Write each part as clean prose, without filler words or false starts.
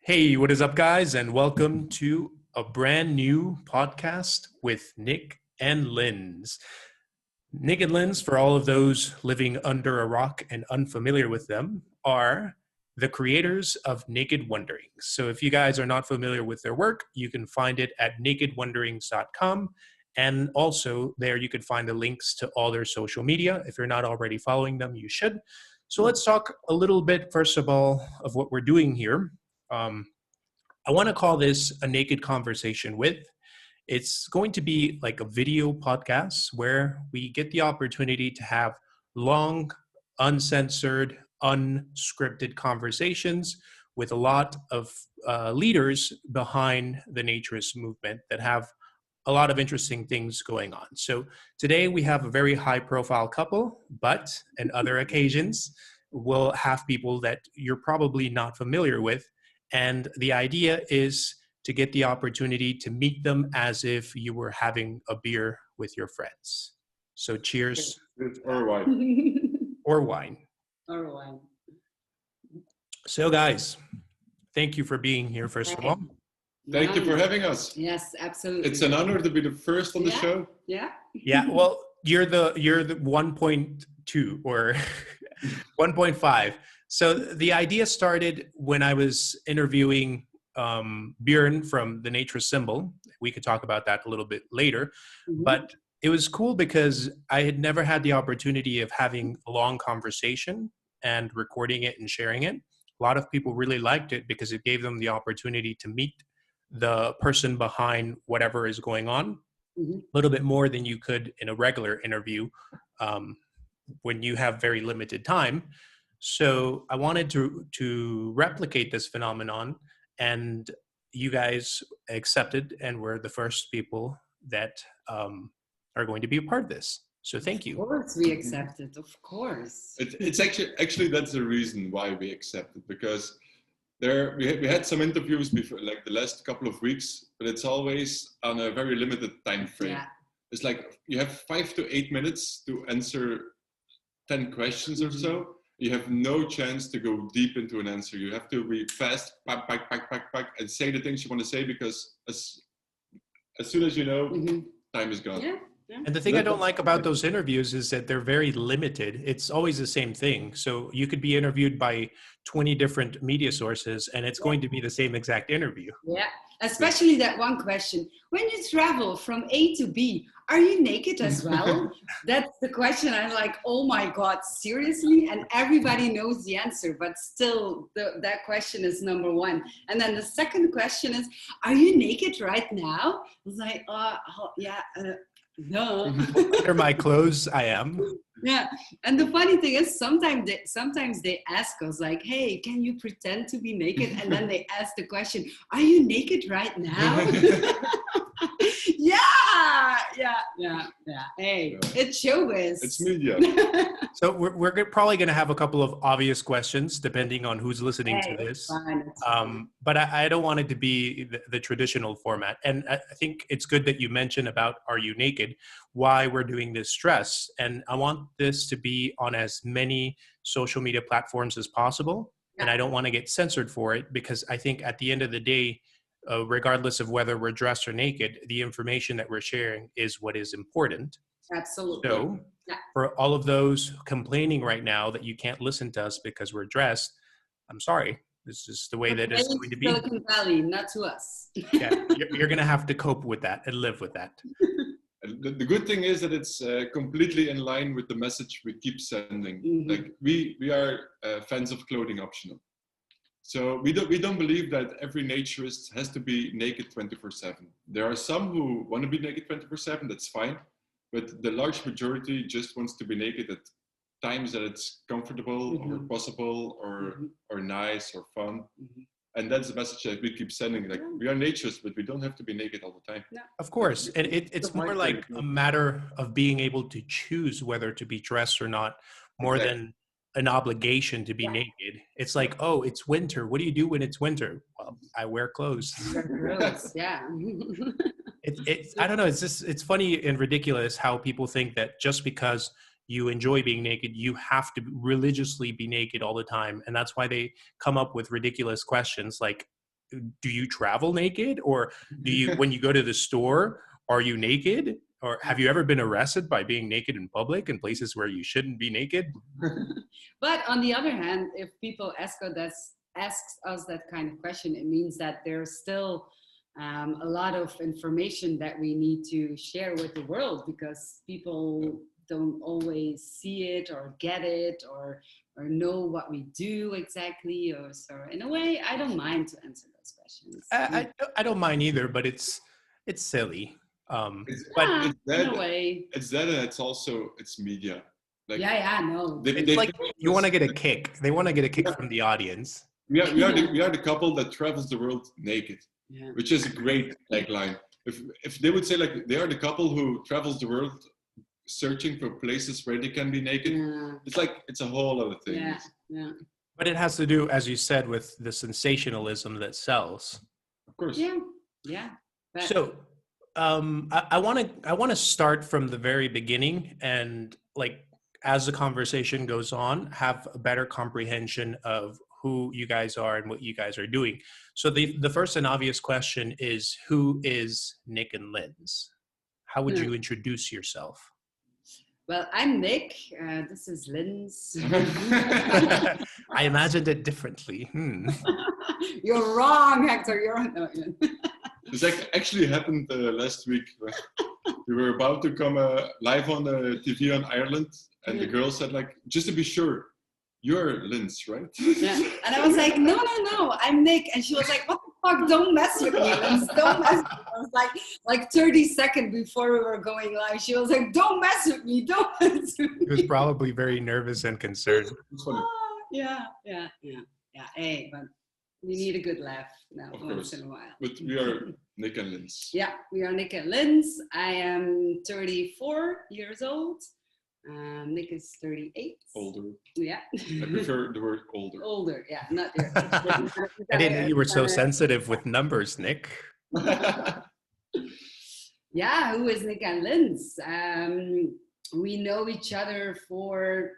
Hey, what is up, guys? And welcome to a brand new podcast with Nick and Linz. Nick and Linz, for all of those living under a rock and unfamiliar with them, are the creators of Naked Wonderings. So if you guys are not familiar with their work, you can find it at nakedwonderings.com. And also there you can find the links to all their social media. If you're not already following them, you should. So let's talk a little bit, first of all, of what we're doing here. I want to call this a naked conversation with. It's going to be like a video podcast where we get the opportunity to have long, uncensored, unscripted conversations with a lot of leaders behind the Naturist movement that have a lot of interesting things going on. So today we have a very high profile couple, but in other occasions, we'll have people that you're probably not familiar with. And the idea is to get the opportunity to meet them as if you were having a beer with your friends. So cheers. Or wine. Or wine. Or wine. So guys, thank you for being here, first of all. Thank you for having us. Yes, absolutely. It's an honor to be the first on the show. Yeah. Yeah, well, you're the 1.2 or 1.5. So the idea started when I was interviewing Björn from the Naturist symbol. We could talk about that a little bit later. Mm-hmm. But it was cool because I had never had the opportunity of having a long conversation and recording it and sharing it. A lot of people really liked it because it gave them the opportunity to meet the person behind whatever is going on a little bit more than you could in a regular interview when you have very limited time. So I wanted to replicate this phenomenon, and you guys accepted and were the first people that are going to be a part of this. So thank you. Of course we accepted, of course. It's actually that's the reason why we accepted, because we had some interviews before, like the last couple of weeks, but it's always on a very limited time frame. Yeah. It's like you have 5 to 8 minutes to answer 10 questions or so. You have no chance to go deep into an answer. You have to be fast, pack, and say the things you want to say, because as soon as you know, time is gone. Yeah. And the thing I don't like about those interviews is that they're very limited. It's always the same thing. So you could be interviewed by 20 different media sources and it's going to be the same exact interview. Yeah, especially that one question. When you travel from A to B, are you naked as well? That's the question. I'm like, oh my God, seriously? And everybody knows the answer, but still that question is number one. And then the second question is, are you naked right now? I was like, no. Under my clothes, I am. Yeah, and the funny thing is, sometimes they ask us like, "Hey, can you pretend to be naked?" And then they ask the question, "Are you naked right now?" Yeah. Hey, it's showbiz. It's media. So we're probably going to have a couple of obvious questions depending on who's listening to this. It's fine. But I don't want it to be the traditional format. And I think it's good that you mentioned about Are You Naked? Why we're doing this stress. And I want this to be on as many social media platforms as possible. Yeah. And I don't want to get censored for it, because I think at the end of the day, regardless of whether we're dressed or naked, the information that we're sharing is what is important. Absolutely. So for all of those complaining right now that you can't listen to us because we're dressed, I'm sorry. This is the way that it's going to be. Silicon Valley, not to us. Yeah, you're going to have to cope with that and live with that. The good thing is that it's completely in line with the message we keep sending. Like we are fans of clothing optional. So we don't believe that every naturist has to be naked 24/7. There are some who want to be naked 24/7. That's fine, but the large majority just wants to be naked at times that it's comfortable or possible or nice or fun. And that's the message that we keep sending. Like, we are naturists, but we don't have to be naked all the time. Of course, and it's more like a matter of being able to choose whether to be dressed or not, more than an obligation to be naked. It's like, oh, it's winter. What do you do when it's winter? Well, I wear clothes. Yeah. I don't know. It's funny and ridiculous how people think that just because you enjoy being naked, you have to religiously be naked all the time. And that's why they come up with ridiculous questions like, do you travel naked, or do you, when you go to the store, are you naked? Or have you ever been arrested by being naked in public in places where you shouldn't be naked? But on the other hand, if people asks us that kind of question, it means that there's still a lot of information that we need to share with the world, because people don't always see it or get it or know what we do exactly. Or so in a way, I don't mind to answer those questions. I don't mind either, but it's silly. But Yeah, it's that, in a way. It's that, and it's media. Like, Yeah, no. it's like you want to get a kick. They want to get a kick from the audience. We are the couple that travels the world naked, which is a great tagline. If they would say like they are the couple who travels the world searching for places where they can be naked, it's like it's a whole other thing. Yeah. But it has to do, as you said, with the sensationalism that sells. Of course. Yeah. But So I want to start from the very beginning, and like as the conversation goes on, have a better comprehension of who you guys are and what you guys are doing. So the first and obvious question is, who is Nick and Linz? How would you introduce yourself? Well, I'm Nick. This is Linz. I imagined it differently. You're wrong, Hector. No. This actually happened last week. We were about to come live on the TV on Ireland, and the girl said, like, just to be sure, you're Linz, right? Yeah. And I was like, no, I'm Nick. And she was like, what the fuck? Don't mess with me, Linz. Don't mess with me. I was like 30 seconds before we were going live, she was like, don't mess with me. Don't mess with me. He was probably very nervous and concerned. Yeah. Hey, but we need a good laugh now once in a while. But we are Nick and Linz. Yeah, we are Nick and Linz. I am 34 years old. Nick is 38. Older. Yeah. I prefer the word older. Older, yeah, not your. I didn't know you were so sensitive with numbers, Nick. Yeah, who is Nick and Linz? We know each other for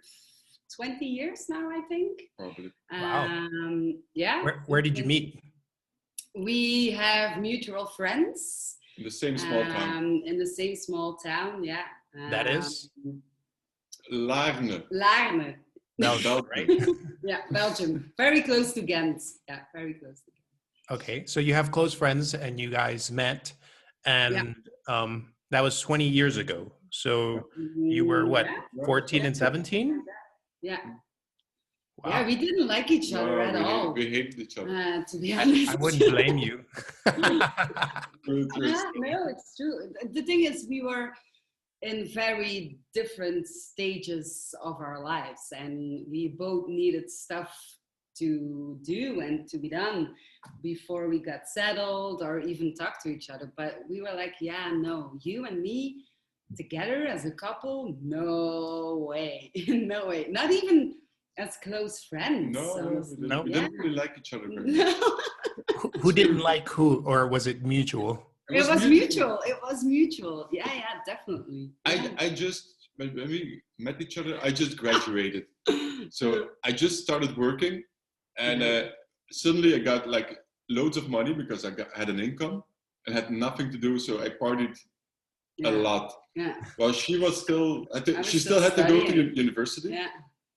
20 years now, I think. Probably. Wow. Yeah. Where did you meet? We have mutual friends. In the same small town. In the same small town, yeah. That is? Laarne. Laarne. Belgium, right? Yeah, Belgium. Very close to Ghent. Yeah, very close to Ghent. Okay, so you have close friends and you guys met, and that was 20 years ago. So you were what, 14 and 17? Yeah. Wow. Yeah, we didn't like each other at all. We hated each other. To be honest. I wouldn't blame you. No, it's true. The thing is, we were in very different stages of our lives, and we both needed stuff to do and to be done before we got settled or even talk to each other. But we were like, yeah, no, you and me together as a couple, no way. No way. Not even as close friends. No, we didn't really like each other very much. No. Who didn't like who, or was it mutual? It was mutual. It was mutual. Yeah, definitely. I just, when we met each other, I just graduated. So I just started working, and suddenly I got like loads of money because I had an income and had nothing to do. So I partied a lot. Yeah. Well, she was still, she still had to go to university. Yeah.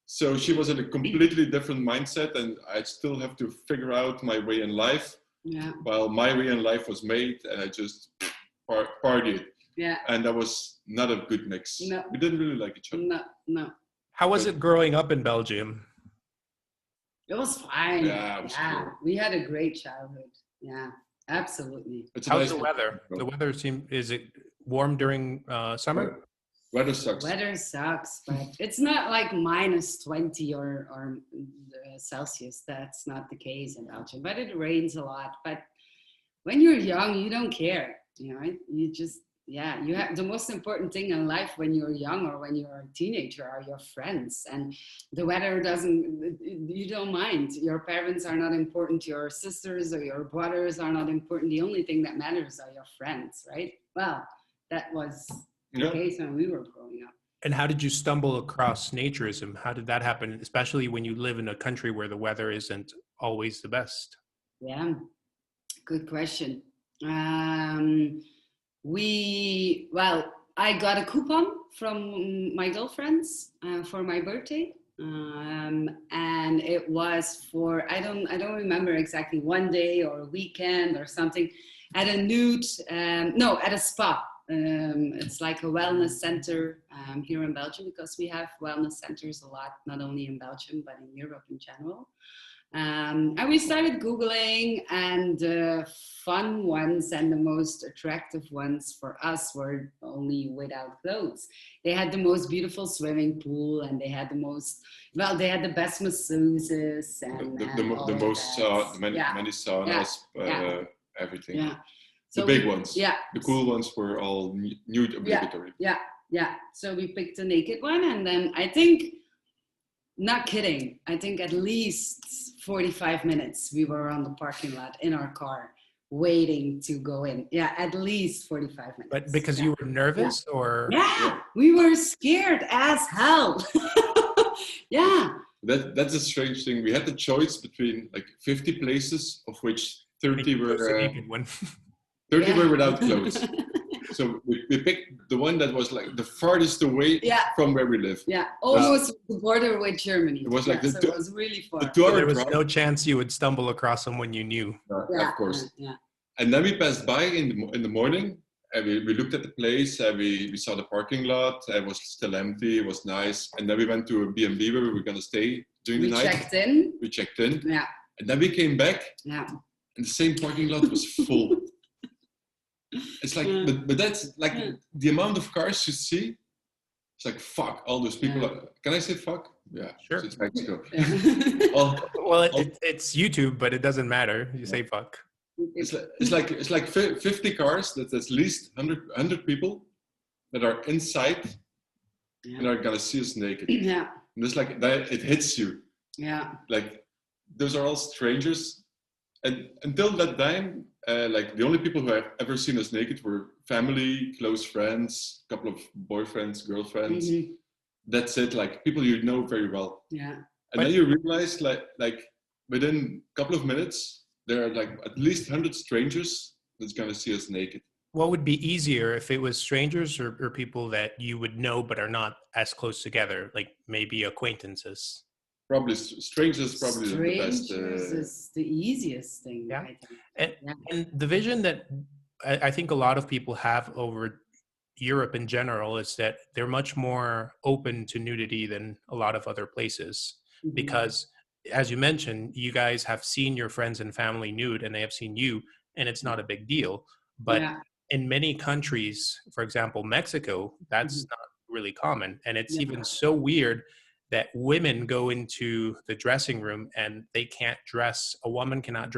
So she was in a completely different mindset, and I still have to figure out my way in life. Yeah. While my way in life was made, and I just partied. Yeah. And that was not a good mix. No. We didn't really like each other. No. How was it growing up in Belgium? It was fine. Yeah, it was cool. We had a great childhood. Yeah, absolutely. How's the weather? The weather is it warm during summer? Weather sucks. Weather sucks, but it's not like minus 20 or Celsius. That's not the case in Belgium, but it rains a lot. But when you're young, you don't care. You know, you just, you have the most important thing in life when you're young or when you're a teenager are your friends. And the weather you don't mind. Your parents are not important. Your sisters or your brothers are not important. The only thing that matters are your friends, right? Well, that was the case when we were growing up. And how did you stumble across naturism? How did that happen, especially when you live in a country where the weather isn't always the best? Yeah. Good question. I got a coupon from my girlfriends for my birthday. And it was for, I don't remember exactly, one day or a weekend or something at a at a spa. It's like a wellness center here in Belgium, because we have wellness centers a lot, not only in Belgium, but in Europe in general. And we started Googling, and the fun ones and the most attractive ones for us were only without clothes. They had the most beautiful swimming pool, and they had they had the best masseuses and many saunas, everything. Yeah. The So big ones. Yeah. The cool ones were all nude obligatory. Yeah. So we picked a naked one, and then I think, not kidding, I think at least 45 minutes we were on the parking lot in our car waiting to go in. Yeah, at least 45 minutes. But because you were nervous, or? Yeah, we were scared as hell. Yeah. That's a strange thing. We had the choice between like 50 places, of which 30 were 30 were without clothes. So we picked the one that was like the farthest away from where we live. Yeah, almost the border with Germany. It was like so it was really far. There was no chance you would stumble across someone you knew. Of course. Yeah. And then we passed by in the morning, and we looked at the place, and we saw the parking lot. It was still empty. It was nice. And then we went to a B&B where we were going to stay during the night. We checked in. Yeah. And then we came back. Yeah. And the same parking lot was full. It's like, but that's like the amount of cars you see. It's like, fuck, all those people. Can I say fuck? Yeah, sure. It's Mexico. It's YouTube, but it doesn't matter. You say fuck. It's like 50 cars. That's at least 100 people that are inside and are gonna see us naked. Yeah. And it's like that. It hits you. Yeah. Like those are all strangers, and until that time. Like the only people who have ever seen us naked were family, close friends, a couple of boyfriends, girlfriends. Mm-hmm. That's it. Like people you know very well. Yeah. And then you realize, like within a couple of minutes, there are like at least 100 strangers that's gonna see us naked. What would be easier if it was strangers or people that you would know but are not as close together, like maybe acquaintances? Probably strangers. Probably the best. Is the easiest thing. Yeah, and the vision that I think a lot of people have over Europe in general is that they're much more open to nudity than a lot of other places, because, as you mentioned, you guys have seen your friends and family nude, and they have seen you, and it's not a big deal. But in many countries, for example, Mexico, that's not really common, and it's even so weird that women go into the dressing room and they can't dress. A woman cannot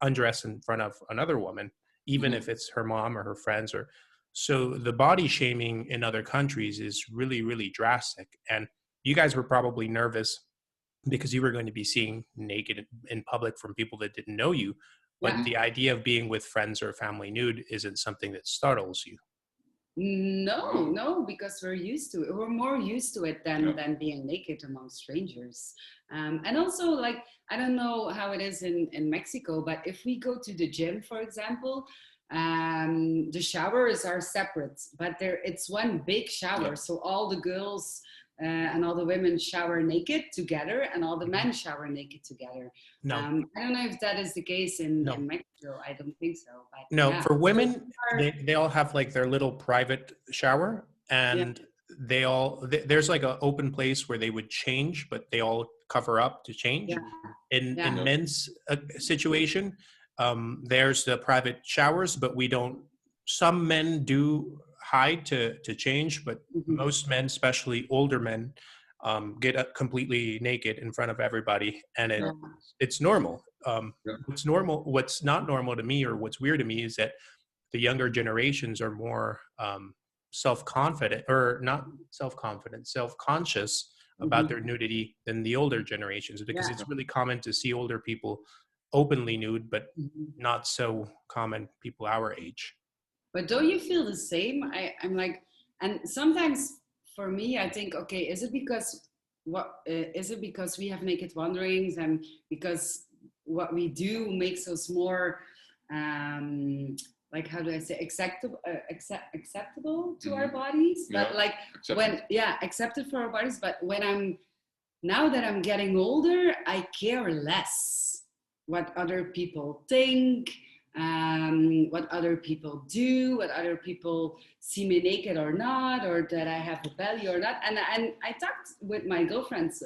undress in front of another woman, even if it's her mom or her friends. Or so the body shaming in other countries is really, really drastic. And you guys were probably nervous because you were going to be seen naked in public from people that didn't know you. But the idea of being with friends or family nude isn't something that startles you. No, because we're used to it. We're more used to it than being naked among strangers. And also, like, I don't know how it is in Mexico, but if we go to the gym, for example, the showers are separate, but it's one big shower. So all the girls and all the women shower naked together, and all the men shower naked together. No. I don't know if that is the case in Mexico. I don't think so. But no, for women, they all have like their little private shower, and there's like an open place where they would change, but they all cover up to change. In men's situation, there's the private showers, but some men do hide to change, but most men, especially older men, get up completely naked in front of everybody, and it's normal. What's not normal to me, or what's weird to me, is that the younger generations are more self-confident, or not self-confident, self-conscious about their nudity than the older generations, because it's really common to see older people openly nude, but not so common people our age. But don't you feel the same? I'm like, and sometimes for me, I think, okay, is it because we have naked wanderings, and because what we do makes us more like, how do I say, acceptable to our bodies, but like accepted for our bodies. But now that I'm getting older, I care less what other people think, what other people do, what other people see me naked or not, or that I have a belly or not. And I talked with my girlfriends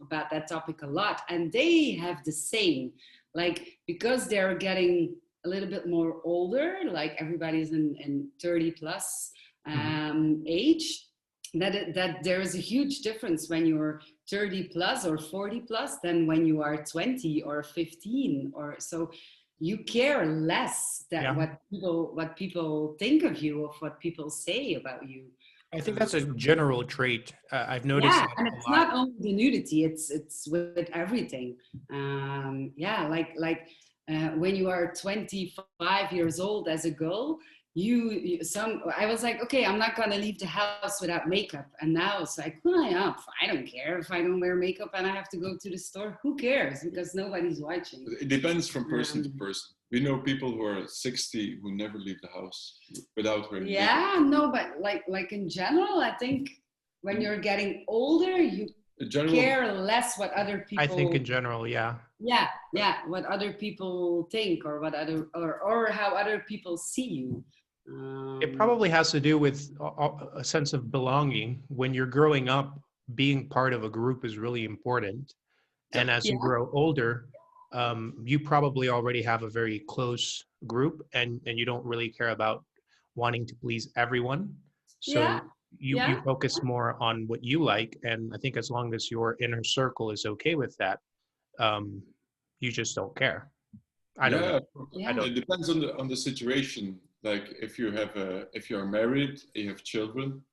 about that topic a lot, and they have the same, like, because they're getting a little bit more older, like everybody's in 30 plus age, that there is a huge difference when you're 30 plus or 40 plus than when you are 20 or 15 or so. You care less that what people think of you, or what people say about you. I think that's a general trait. I've noticed that and it's a lot. not only the nudity, it's with everything. When you are 25 years old as a girl, I was like, okay, I'm not gonna leave the house without makeup, and now it's like, I don't care if I don't wear makeup and I have to go to the store. Who cares? Because nobody's watching. It depends from person to person. We know people who are 60 who never leave the house without wearing makeup. No, but like in general, I think when you're getting older, you care less what other people. I think in general, what other people think, or or how other people see you. It probably has to do with a sense of belonging. When you're growing up, being part of a group is really important. And as you grow older, you probably already have a very close group, and you don't really care about wanting to please everyone. So you focus more on what you like. And I think as long as your inner circle is okay with that, you just don't care. I don't know. It depends on the situation. Like if you are married, you have children,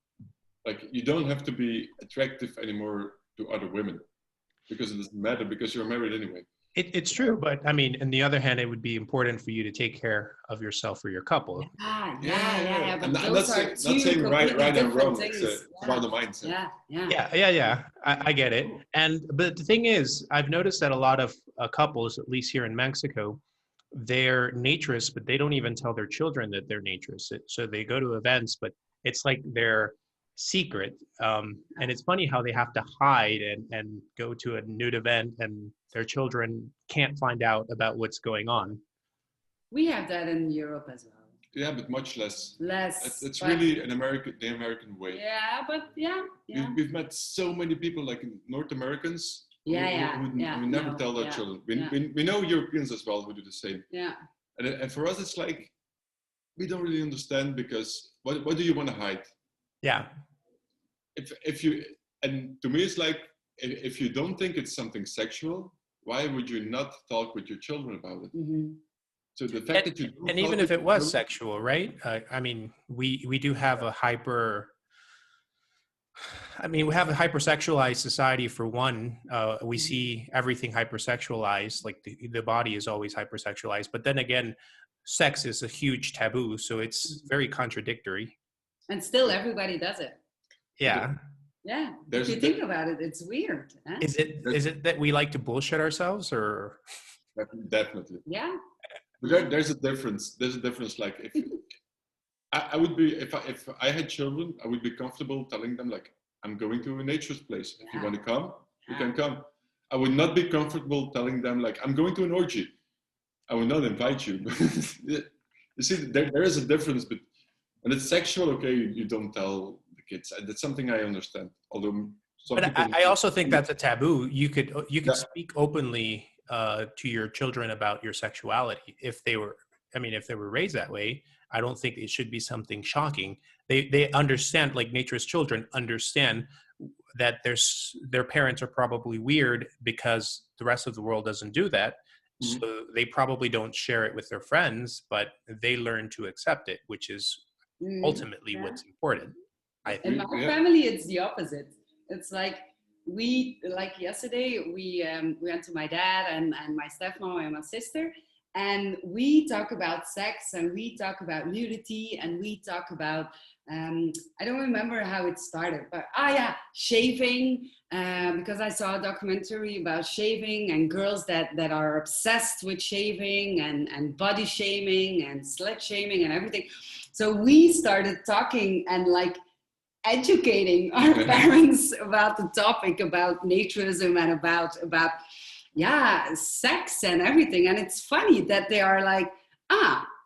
like you don't have to be attractive anymore to other women, because it doesn't matter, because you're married anyway. It's true, but I mean, on the other hand, it would be important for you to take care of yourself or your couple. But I'm those not are saying right and wrong. Things. It's about the mindset. I get it. But the thing is, I've noticed that a lot of couples, at least here in Mexico, they're naturists, but they don't even tell their children that they're naturists. So they go to events, but it's like they're secret. And it's funny how they have to hide and go to a nude event, and their children can't find out about what's going on. We have that in Europe as well. Yeah, but much less. It's but, really the American way. We've met so many people, like North Americans, who never tell their children. We know Europeans as well who do the same. And for us, it's like, we don't really understand, because what do you want to hide? Yeah. And to me, it's like, if you don't think it's something sexual, why would you not talk with your children about it? Mm-hmm. So the fact that you don't, and even if it was sexual, right? I mean, we do have a we have a hypersexualized society, for one. We see everything hypersexualized, like the body is always hypersexualized. But then again, sex is a huge taboo, so it's very contradictory. And still everybody does it. Yeah. Yeah. If you think about it, it's weird. Huh? Is it that we like to bullshit ourselves, or? Definitely. Yeah. But there's a difference. There's a difference. Like if I would be, if I had children, I would be comfortable telling them, like, I'm going to a naturist place. If you want to come, you can come. I would not be comfortable telling them, like, I'm going to an orgy. I will not invite you. You see, there is a difference. But when it's sexual, okay, you don't tell the kids. That's something I understand. Although I also think that's a taboo. You could speak openly to your children about your sexuality if they were raised that way. I don't think it should be something shocking. They understand, like naturist children understand that their parents are probably weird because the rest of the world doesn't do that. Mm-hmm. So they probably don't share it with their friends, but they learn to accept it, which is ultimately what's important. In my family, it's the opposite. It's like yesterday we went to my dad and my stepmom and my sister, And we talk about sex, and we talk about nudity, and we talk about, I don't remember how it started, but shaving, because I saw a documentary about shaving and girls that are obsessed with shaving and body shaming and slut shaming and everything. So we started talking and like educating our parents about the topic, about naturism and about sex and everything. And it's funny that they are like,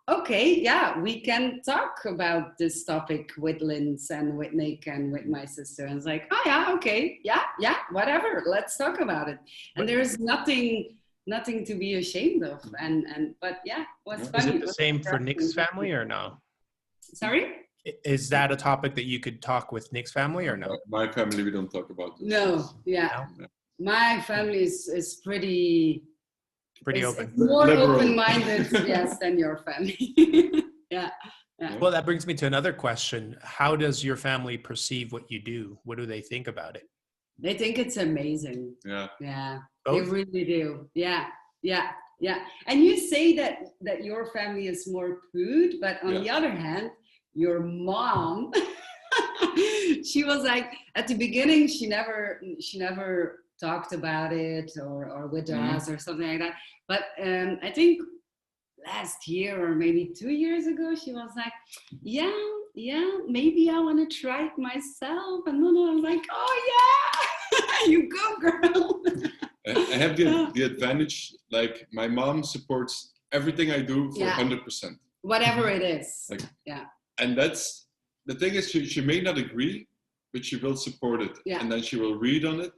okay, we can talk about this topic with Linz and with Nick and with my sister. And it's like, okay, whatever, let's talk about it. And there's nothing to be ashamed of. But what's funny. Is it the same for Nick's family or no? Sorry? Is that a topic that you could talk with Nick's family or no? My family, we don't talk about this. No, No? My family is pretty open. more Liberal. Open-minded, yes, than your family. Yeah. Well, that brings me to another question. How does your family perceive what you do? What do they think about it? They think it's amazing. Yeah. Yeah. Both? They really do. Yeah. And you say that your family is more prude, but on the other hand, your mom, she was like, at the beginning, she never talked about it or with us or something like that. But I think last year or maybe 2 years ago, she was like, yeah, maybe I want to try it myself. And then I was like, oh yeah, you go, girl. I have the advantage, like my mom supports everything I do for 100%. Whatever it is. And that's, the thing is, she may not agree, but she will support it. Yeah. And then she will read on it.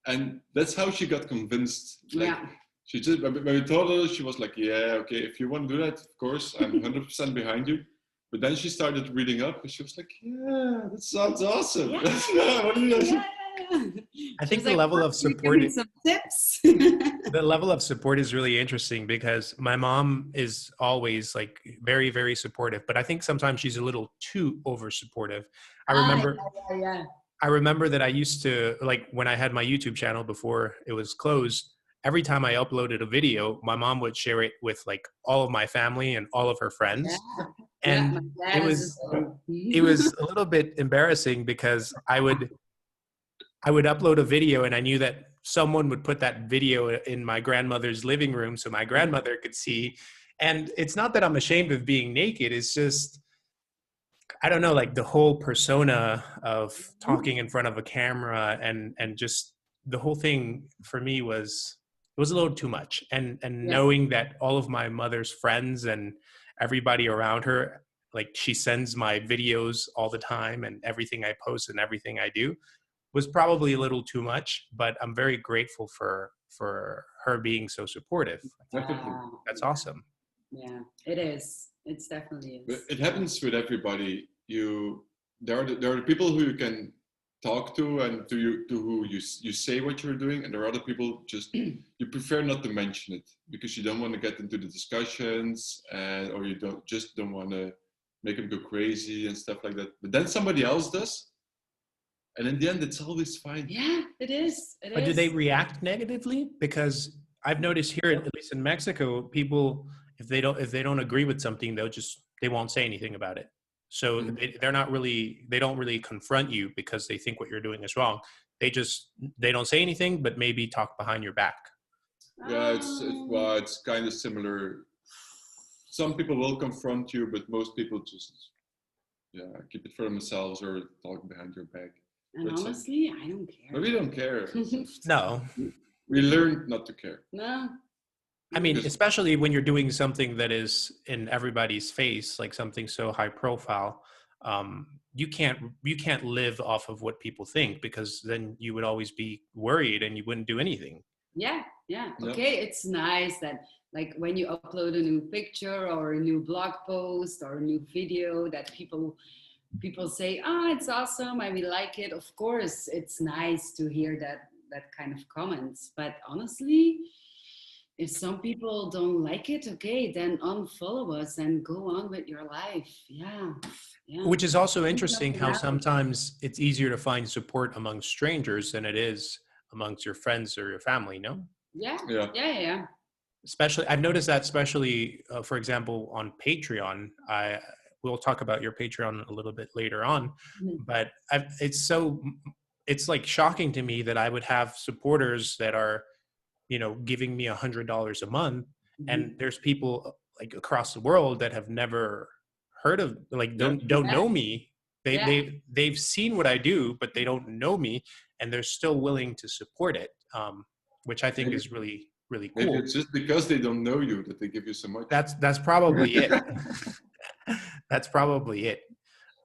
And that's how she got convinced. Like, she just, when we told her, she was like, yeah, okay, if you want to do that, of course, I'm 100% behind you. But then she started reading up and she was like, yeah, that sounds awesome. I think the level of support, some tips. the level of support is really interesting because my mom is always like very, very supportive, but I think sometimes she's a little too over supportive. I remember that I used to, like when I had my YouTube channel before it was closed, every time I uploaded a video, my mom would share it with like all of my family and all of her friends. And it was a little bit embarrassing because I would upload a video and I knew that someone would put that video in my grandmother's living room so my grandmother could see. And it's not that I'm ashamed of being naked. It's just, I don't know, like the whole persona of talking in front of a camera and just the whole thing for me was a little too much. And knowing that all of my mother's friends and everybody around her, like she sends my videos all the time and everything I post and everything I do, was probably a little too much, but I'm very grateful for her being so supportive. That's awesome. Yeah, it is. It's definitely is. It happens with everybody. There are the people who you can talk to and to who you say what you're doing, and there are other people just you prefer not to mention it because you don't want to get into the discussions or you don't want to make them go crazy and stuff like that. But then somebody else does. And in the end, it's always fine. Yeah, it is. But do they react negatively? Because I've noticed here, at least in Mexico, people, if they don't agree with something, they won't say anything about it. So they don't really confront you because they think what you're doing is wrong. They don't say anything, but maybe talk behind your back. Yeah, it's kind of similar. Some people will confront you, but most people just keep it for themselves or talk behind your back. And honestly, I don't care. But we don't care. No. We learned not to care. No. I mean, especially when you're doing something that is in everybody's face, like something so high profile, you can't live off of what people think because then you would always be worried and you wouldn't do anything. Yeah. Okay, it's nice that like when you upload a new picture or a new blog post or a new video that people say, it's awesome, I really like it. Of course, it's nice to hear that kind of comments. But honestly, if some people don't like it, okay, then unfollow us and go on with your life. Yeah. Which is also interesting how sometimes it's easier to find support among strangers than it is amongst your friends or your family, no? Yeah. especially I've noticed that, especially for example on Patreon. We'll talk about your Patreon a little bit later on, but it's like shocking to me that I would have supporters that are, giving me $100 a month, and there's people like across the world that have never heard of, like, don't know me. They've seen what I do, but they don't know me, and they're still willing to support it, which I think is really, really cool. Maybe it's just because they don't know you that they give you so much. That's probably it. That's probably it.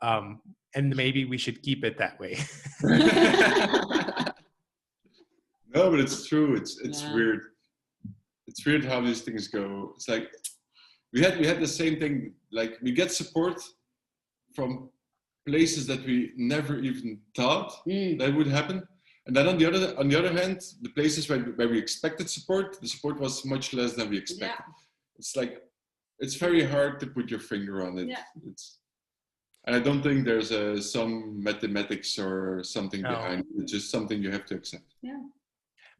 And maybe we should keep it that way. No, but it's true. It's weird. It's weird how these things go. It's like we had the same thing. Like, we get support from places that we never even thought that would happen. And then on the other hand, the places where we expected support, the support was much less than we expected. Yeah. It's like, it's very hard to put your finger on it. Yeah. And I don't think there's some mathematics or something behind it. It's just something you have to accept. Yeah.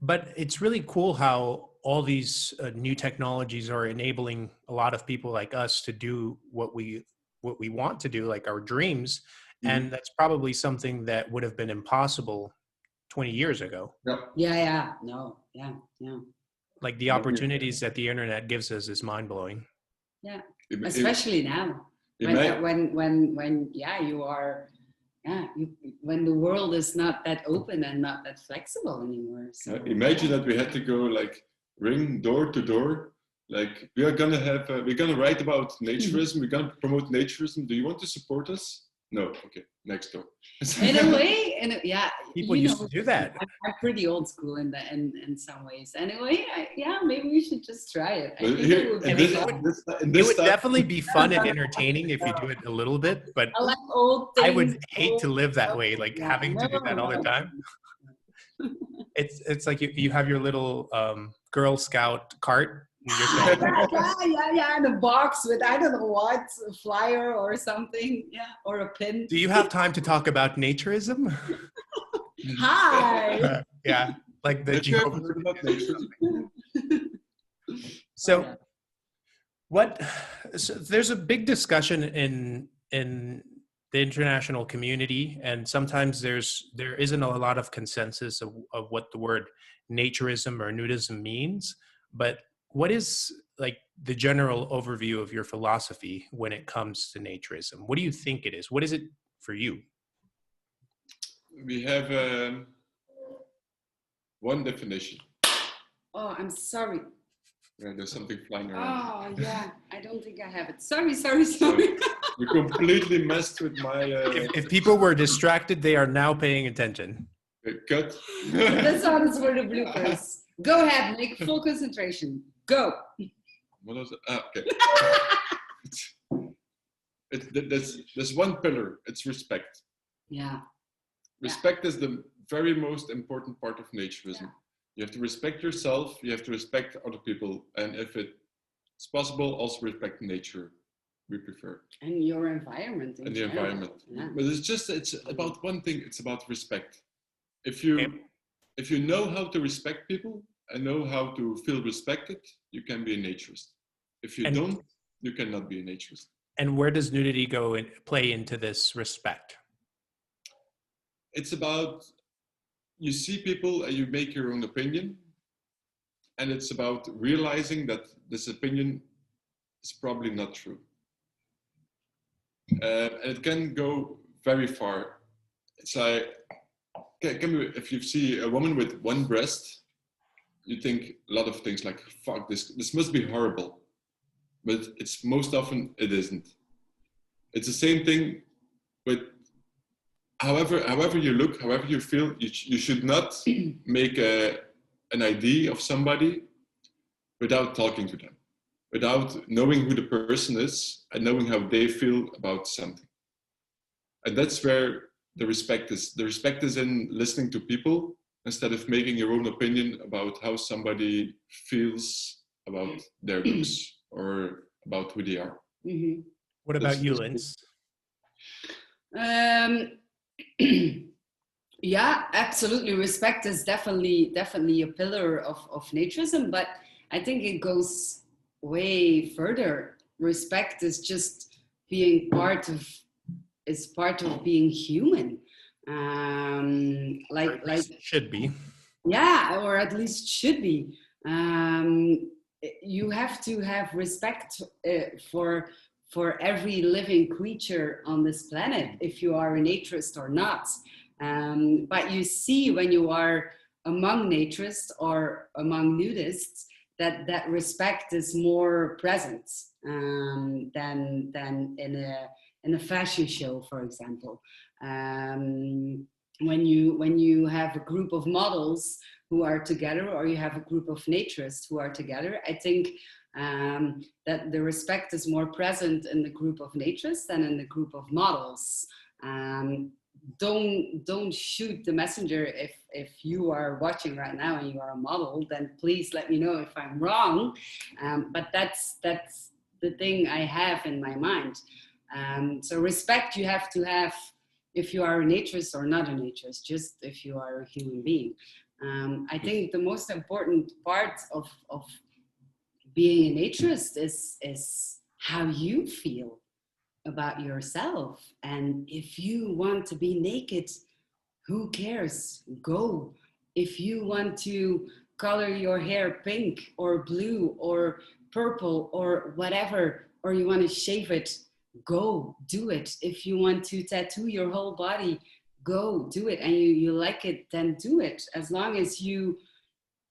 But it's really cool how all these new technologies are enabling a lot of people like us to do what we want to do, like our dreams. And that's probably something that would have been impossible 20 years ago. Yeah. Like, the opportunities that the internet gives us is mind-blowing. Yeah, especially now. When you are, when the world is not that open and not that flexible anymore. So, imagine that we had to go like ring door to door. Like, we're gonna write about naturism. We're gonna promote naturism. Do you want to support us? No. Okay, next door. In a way, people used to do that. I'm pretty old school in some ways. Anyway, maybe we should just try it. It would definitely be fun and entertaining if you do it a little bit, but I like old things. I would hate to live that way, like having to do that all the time. It's like you have your little Girl Scout cart. In a box with I don't know what, a flyer or something, or a pin. Do you have time to talk about naturism? Hi. Like the So there's a big discussion in the international community, and sometimes there isn't a lot of consensus of what the word naturism or nudism means. But what is like the general overview of your philosophy when it comes to naturism? What do you think it is? What is it for you? We have one definition. Oh, I'm sorry. Yeah, there's something flying around. Oh, yeah. I don't think I have it. Sorry. You completely messed with my... If people were distracted, they are now paying attention. Cut. This one is for the bloopers. Go ahead, Nick. Full concentration. Go. What was it? Okay. There's one pillar. It's respect. Yeah. Respect is the very most important part of naturism. Yeah. You have to respect yourself. You have to respect other people. And if it's possible, also respect nature. We prefer. And your environment. And the environment. Yeah. But it's about one thing. It's about respect. If you know how to respect people and know how to feel respected, you can be a naturist. If you don't, you cannot be a naturist. And where does nudity go and play into this respect? It's about, you see people and you make your own opinion. And it's about realizing that this opinion is probably not true. And it can go very far. It's like, if you see a woman with one breast, you think a lot of things like, fuck, this must be horrible. But it's most often it isn't. It's the same thing with however you look, however you feel, you should not make an idea of somebody without talking to them, without knowing who the person is and knowing how they feel about something. And that's where the respect is. The respect is in listening to people instead of making your own opinion about how somebody feels about their looks or about who they are. Mm-hmm. What about you, Linz? Yeah, absolutely. Respect is definitely a pillar of naturism, but I think it goes way further. Respect is just being part of being human. Like should be. Yeah, or at least should be. You have to have respect for every living creature on this planet, if you are a naturist or not. But you see, when you are among naturists or among nudists, that respect is more present than in a fashion show, for example. When you have a group of models who are together, or you have a group of naturists who are together, I think that the respect is more present in the group of naturists than in the group of models. Don't shoot the messenger. If you are watching right now and you are a model, then please let me know if I'm wrong. But that's the thing I have in my mind. So respect you have to have if you are a naturist or not a naturist, just if you are a human being. I think the most important part of being a naturist is how you feel about yourself. And if you want to be naked, who cares? Go. If you want to color your hair pink or blue or purple or whatever, or you want to shave it, go do it. If you want to tattoo your whole body, go do it. And you like it, then do it. As long as you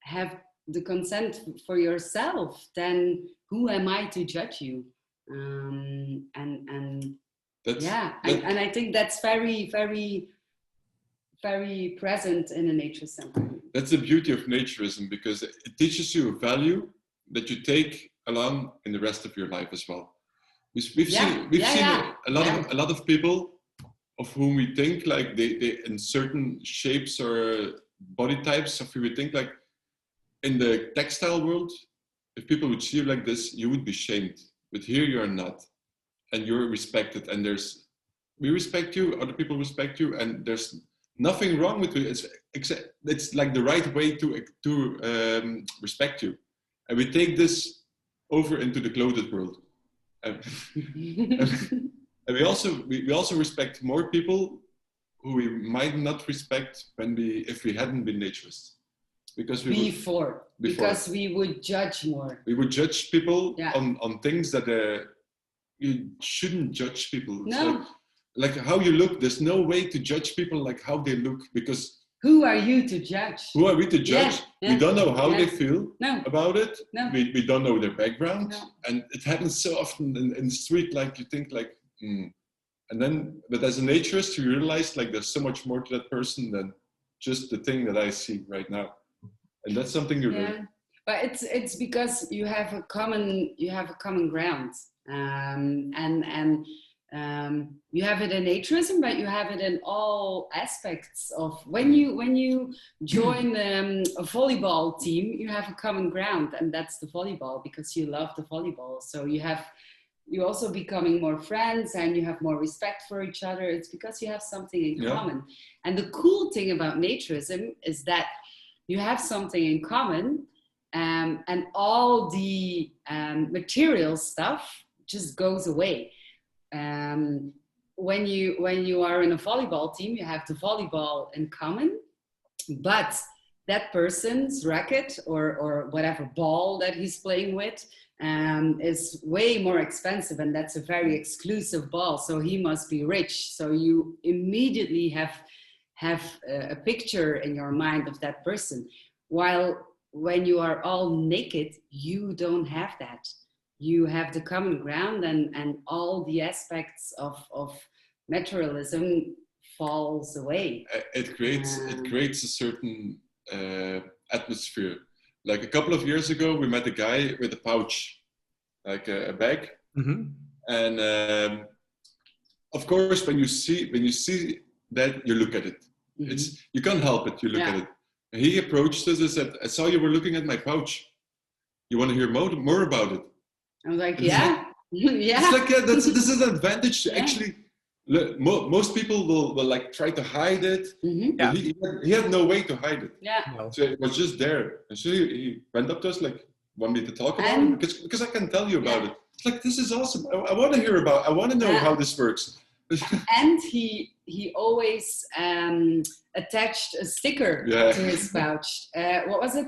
have the consent for yourself, then who am I to judge you? And I think that's very, very, very present in a nature center. That's the beauty of naturism, because it teaches you a value that you take along in the rest of your life as well. We've seen a lot of people of whom we think like they in certain shapes or body types of who we think like in the textile world, if people would see you like this, you would be shamed. But here you are not, and you're respected. And we respect you, other people respect you, and there's nothing wrong with you. It's like the right way to respect you. And we take this over into the clothed world. And we also respect more people who we might not respect if we hadn't been naturists, because because we would judge more. We would judge people on things that you shouldn't judge people. No. Like how you look. There's no way to judge people like how they look, because who are you to judge? Who are we to judge? We don't know how they feel about it. No. We don't know their background. No. And it happens so often in the street, like you think like, And then, but as a naturist, you realize like there's so much more to that person than just the thing that I see right now. And that's something you learn. But it's because you have a common ground. You have it in naturism, but you have it in all aspects of when you join a volleyball team, you have a common ground, and that's the volleyball, because you love the volleyball. So you're also becoming more friends, and you have more respect for each other. It's because you have something in common. And the cool thing about naturism is that you have something in common, and all the material stuff just goes away. When you are in a volleyball team, you have the volleyball in common, but that person's racket or whatever ball that he's playing with is way more expensive, and that's a very exclusive ball, so he must be rich. So you immediately have a picture in your mind of that person, while when you are all naked, you don't have that. You have the common ground, and all the aspects of materialism falls away. It creates a certain atmosphere. Like a couple of years ago, we met a guy with a pouch, like a bag, and of course, when you see that, you look at it. You can't help it. You look at it. And he approached us and said, "I saw you were looking at my pouch. You want to hear more about it?" I was like, yeah. It's like, this is an advantage. Actually, most people will like try to hide it. But he had no way to hide it. Yeah. So it was just there. And so he went up to us like, want me to talk about it? Because I can tell you about it. It's like, this is awesome. I want to hear about. I want to know how this works. And he always attached a sticker to his pouch. What was it?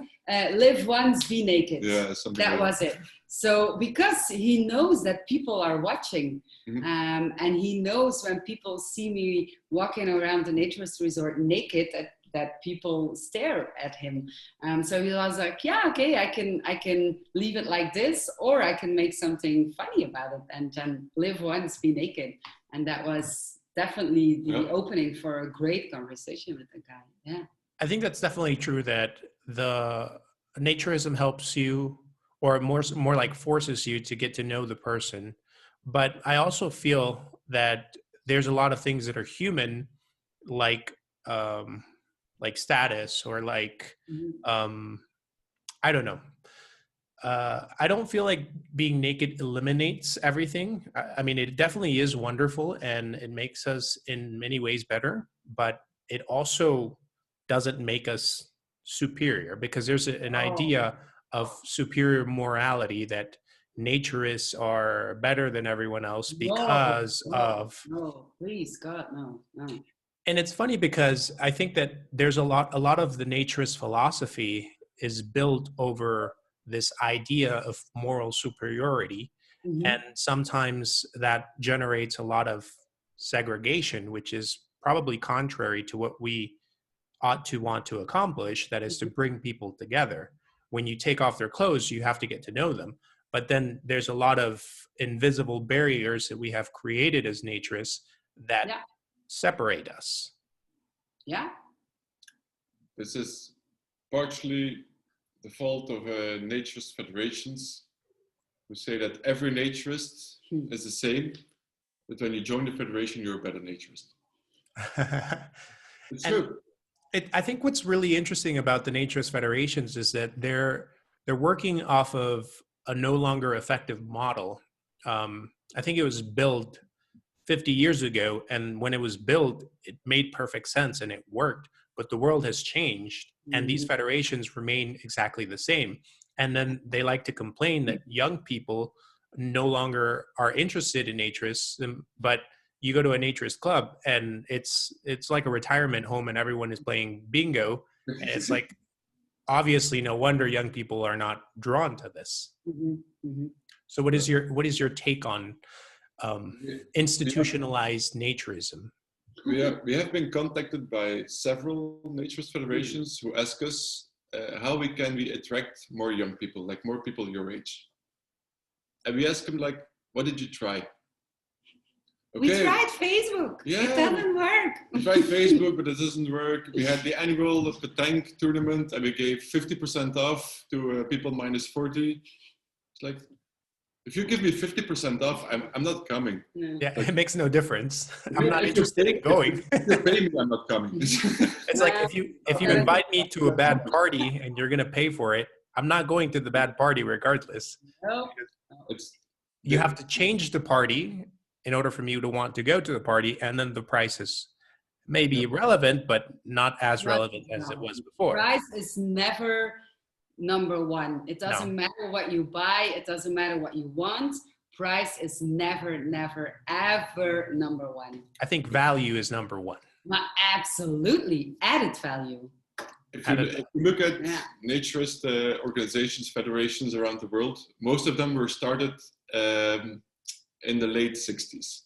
Live once, be naked. Yeah, something that was it. So because he knows that people are watching, and he knows when people see me walking around the Naturist resort naked, that people stare at him. So he was like, yeah, okay, I can leave it like this, or I can make something funny about it and live once, be naked. And that was definitely the opening for a great conversation with the guy. Yeah. I think that's definitely true, that the Naturism helps you, or more like forces you to get to know the person. But I also feel that there's a lot of things that are human, like status, or like, I don't know. I don't feel like being naked eliminates everything. I mean, it definitely is wonderful and it makes us in many ways better, but it also doesn't make us superior, because there's an idea of superior morality, that naturists are better than everyone else because of... No, please, God, no. And it's funny because I think that there's a lot of the naturist philosophy is built over this idea of moral superiority. And sometimes that generates a lot of segregation, which is probably contrary to what we ought to want to accomplish, that is to bring people together. When you take off their clothes, you have to get to know them. But then there's a lot of invisible barriers that we have created as naturists that separate us. Yeah. This is partially the fault of naturist federations, who say that every naturist is the same, but when you join the federation, you're a better naturist. It's true. I think what's really interesting about the naturist federations is that they're working off of a no longer effective model. I think it was built 50 years ago, and when it was built, it made perfect sense and it worked. But the world has changed, and these federations remain exactly the same. And then they like to complain that young people no longer are interested in naturism, but you go to a naturist club and it's like a retirement home and everyone is playing bingo. And it's like, obviously no wonder young people are not drawn to this. So what is your take on institutionalized naturism? We have been contacted by several naturist federations who ask us how can we attract more young people, like more people your age. And we ask them, like, what did you try? Okay. We tried Facebook. It doesn't work. We tried Facebook, but it doesn't work. We had the annual petanque tournament, and we gave 50% off to people minus 40. It's like, if you give me 50% off, I'm not coming. Yeah, like, it makes no difference. I'm not interested in going. If you pay me, I'm not coming. It's like if you invite me to a bad party and you're gonna pay for it, I'm not going to the bad party regardless. No. You have to change the party in order for me to want to go to the party, and then the price is maybe relevant, but not as relevant as it was before. Price is never number one. It doesn't matter what you buy. It doesn't matter what you want. Price is never, ever number one. I think value is number one. Absolutely. Added value. If you look at naturist organizations, federations around the world, most of them were started in the late 60s.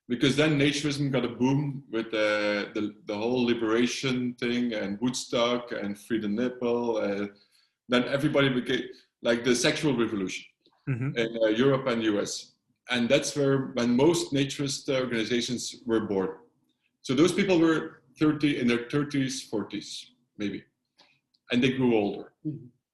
Because then naturism got a boom with the whole liberation thing and Woodstock and Free the Nipple. Then everybody became like the sexual revolution in Europe and US. And that's when most naturist organizations were born. So those people were in their 30s, 40s, maybe. And they grew older.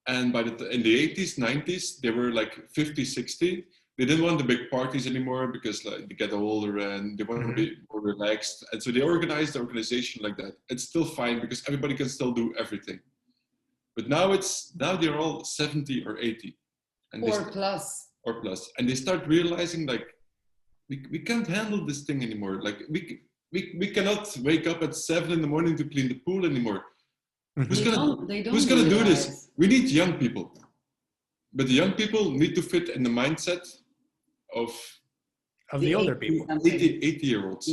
And in the 80s, 90s, they were like 50, 60. They didn't want the big parties anymore because like, they get older and they want to be more relaxed. And so they organized the organization like that. It's still fine because everybody can still do everything. But now they're all 70 or 80. And or plus. And they start realizing like, we can't handle this thing anymore. Like we cannot wake up at 7 in the morning to clean the pool anymore. Who's gonna do this? We need young people. but the young people need to fit in the mindset of the older people. 80-year-olds.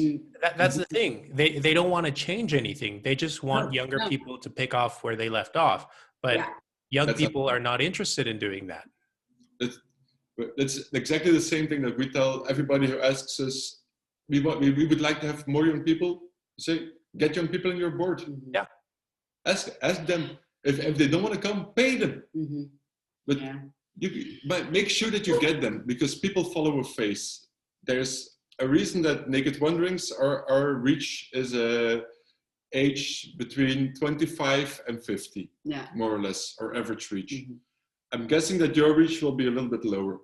That's the thing. They don't want to change anything. They just want younger people to pick off where they left off. But young people are not interested in doing that. That's exactly the same thing that we tell everybody who asks us. We would like to have more young people. Say, get young people in your board. Yeah. Ask them if they don't want to come, pay them. But but make sure that you get them, because people follow a face. There's a reason that Naked Wanderings, our reach is a age between 25 and 50, more or less, our average reach. I'm guessing that your reach will be a little bit lower,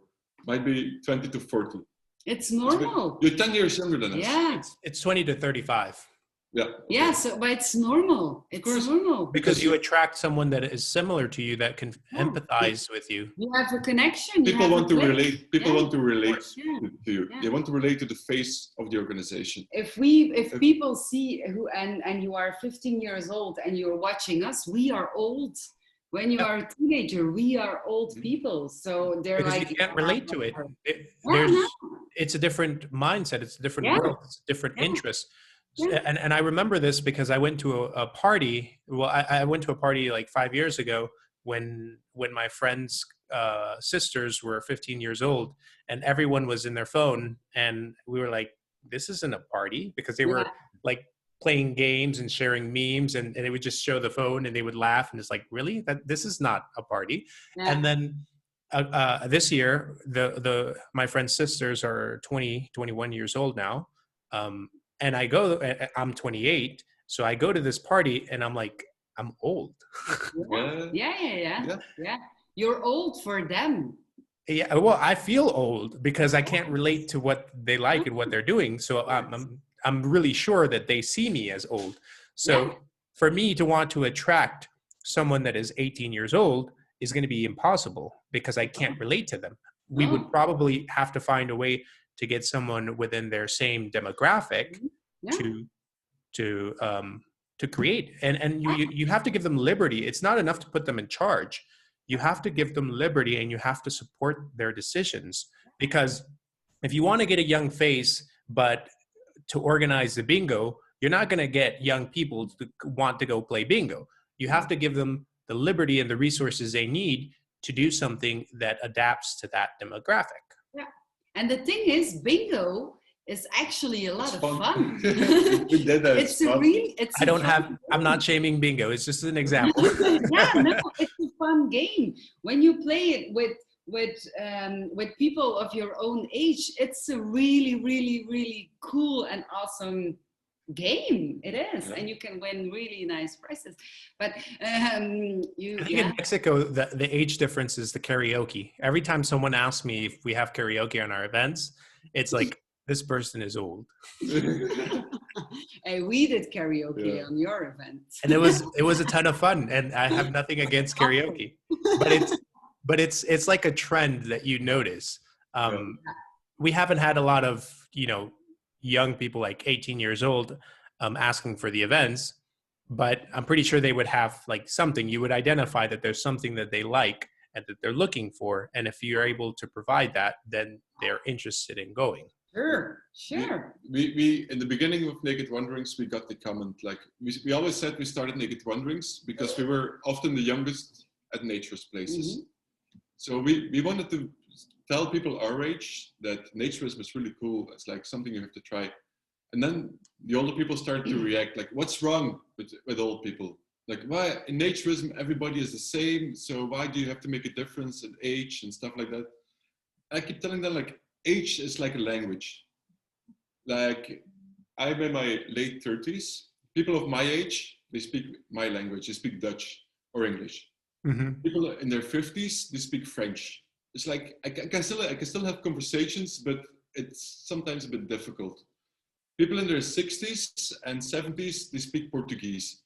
might be 20 to 40. It's normal. You're 10 years younger than us. Yeah. It's 20 to 35. Yeah. Yeah, so, but it's normal. It's normal. Because you attract someone that is similar to you, that can empathize with you. You have a connection. People want to relate. People want to relate to you. Yeah. They want to relate to the face of the organization. If people see and you are 15 years old and you're watching us, we are old. When you are a teenager, we are old people. So they're because like, you can't relate to it. It's a different mindset. It's a different world. It's a different interest. Yeah. And I remember this because I went to a party. Well, I went to a party like 5 years ago when my friends' sisters were 15 years old, and everyone was in their phone, and we were like, "This isn't a party," because they were like playing games and sharing memes, and they would just show the phone and they would laugh, and it's like, really, this is not a party. And then this year, my friends' sisters are 20, 21 years old now. And I'm 28, so I go to this party and I'm like, I'm old. Yeah. You're old for them. Yeah, well, I feel old because I can't relate to what they like and what they're doing. So I'm really sure that they see me as old. So for me to want to attract someone that is 18 years old is going to be impossible because I can't relate to them. We would probably have to find a way to get someone within their same demographic to create. And you have to give them liberty. It's not enough to put them in charge. You have to give them liberty and you have to support their decisions. Because if you want to get a young face, but to organize the bingo, you're not going to get young people to want to go play bingo. You have to give them the liberty and the resources they need to do something that adapts to that demographic. Yeah. And the thing is, bingo is actually a lot of fun. I'm not shaming bingo. It's just an example. It's a fun game. When you play it with people of your own age, it's a really, really, really cool and awesome game. It is, and you can win really nice prizes. But I think in Mexico, the age difference is the karaoke. Every time someone asks me if we have karaoke on our events, it's like, this person is old. Hey, we did karaoke on your event, and it was a ton of fun. And I have nothing against karaoke, but it's like a trend that you notice. We haven't had a lot of young people like 18 years old asking for the events, but I'm pretty sure they would have like something. You would identify that there's something that they like and that they're looking for, and if you're able to provide that, then they're interested in going. Sure. We in the beginning of Naked Wanderings, we got the comment, like we always said we started Naked Wanderings because we were often the youngest at naturist places. So we wanted to tell people our age that naturism is really cool. It's like something you have to try. And then the older people started to react, like, what's wrong with old people? Like, why in naturism everybody is the same? So why do you have to make a difference in age and stuff like that? I keep telling them, like, age is like a language. Like, I'm in my late 30s. People of my age, they speak my language. They speak Dutch or English. People in their 50s, they speak French. It's like, I can still have conversations, but it's sometimes a bit difficult. People in their 60s and 70s, they speak Portuguese.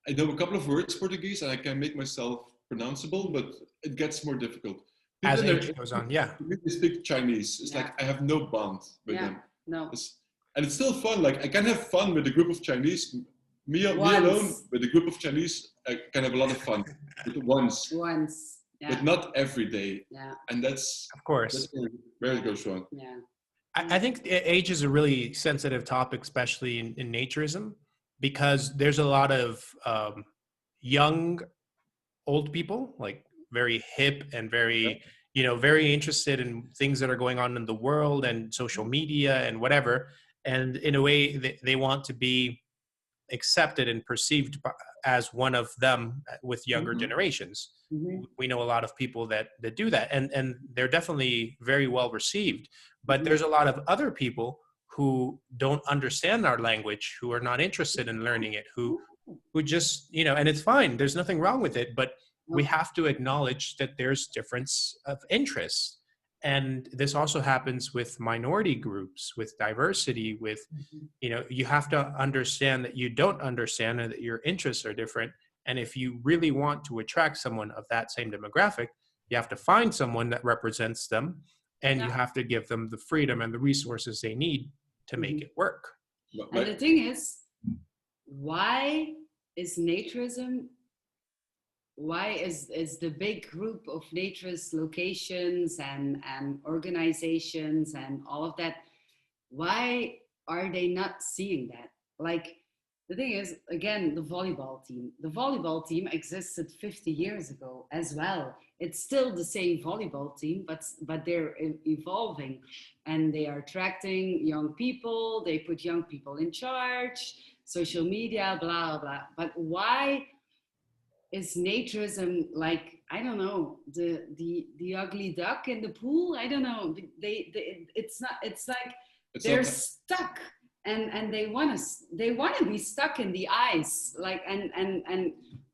I know a couple of words Portuguese and I can make myself pronounceable, but it gets more difficult. As age goes on, they speak Chinese. It's like I have no bond with them. No. And it's still fun. Like, I can have fun with a group of Chinese. Me alone with a group of Chinese, I can have a lot of fun. Once. but not every day. Yeah. And that's Of course. where it goes wrong. Yeah. I think age is a really sensitive topic, especially in naturism, because there's a lot of young, old people, like very hip and very, very interested in things that are going on in the world and social media and whatever. And in a way, they want to be accepted and perceived as one of them with younger generations. We know a lot of people that do that, and they're definitely very well received. But there's a lot of other people who don't understand our language, who are not interested in learning it, who just, and it's fine. There's nothing wrong with it, but we have to acknowledge that there's difference of interests. And this also happens with minority groups, with diversity, with, you have to understand that you don't understand and that your interests are different. And if you really want to attract someone of that same demographic, you have to find someone that represents them, and you have to give them the freedom and the resources they need to make it work. And the thing is, why is naturism, why is the big group of naturist locations and organizations and all of that, why are they not seeing that? Like, the thing is, again, the volleyball team existed 50 years ago as well. It's still the same volleyball team, but they're evolving, and they are attracting young people. They put young people in charge, social media, blah, blah. But why is naturism like, I don't know, the ugly duck in the pool? I don't know. It's not. It's like they're stuck, and they want to be stuck in the ice. Like, and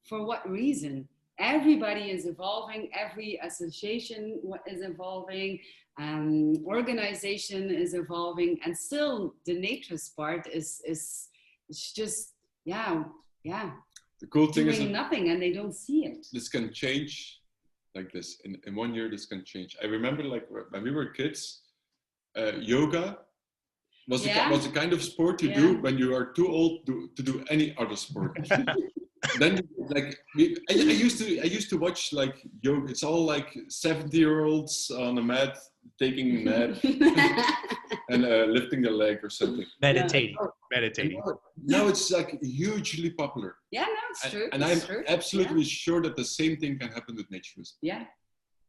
for what reason? Everybody is evolving. Every association is evolving. Organization is evolving, and still the naturist part is just The cool thing is doing nothing, and they don't see it. This can change like this. In 1 year, this can change. I remember, like, when we were kids, yoga was a kind of sport to do when you are too old to do any other sport. Then, like, I used to watch, like, yoga. It's all like 70-year-olds on a mat taking a nap and lifting the leg or something. Meditating. Now it's like hugely popular. Yeah, no, it's true. And I'm absolutely sure that the same thing can happen with naturism. Yeah.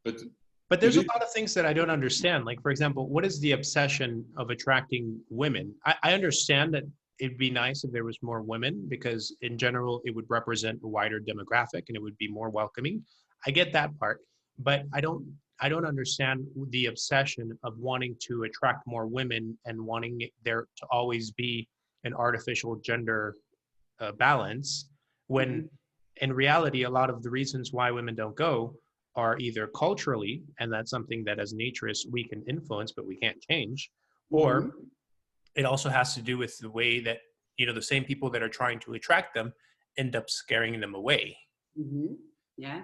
But there's a lot of things that I don't understand. Like, for example, what is the obsession of attracting women? I understand that it'd be nice if there was more women, because in general, it would represent a wider demographic and it would be more welcoming. I get that part, but I don't understand the obsession of wanting to attract more women and wanting there to always be an artificial gender balance, when in reality, a lot of the reasons why women don't go are either culturally, and that's something that as naturists we can influence but we can't change, or it also has to do with the way that, the same people that are trying to attract them end up scaring them away. Yeah.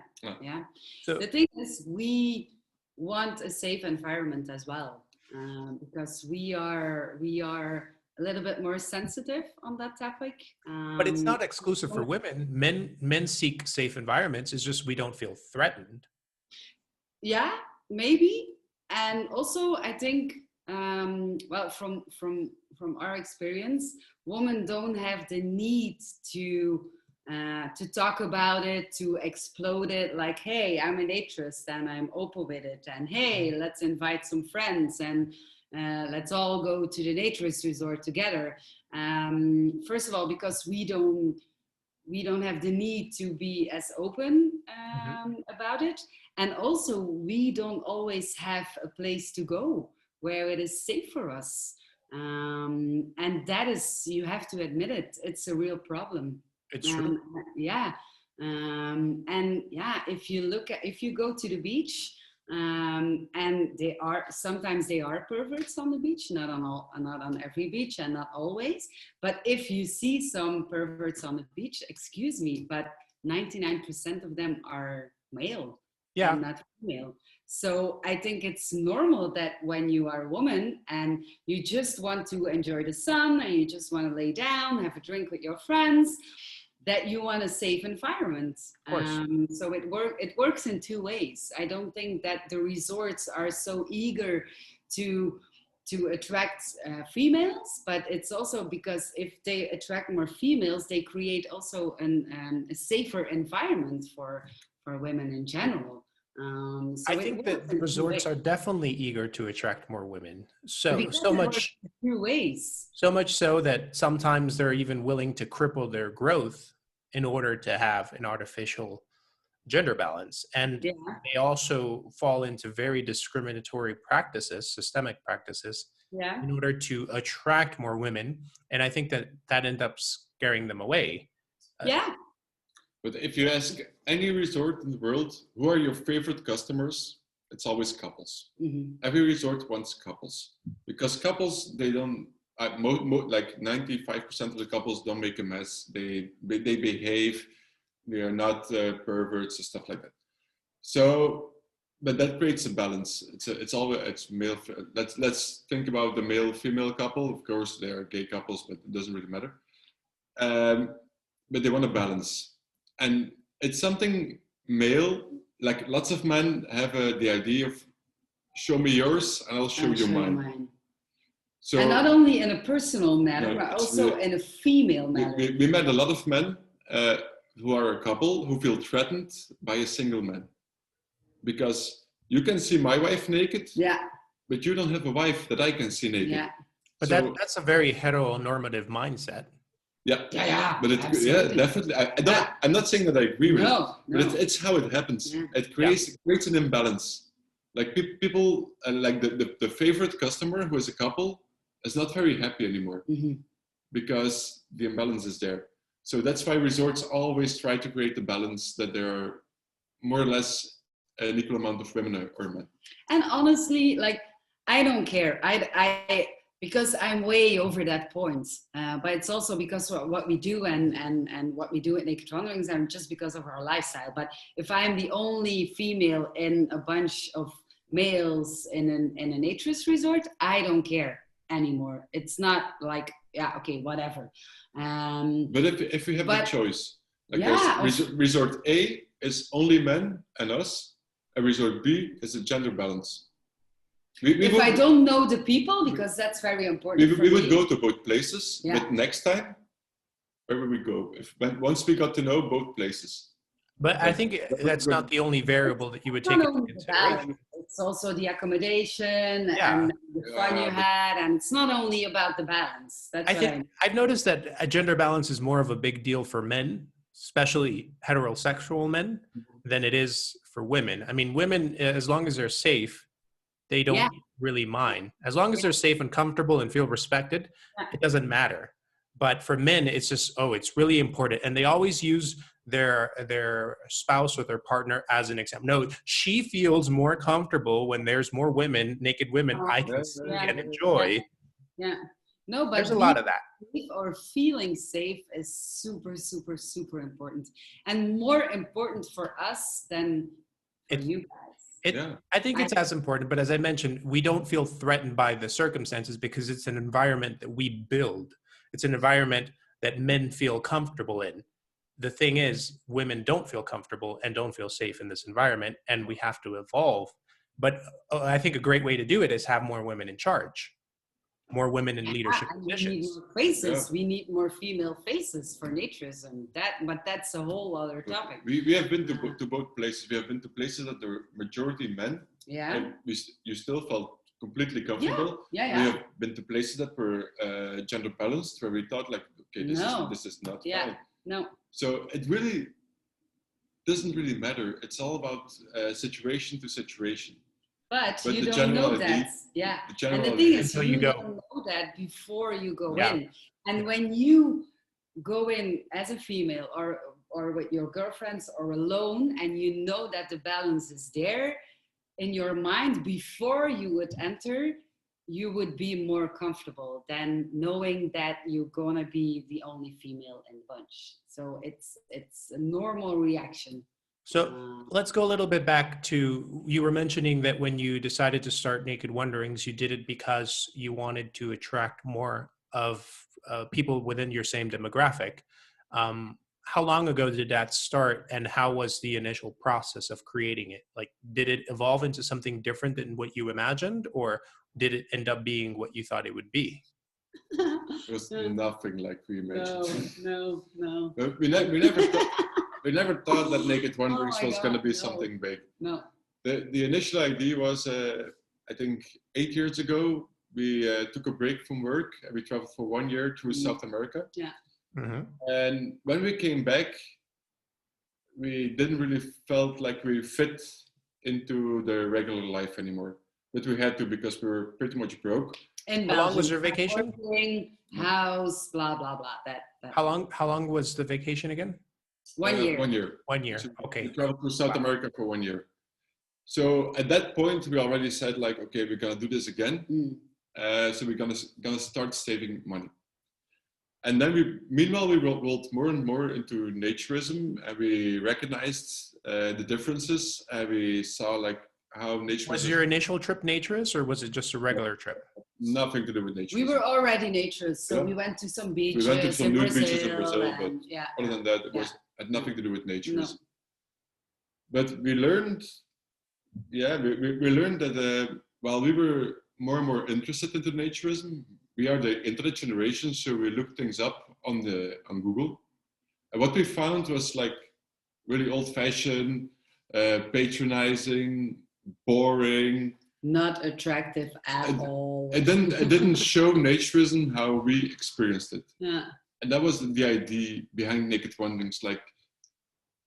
So the thing is, we want a safe environment as well, because we are a little bit more sensitive on that topic. But it's not exclusive for women. Men seek safe environments. It's just we don't feel threatened. Yeah, maybe. And also, I think, well, from our experience, women don't have the need to talk about it, to explode it, like, hey, I'm a naturist and I'm open with it, and hey, let's invite some friends and let's all go to the naturist resort together. First of all, because we don't have the need to be as open about it, and also we don't always have a place to go where it is safe for us, and that is, you have to admit it, it's a real problem. It's true. If you go to the beach, and sometimes they are perverts on the beach, not on every beach and not always, but if you see some perverts on the beach, excuse me, but 99% of them are male, and not female. So I think it's normal that when you are a woman and you just want to enjoy the sun and you just want to lay down, have a drink with your friends, that you want a safe environment. Of course. So it works in two ways. I don't think that the resorts are so eager to attract females, but it's also because if they attract more females, they create also a safer environment for women in general. So I think that the resorts are definitely eager to attract more women. So much, two ways. so much so that sometimes they're even willing to cripple their growth in order to have an artificial gender balance. And they also fall into very discriminatory practices, systemic practices, in order to attract more women. And I think that ends up scaring them away. But if you ask any resort in the world, who are your favorite customers? It's always couples. Mm-hmm. Every resort wants couples, because couples, they don't, like 95% of the couples don't make a mess. They behave. They are not perverts and stuff like that. So, but that creates a balance. It's male. Let's think about the male-female couple. Of course, they are gay couples, but it doesn't really matter. But they want a balance. And it's something male, like lots of men have the idea of show me yours and I'll show you mine. So, and not only in a personal manner, but also in a female manner. We met a lot of men who are a couple who feel threatened by a single man. Because you can see my wife naked, but you don't have a wife that I can see naked. Yeah. But that's a very heteronormative mindset. But definitely. I'm not saying that I agree with it, but it's how it happens. It creates an imbalance. Like people, like the favorite customer who is a couple is not very happy anymore, because the imbalance is there. So that's why resorts always try to create the balance, that there are more or less an equal amount of women or men. And honestly, like, I don't care. Because I'm way over that point, but it's also because of what we do and what we do at Naked Wanderings, and just because of our lifestyle. But if I'm the only female in a bunch of males in a naturist resort, I don't care anymore. It's not like, okay, whatever. But if we have the choice, like resort A is only men and us, and resort B is a gender balance. If I don't know the people, because that's very important. We would go to both places, but next time, where would we go? Once we got to know both places. But I think that's not the only variable that you would take into consideration. It's also the accommodation and the fun you had, and it's not only about the balance. I've noticed that a gender balance is more of a big deal for men, especially heterosexual men, than it is for women. I mean, women, as long as they're safe, they don't really mind. As long as they're safe and comfortable and feel respected, it doesn't matter. But for men, it's just, it's really important. And they always use their spouse or their partner as an example. No, she feels more comfortable when there's more women, naked women, I can see and enjoy. No, but there's a lot of that. Or feeling safe is super, super, super important. And more important for us than for you guys. I think it's as important, but as I mentioned, we don't feel threatened by the circumstances because it's an environment that we build. It's an environment that men feel comfortable in. The thing is, women don't feel comfortable and don't feel safe in this environment, and we have to evolve. But I think a great way to do it is have more women in charge. More women in leadership positions. We need more faces. We need more female faces for naturism. But that's a whole other topic. We have been to both places. We have been to places that were majority men. And you still felt completely comfortable. We have been to places that were gender balanced, where we thought like, okay, this is not fine. No. So it really doesn't really matter. It's all about situation to situation. But you don't know that. And the thing is, you don't know that before you go in. And when you go in as a female or with your girlfriends or alone, and you know that the balance is there in your mind before you would enter, you would be more comfortable than knowing that you're gonna be the only female in the bunch. So it's a normal reaction. So let's go a little bit back to, you were mentioning that when you decided to start Naked Wanderings, you did it because you wanted to attract more of people within your same demographic. how long ago did that start, and how was the initial process of creating it? Like, did it evolve into something different than what you imagined, or did it end up being what you thought it would be? It was nothing like we imagined. No. We never thought that Naked Wanderings Oh my was going to God, be no. something big. No. The initial idea was, I think 8 years ago, we took a break from work and we traveled for 1 year through South America. Yeah. Mm-hmm. And when we came back, we didn't really felt like we fit into the regular life anymore. But we had to because we were pretty much broke. In How long was Belgium, your vacation? working, house, blah blah blah. That. How long was the vacation again? 1 year. 1 year. 1 year. So Okay. we traveled to South America for 1 year. So at that point, we already said like, okay, we're gonna do this again. So we're gonna start saving money. And then meanwhile, we rolled more and more into naturism, and we recognized the differences, and we saw like how nature Was your initial trip naturist, or was it just a regular trip? nothing to do with nature. We were already naturists, so Yeah. we went to some beaches. We went to some in nude Brazil, beaches in Brazil, but and, yeah. other than that, it had nothing to do with naturism. But we learned, we learned that while we were more and more interested into naturism, we are the internet generation, so we looked things up on Google. And what we found was like really old-fashioned, patronizing, boring. Not attractive at all. It didn't show naturism how we experienced it. Yeah. And that was the idea behind Naked Wanderings. Like,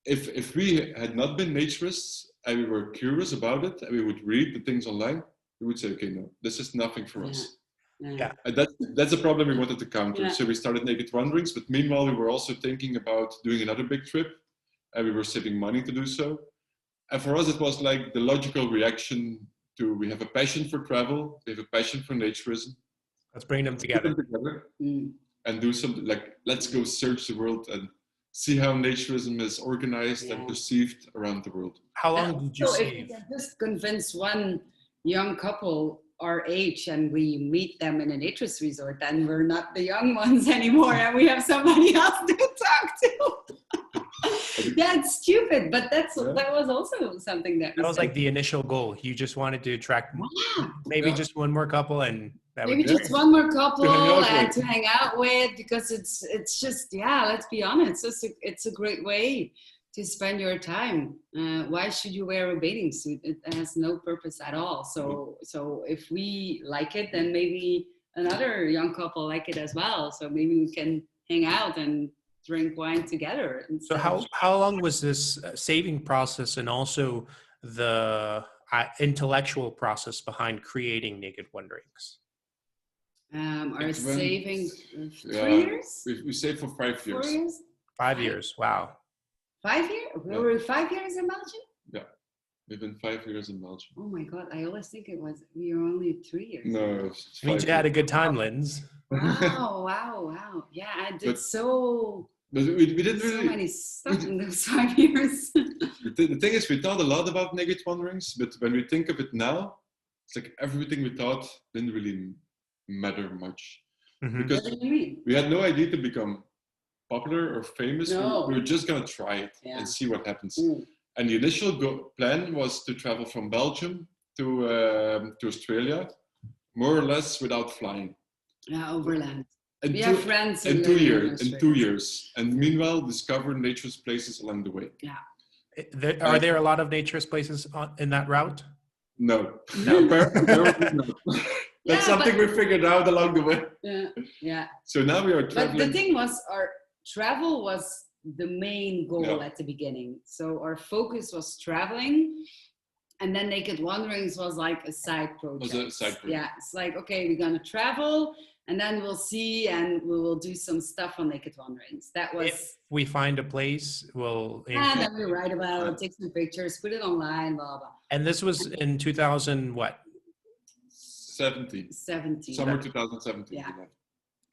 if we had not been naturists and we were curious about it and we would read the things online, we would say, okay, no, this is nothing for us. Yeah. And that's a problem we wanted to counter. Yeah. So we started Naked Wanderings, but meanwhile we were also thinking about doing another big trip, and we were saving money to do so. And for us, it was like the logical reaction to, we have a passion for travel, we have a passion for naturism. Let's bring them Put together. them together and do something like, let's go search the world and see how naturism is organized and perceived around the world. How long did you so save? if you can just convince one young couple our age and we meet them in a naturist resort, then we're not the young ones anymore and we have somebody else to talk to. That's stupid, but that was also something that was like the initial goal. You just wanted to attract maybe just one more couple, and that maybe would just one more couple and to hang out with, because it's just, let's be honest, it's a great way to spend your time. Why should you wear a bathing suit? It has no purpose at all. So if we like it, then maybe another young couple like it as well. So maybe we can hang out and drink wine together. So how long was this saving process, and also the intellectual process behind creating Naked Wanderings? Our saving 3 years? We saved for 5 years. 4 years? 5 years. Wow. 5 years? We were 5 years in Belgium? Yeah. We've been 5 years in Belgium. Oh my God. I always think we were only 3 years. No. It means you had a good time, Linz. Wow. Yeah, I did But we didn't so really. many stuff in those 5 years. The thing is, we thought a lot about Naked Wanderings, but when we think of it now, it's like everything we thought didn't really matter much. Mm-hmm. Because What do you mean? we had no idea to become popular or famous. No. We were just gonna try it and see what happens. And the initial plan was to travel from Belgium to Australia, more or less without flying. Yeah, overland. And We have friends in in 2 Australia. years. In 2 years, and meanwhile discover nature's places along the way. Yeah. Are there a lot of naturist places in that route? No. Apparently not. That's something we figured out along the way. Yeah. So now we are traveling. But the thing was, our travel was the main goal at the beginning. So our focus was traveling, and then Naked Wanderings was like a side project. Yeah, it's like, okay, we're gonna travel, and then we'll see, and we will do some stuff on Naked Wanderings. That was. If we find a place, we'll. And then we write about it, take some pictures, put it online, blah blah. And this was in 2000 what? 17. Summer 2017. Yeah.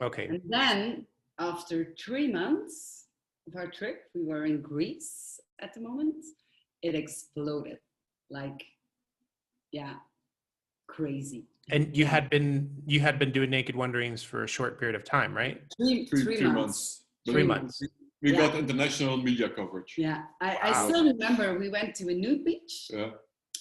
Okay. And then after 3 months of our trip, we were in Greece at the moment. It exploded, like, crazy. And you had been doing Naked Wanderings for a short period of time, right? Three months. 3 months. We got international media coverage. Yeah, I still remember we went to a nude beach,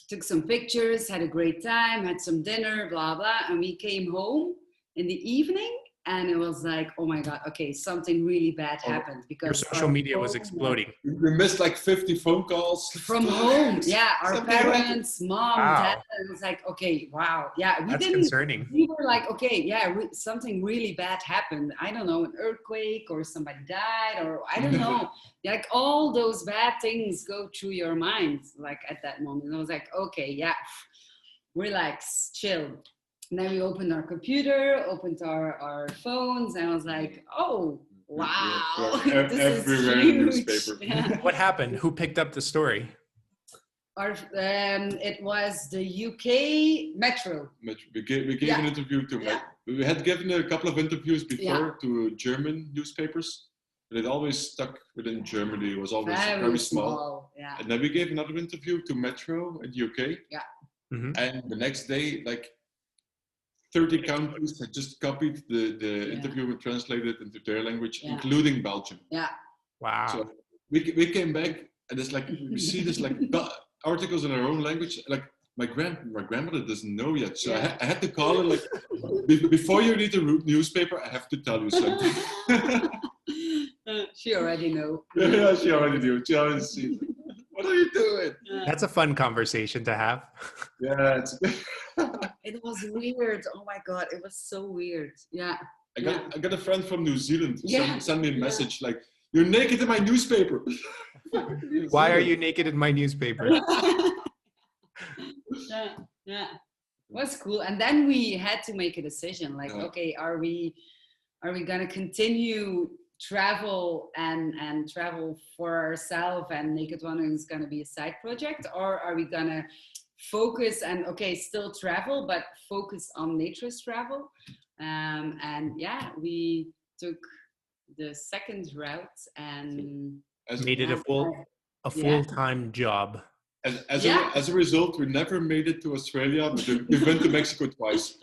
took some pictures, had a great time, had some dinner, blah, blah. And we came home in the evening and it was like, oh my God, okay, something really bad happened. Because your social media was exploding. We missed like 50 phone calls. From home, yeah. Our parents, mom, dad, it was like, okay, wow. Yeah, That's concerning. We were like, okay, yeah, something really bad happened. I don't know, an earthquake or somebody died or I don't know. Like all those bad things go through your mind, like at that moment. And I was like, okay, yeah, relax, chill. And then we opened our computer, opened our phones, and I was like, oh, wow. This is huge. Newspaper. Yeah. What happened? Who picked up the story? It was the UK Metro. We gave an interview to we had given a couple of interviews before to German newspapers, but it always stuck within Germany. It was always very small. Yeah. And then we gave another interview to Metro in the UK. Yeah. Mm-hmm. And the next day, like 30 countries had just copied the interview and translated it into their language, including Belgium. Yeah. Wow. So we came back and it's like, we see this like articles in our own language. Like my grandmother doesn't know yet. So I had to call her like, before you read the newspaper, I have to tell you something. She already knew. Yeah, she already knew. She already sees. What are you doing? That's a fun conversation to have. Yeah, it was weird. Oh my God, it was so weird. Yeah. I got a friend from New Zealand send me a message like, "You're naked in my newspaper." Why are you naked in my newspaper? Yeah. It was cool. And then we had to make a decision. Like, okay, are we gonna continue travel and travel for ourselves and Naked Wandering is going to be a side project, or are we going to focus and still travel but focus on naturist travel? And we took the second route and made it a full-time job. As a result, we never made it to Australia, but we went to Mexico twice.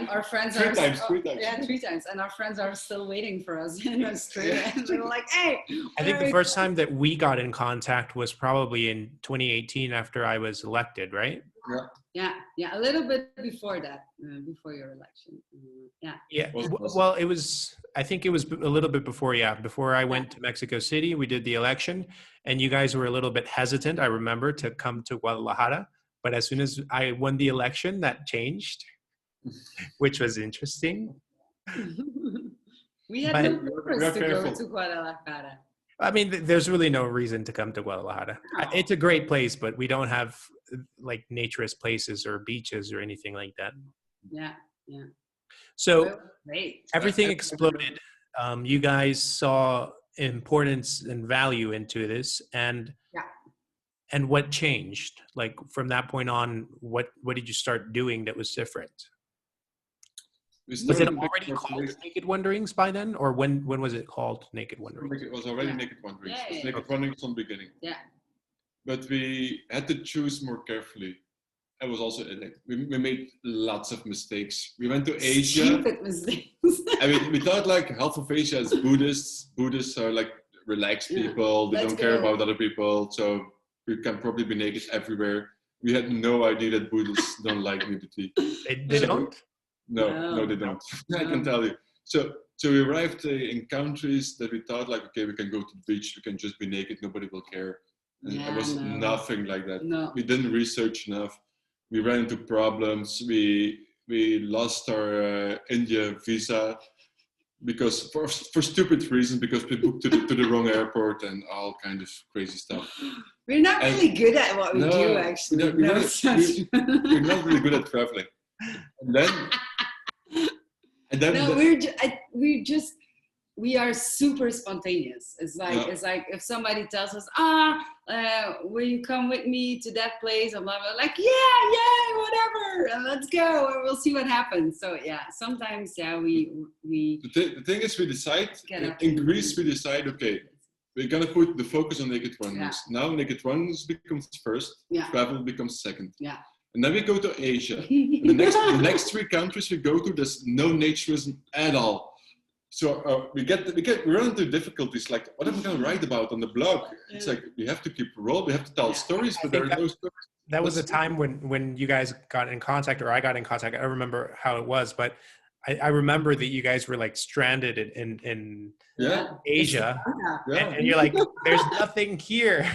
Our friends three times. Yeah, 3 times. And our friends are still waiting for us in Australia. And we were like, hey. I think the first time that we got in contact was probably in 2018 after I was elected, right? Yeah, a little bit before that, before your election. Yeah. Well, I think it was a little bit before, before I went to Mexico City, we did the election and you guys were a little bit hesitant, I remember, to come to Guadalajara. But as soon as I won the election, that changed, which was interesting. We had no purpose to go to Guadalajara. I mean, there's really no reason to come to Guadalajara. No. It's a great place, but we don't have like naturist places or beaches or anything like that. Yeah. So everything exploded. You guys saw importance and value into this, and what changed? Like from that point on, what did you start doing that was different? Was it already called Naked Wanderings by then, or when was it called Naked Wanderings? It was already Naked Wanderings. Yeah. Naked Wanderings from the beginning. Yeah. But we had to choose more carefully. It was also we made lots of mistakes. We went to Asia. Stupid mistakes. I mean, we thought like half of Asia is Buddhists. Buddhists are like relaxed people. They don't care about other people, so we can probably be naked everywhere. We had no idea that Buddhists don't like nudity. They don't? No, they don't. I can tell you. So we arrived in countries that we thought like, okay, we can go to the beach, we can just be naked, nobody will care. And it was nothing like that. No. We didn't research enough. We ran into problems. We lost our India visa because for stupid reasons, because we booked to the wrong airport and all kind of crazy stuff. We're not really good at what we do, actually. We're not really good at traveling. And then we are super spontaneous. It's like if somebody tells us, will you come with me to that place? I'm like, yeah, whatever, and let's go, and we'll see what happens. So sometimes we. The thing is, we decide in Greece. We decide, okay, we're gonna put the focus on Naked Wanderings. Now Naked Wanderings becomes first. Travel becomes second. And then we go to Asia. And the next 3 countries we go to, there's no naturism at all. we run into difficulties like, what am I going to write about on the blog? It's like we have to keep roll, we have to tell stories, but there are no stories. That was a time when you guys got in contact, or I got in contact. I don't remember how it was, but I remember that you guys were like stranded in Asia, and you're like, there's nothing here.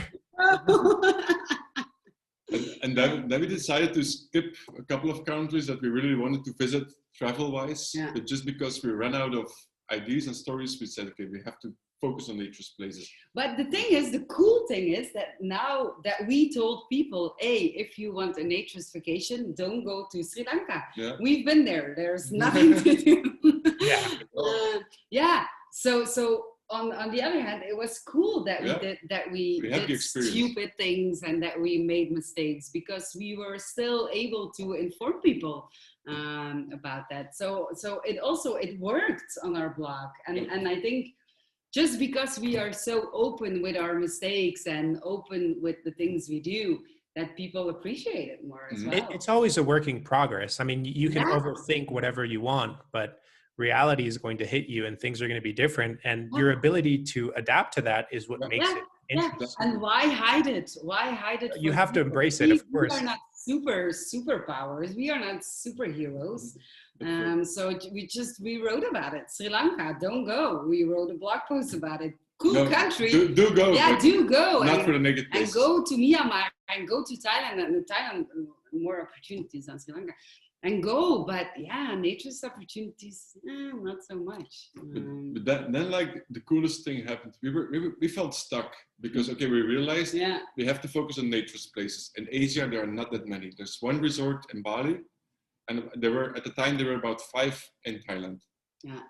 And then we decided to skip a couple of countries that we really wanted to visit travel-wise, but just because we ran out of ideas and stories, we said, okay, we have to focus on Naturist places. But the thing is, the cool thing is that now that we told people, hey, if you want a Naturist vacation, don't go to Sri Lanka. Yeah. We've been there. There's nothing to do. So on the other hand, it was cool that we did stupid things and that we made mistakes, because we were still able to inform people about that. So it worked on our blog, and I think just because we are so open with our mistakes and open with the things we do, that people appreciate it more as well. It's always a work in progress. I mean, you can overthink whatever you want, but reality is going to hit you and things are going to be different. And your ability to adapt to that is what makes it interesting. And why hide it? Why hide it? You have to embrace it, of course. We are not superpowers. We are not superheroes. So we wrote about it. Sri Lanka, don't go. We wrote a blog post about it. Cool country. Do go. Yeah, do go. Not for the naked place. And go to Myanmar and go to Thailand. And Thailand, more opportunities than Sri Lanka. And go, but Naturist opportunities, not so much. But then like the coolest thing happened. We felt stuck because we realized we have to focus on Naturist places. In Asia, there are not that many. There's one resort in Bali, and there were about 5 in Thailand. Yeah.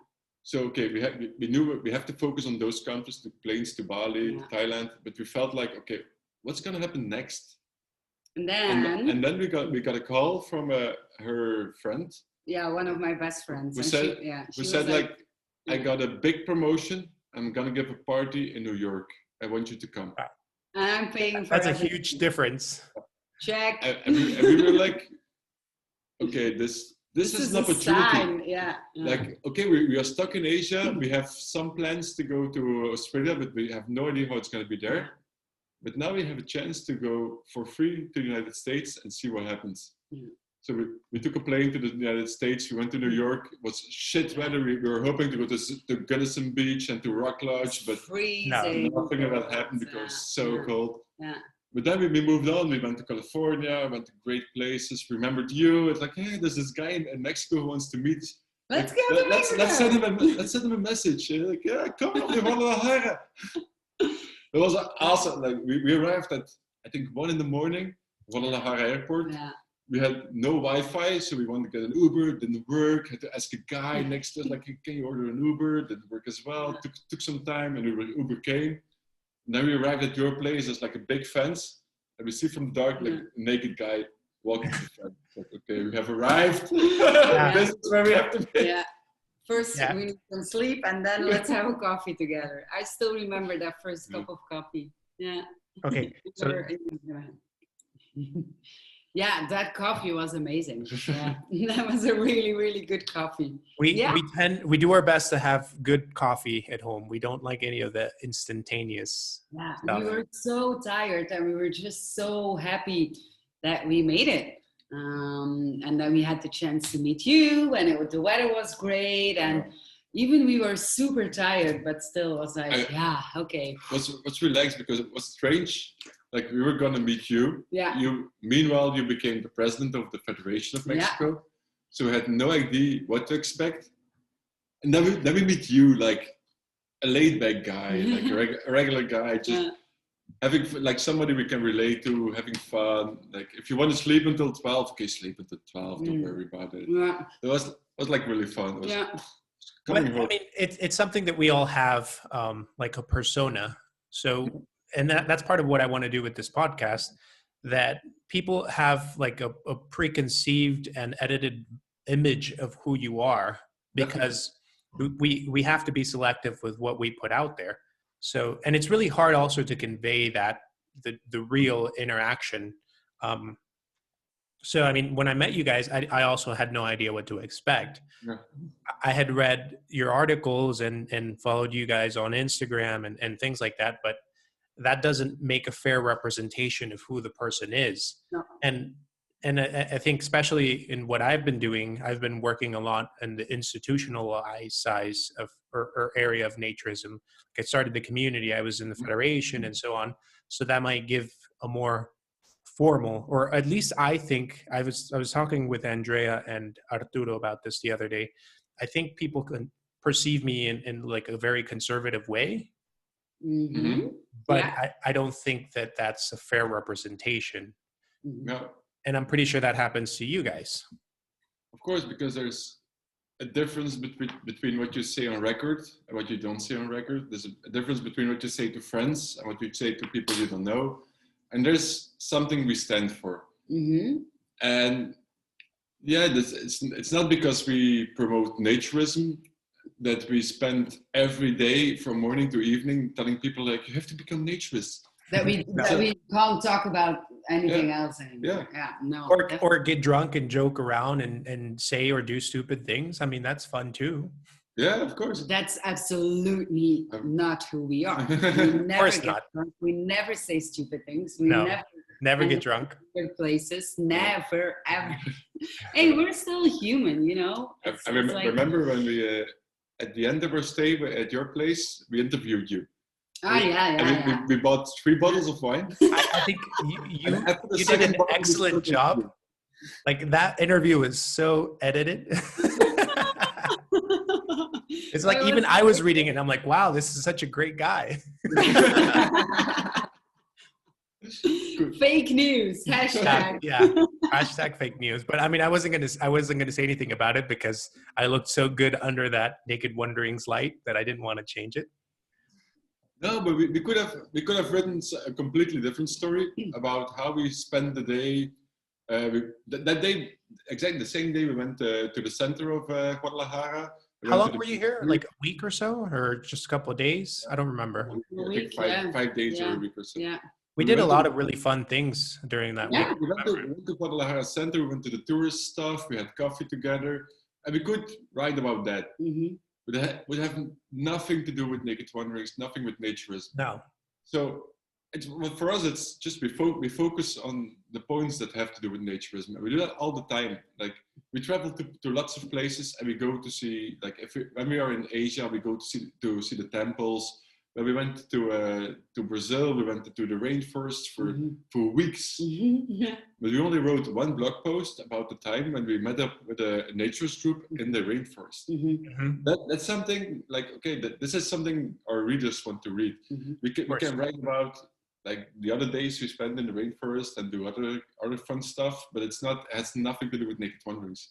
So we knew we have to focus on those countries, the planes to Bali, to Thailand. But we felt like, what's gonna happen next? And then we got a call from her friend. Yeah, one of my best friends. Who said like, I got a big promotion. I'm gonna give a party in New York. I want you to come. And I'm paying for That's a huge difference. Check. And we were like, okay, this is an opportunity. Yeah. Like, we are stuck in Asia. We have some plans to go to Australia, but we have no idea how it's gonna be there. But now we have a chance to go for free to the United States and see what happens. Yeah. So we took a plane to the United States. We went to New York. It was shit weather. We were hoping to go to Gunnison Beach and to Rock Lodge, but nothing of that happened because it was so cold. Yeah. But then we moved on. We went to California, went to great places. Remembered you. It's like, hey, there's this guy in Mexico who wants to meet. Let's send him a message. Like, come on, Guadalajara. It was awesome. Like we arrived at, I think, 1 a.m, Guadalajara airport. Yeah. We had no Wi-Fi, so we wanted to get an Uber. It didn't work. Had to ask a guy next to us, like, can you order an Uber? It didn't work as well. Took some time, and Uber came. And then we arrived at your place. There's like a big fence, and we see from the dark like a naked guy walking to the fence. Like, we have arrived. This is where we have to be. Yeah. First, we need some sleep, and then let's have a coffee together. I still remember that first cup of coffee. Yeah. Okay. So. Yeah, that coffee was amazing. Yeah, that was a really, really good coffee. We do our best to have good coffee at home. We don't like any of the instantaneous stuff. We were so tired, and we were just so happy that we made it. And then we had the chance to meet you, and the weather was great, and even we were super tired, but still was like, What's relaxed because it was strange. Like we were gonna meet you. Yeah. Meanwhile, you became the president of the Federation of Mexico, so we had no idea what to expect. And then we meet you, like a laid-back guy, like a regular guy, just. Having like somebody we can relate to, having fun. Like if you want to sleep until 12, sleep until 12. Don't worry about it. Yeah. It was like really fun. I mean, it's something that we all have, like a persona. So, and that's part of what I want to do with this podcast. That people have like a preconceived and edited image of who you are, because we have to be selective with what we put out there. So, and it's really hard also to convey that the real interaction. So, I mean, when I met you guys, I also had no idea what to expect. Yeah. I had read your articles and followed you guys on Instagram and things like that, but that doesn't make a fair representation of who the person is. No. And I think especially in what I've been doing, I've been working a lot in the institutionalized size of or area of naturism. Like I started the community, I was in the federation and so on. So that might give a more formal, or at least I think I was talking with Andrea and Arturo about this the other day. I think people can perceive me in like a very conservative way, Mm-hmm. but Yeah. I don't think that that's a fair representation. No, And I'm pretty sure that happens to you guys. of course, because there's a difference between what you say on record and what you don't say on record. There's a difference between what you say to friends and what you say to people you don't know. And there's something we stand for. Mm-hmm. And yeah, it's not because we promote naturism that we spend every day from morning to evening telling people like, you have to become naturist. That we can't talk about anything else anymore. Yeah. No. Or get drunk and joke around and say or do stupid things. I mean, that's fun too. Yeah, of course. That's absolutely not who we are. We Of never course get not. drunk. We never say stupid things. We No. Never get drunk. Places. Never, ever. Hey, we're still human, you know? I remember when we, at the end of our stay at your place, we interviewed you. We bought 3 bottles of wine. I think you did an excellent job. Like that interview was so edited. It's like even I was reading it and I'm like, wow, this is such a great guy. Fake news. Hashtag. Yeah. Hashtag fake news. But I mean, I wasn't gonna say anything about it because I looked so good under that Naked Wonderings light that I didn't want to change it. No, but we could have written a completely different story about how we spent the day. That day, exactly the same day, we went to the center of Guadalajara. How long were you here? Like a week or so, or just a couple of days? I don't remember. I think 5 days or a week or so. Yeah. We did a lot of really fun things during that week. We went to Guadalajara Center. We went to the tourist stuff. We had coffee together, and we could write about that. Mm-hmm. But it would have nothing to do with Naked Wanderings, nothing with naturism. No. So for us, it's just we focus on the points that have to do with naturism. And we do that all the time. Like we travel to lots of places and we go to see, like when we are in Asia, we go to see the temples. When we went to Brazil, we went to the rainforest for weeks. Mm-hmm. Yeah. But we only wrote 1 blog post about the time when we met up with a naturist group in the rainforest. Mm-hmm. That's something like, okay, this is something our readers want to read. Mm-hmm. We can write about like the other days we spend in the rainforest and do other fun stuff, but it has nothing to do with Naked Wanderings.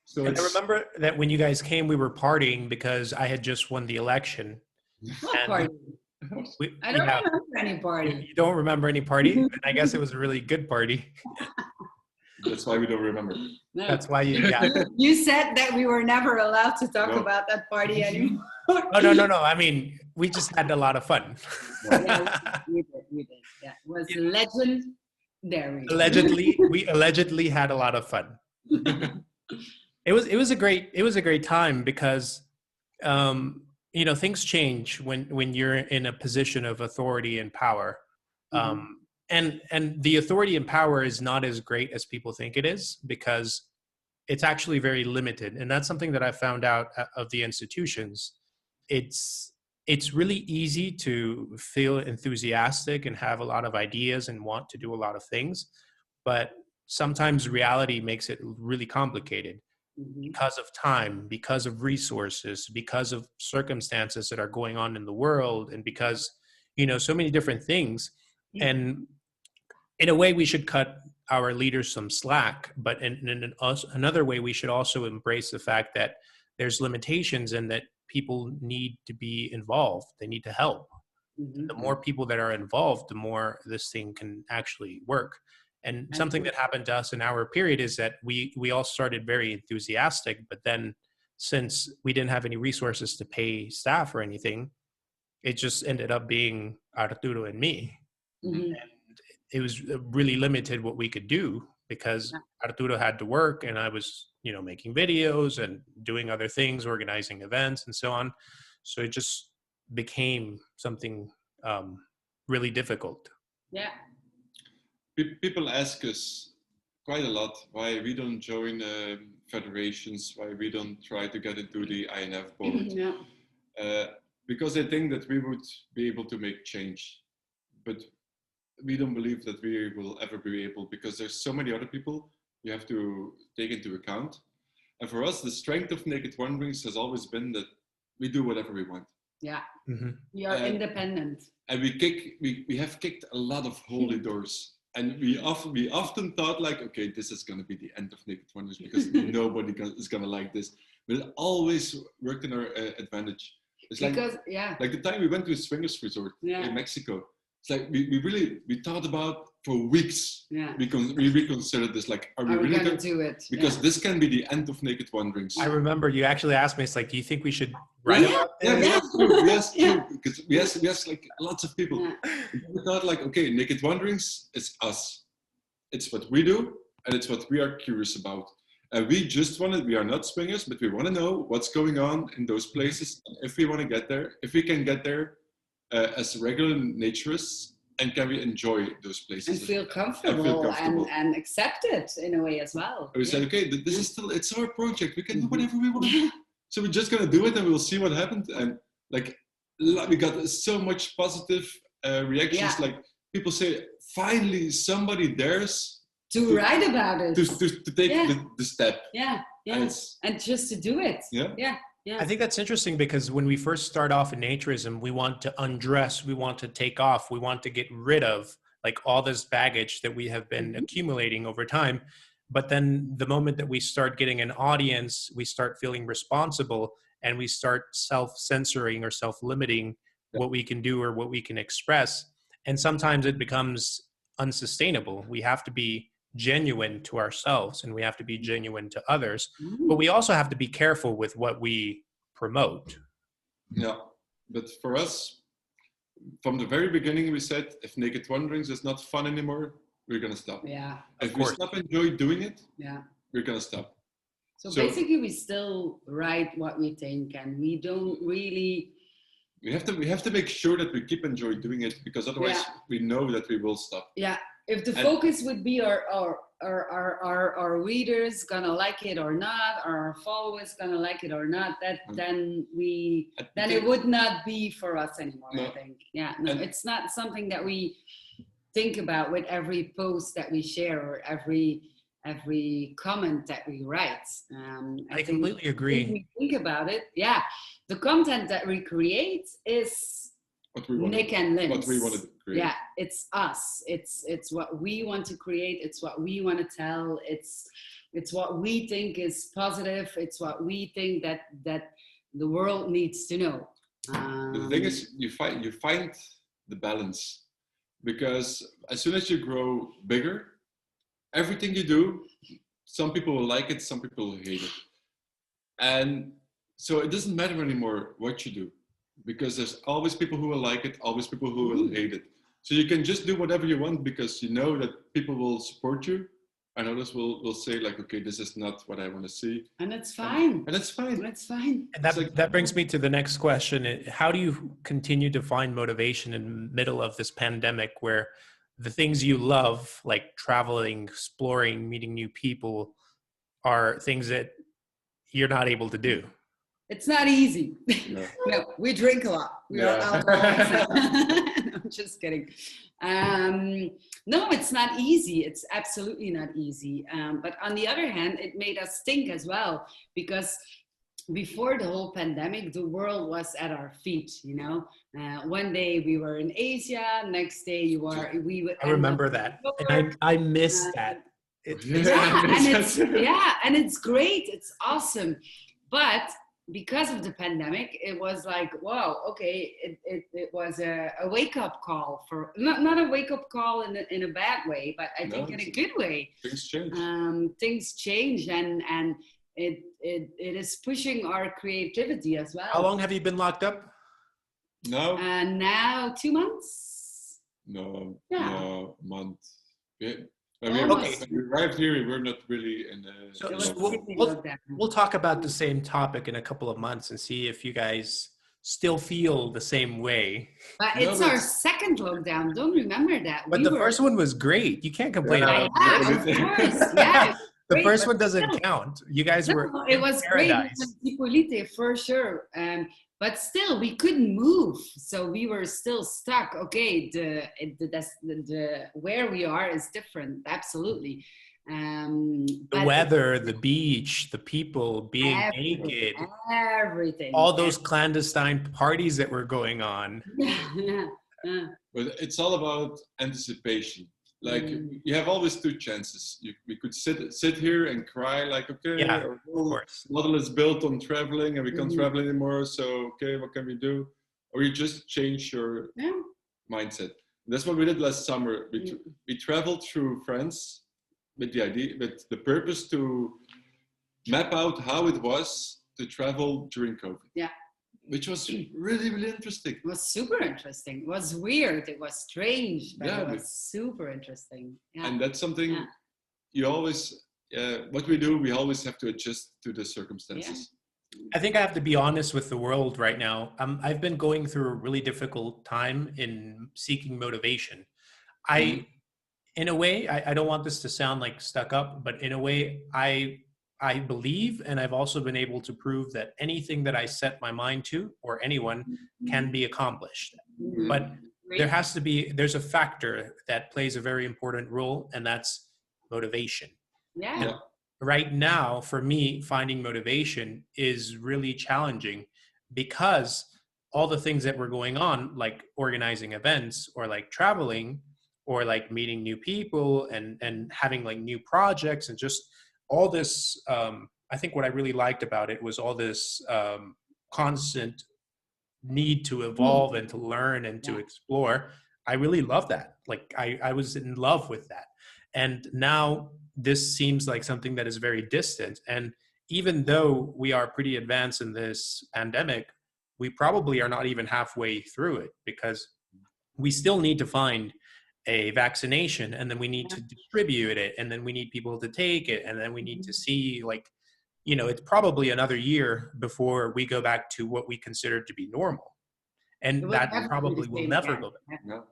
So and I remember that when you guys came, we were partying because I had just won the election. What party? I don't remember any party. You don't remember any party? And I guess it was a really good party. That's why we don't remember. No. That's why You said that we were never allowed to talk about that party anymore. Oh, no. I mean, we just had a lot of fun. Yeah, we did. Yeah, it was legendary. We allegedly had a lot of fun. It was a great time because things change when you're in a position of authority and power. And the authority and power is not as great as people think it is because it's actually very limited. And that's something that I found out of the institutions. It's really easy to feel enthusiastic and have a lot of ideas and want to do a lot of things, but sometimes reality makes it really complicated because of time, because of resources, because of circumstances that are going on in the world, and because, so many different things. And in a way, we should cut our leaders some slack, but in another way, we should also embrace the fact that there's limitations and that people need to be involved. They need to help. The more people that are involved, the more this thing can actually work. And something that happened to us in our period is that we all started very enthusiastic, but then since we didn't have any resources to pay staff or anything, it just ended up being Arturo and me. And it was really limited what we could do because Arturo had to work and I was, making videos and doing other things, organizing events and so on. So it just became something really difficult. Yeah. People ask us quite a lot why we don't join federations, why we don't try to get into the INF board. Yeah. Because they think that we would be able to make change. But we don't believe that we will ever be able, because there's so many other people you have to take into account. And for us, the strength of Naked Wanderings has always been that we do whatever we want. Yeah. Mm-hmm. We are independent. And we have kicked a lot of holy doors. And we often thought like, okay, this is going to be the end of Naked Wanderings because nobody is going to like this. But it always worked in our advantage. It's like the time we went to a swingers resort in Mexico. It's like we thought about for weeks. Yeah. We reconsidered this. Like, are we really going to do it? Because this can be the end of Naked Wanderings. I remember you actually asked me, it's like, do you think we should write about this? Yes, because we asked like lots of people. We thought like, okay, Naked Wanderings is us. It's what we do, and it's what we are curious about. And we are not swingers, but we want to know what's going on in those places. And if we want to get there, if we can get there as regular naturists, and can we enjoy those places? And feel comfortable and accept it in a way as well. And we said, okay, this is still, it's our project. We can do whatever we want to do. So we're just going to do it and we'll see what happens. And like, we got so much positive reactions. Like people say, finally somebody dares to write about it. To take the step. Yeah. And just to do it. Yeah. Yeah. I think that's interesting because when we first start off in naturism, we want to undress, we want to take off, we want to get rid of like all this baggage that we have been accumulating over time. But then the moment that we start getting an audience, we start feeling responsible and we start self-censoring or self-limiting what we can do or what we can express. And sometimes it becomes unsustainable. We have to be genuine to ourselves and we have to be genuine to others, but we also have to be careful with what we promote. Yeah, but for us, from the very beginning, we said if Naked Wanderings is not fun anymore, we're gonna stop. Yeah. If we stop enjoy doing it, we're gonna stop. So basically, we still write what we think, and we don't really. We have to make sure that we keep enjoying doing it, because otherwise we know that we will stop. Yeah. If the focus would be our readers gonna like it or not, our followers gonna like it or not, then it would not be for us anymore. No. I think. Yeah. No, it's not something that we think about with every post that we share or every comment that we write. I completely agree. If we think about it, the content that we create is Nick and Lynn. What we want to create. Yeah, it's us. It's what we want to create. It's what we want to tell. It's what we think is positive. It's what we think that the world needs to know. The thing is, you find the balance, because as soon as you grow bigger, everything you do, some people will like it, some people will hate it, and so it doesn't matter anymore what you do. Because there's always people who will like it, always people who will hate it. So you can just do whatever you want because you know that people will support you and others will say like, okay, this is not what I want to see. And it's fine. And it's fine. It's fine. And that brings me to the next question. How do you continue to find motivation in the middle of this pandemic where the things you love, like traveling, exploring, meeting new people, are things that you're not able to do? It's not easy. No, we drink a lot. We are alcoholics. No, I'm just kidding. No, it's not easy. It's absolutely not easy. But on the other hand, it made us think as well, because before the whole pandemic, the world was at our feet, One day we were in Asia, next day I remember that. And I miss that. And it's great. It's awesome. But because of the pandemic, it was like, wow, okay, it was a wake-up call for, not a wake-up call in a bad way, but I think in a good way. Things change. Things change, and it is pushing our creativity as well. How long have you been locked up? No. Now 2 months. No, month. Almost. When we arrived here, we were not really in So, It was so city we'll, lockdown. we'll talk about the same topic in a couple of months and see if you guys still feel the same way. But No, it's but our second lockdown. Don't remember that. But the first one was great. You can't complain Yeah. about Yeah, of course. Yeah. it's the great, first but one doesn't still. count. You guys were No, it in was great. paradise. Hippolyte, for sure. But still, we couldn't move, so we were still stuck. Okay, the where we are is different, absolutely. The But weather, the beach, the people being everything, naked, everything. all those clandestine parties that were going on. Yeah. But it's all about anticipation. Like you have always two chances. We could sit here and cry like, okay, Yeah, our of whole course. model is built on traveling and we can't travel anymore. So, okay, what can we do? Or you just change your Yeah. mindset. That's what we did last summer. We traveled through France with the idea, with the purpose to map out how it was to travel during COVID. Yeah. Which was really, really interesting. It was super interesting. It was weird. It was strange, but Yeah, it was super interesting. Yeah. And that's something Yeah. you always, what we do, we always have to adjust to the circumstances. I think I have to be honest with the world right now. I've been going through a really difficult time in seeking motivation. In a way, I don't want this to sound like stuck up, but in a way, I believe, and I've also been able to prove that anything that I set my mind to, or anyone, can be accomplished. But there's a factor that plays a very important role, and that's motivation. Yeah. And right now, for me, finding motivation is really challenging because all the things that were going on, like organizing events or like traveling or like meeting new people and having like new projects and just all this, I think what I really liked about it was all this constant need to evolve and to learn and to explore. I really love that. Like I was in love with that. And now this seems like something that is very distant. And even though we are pretty advanced in this pandemic, we probably are not even halfway through it because we still need to find a vaccination, and then we need to distribute it, and then we need people to take it, and then we need to see, like, it's probably another year before we go back to what we consider to be normal, and that probably will never go back. No.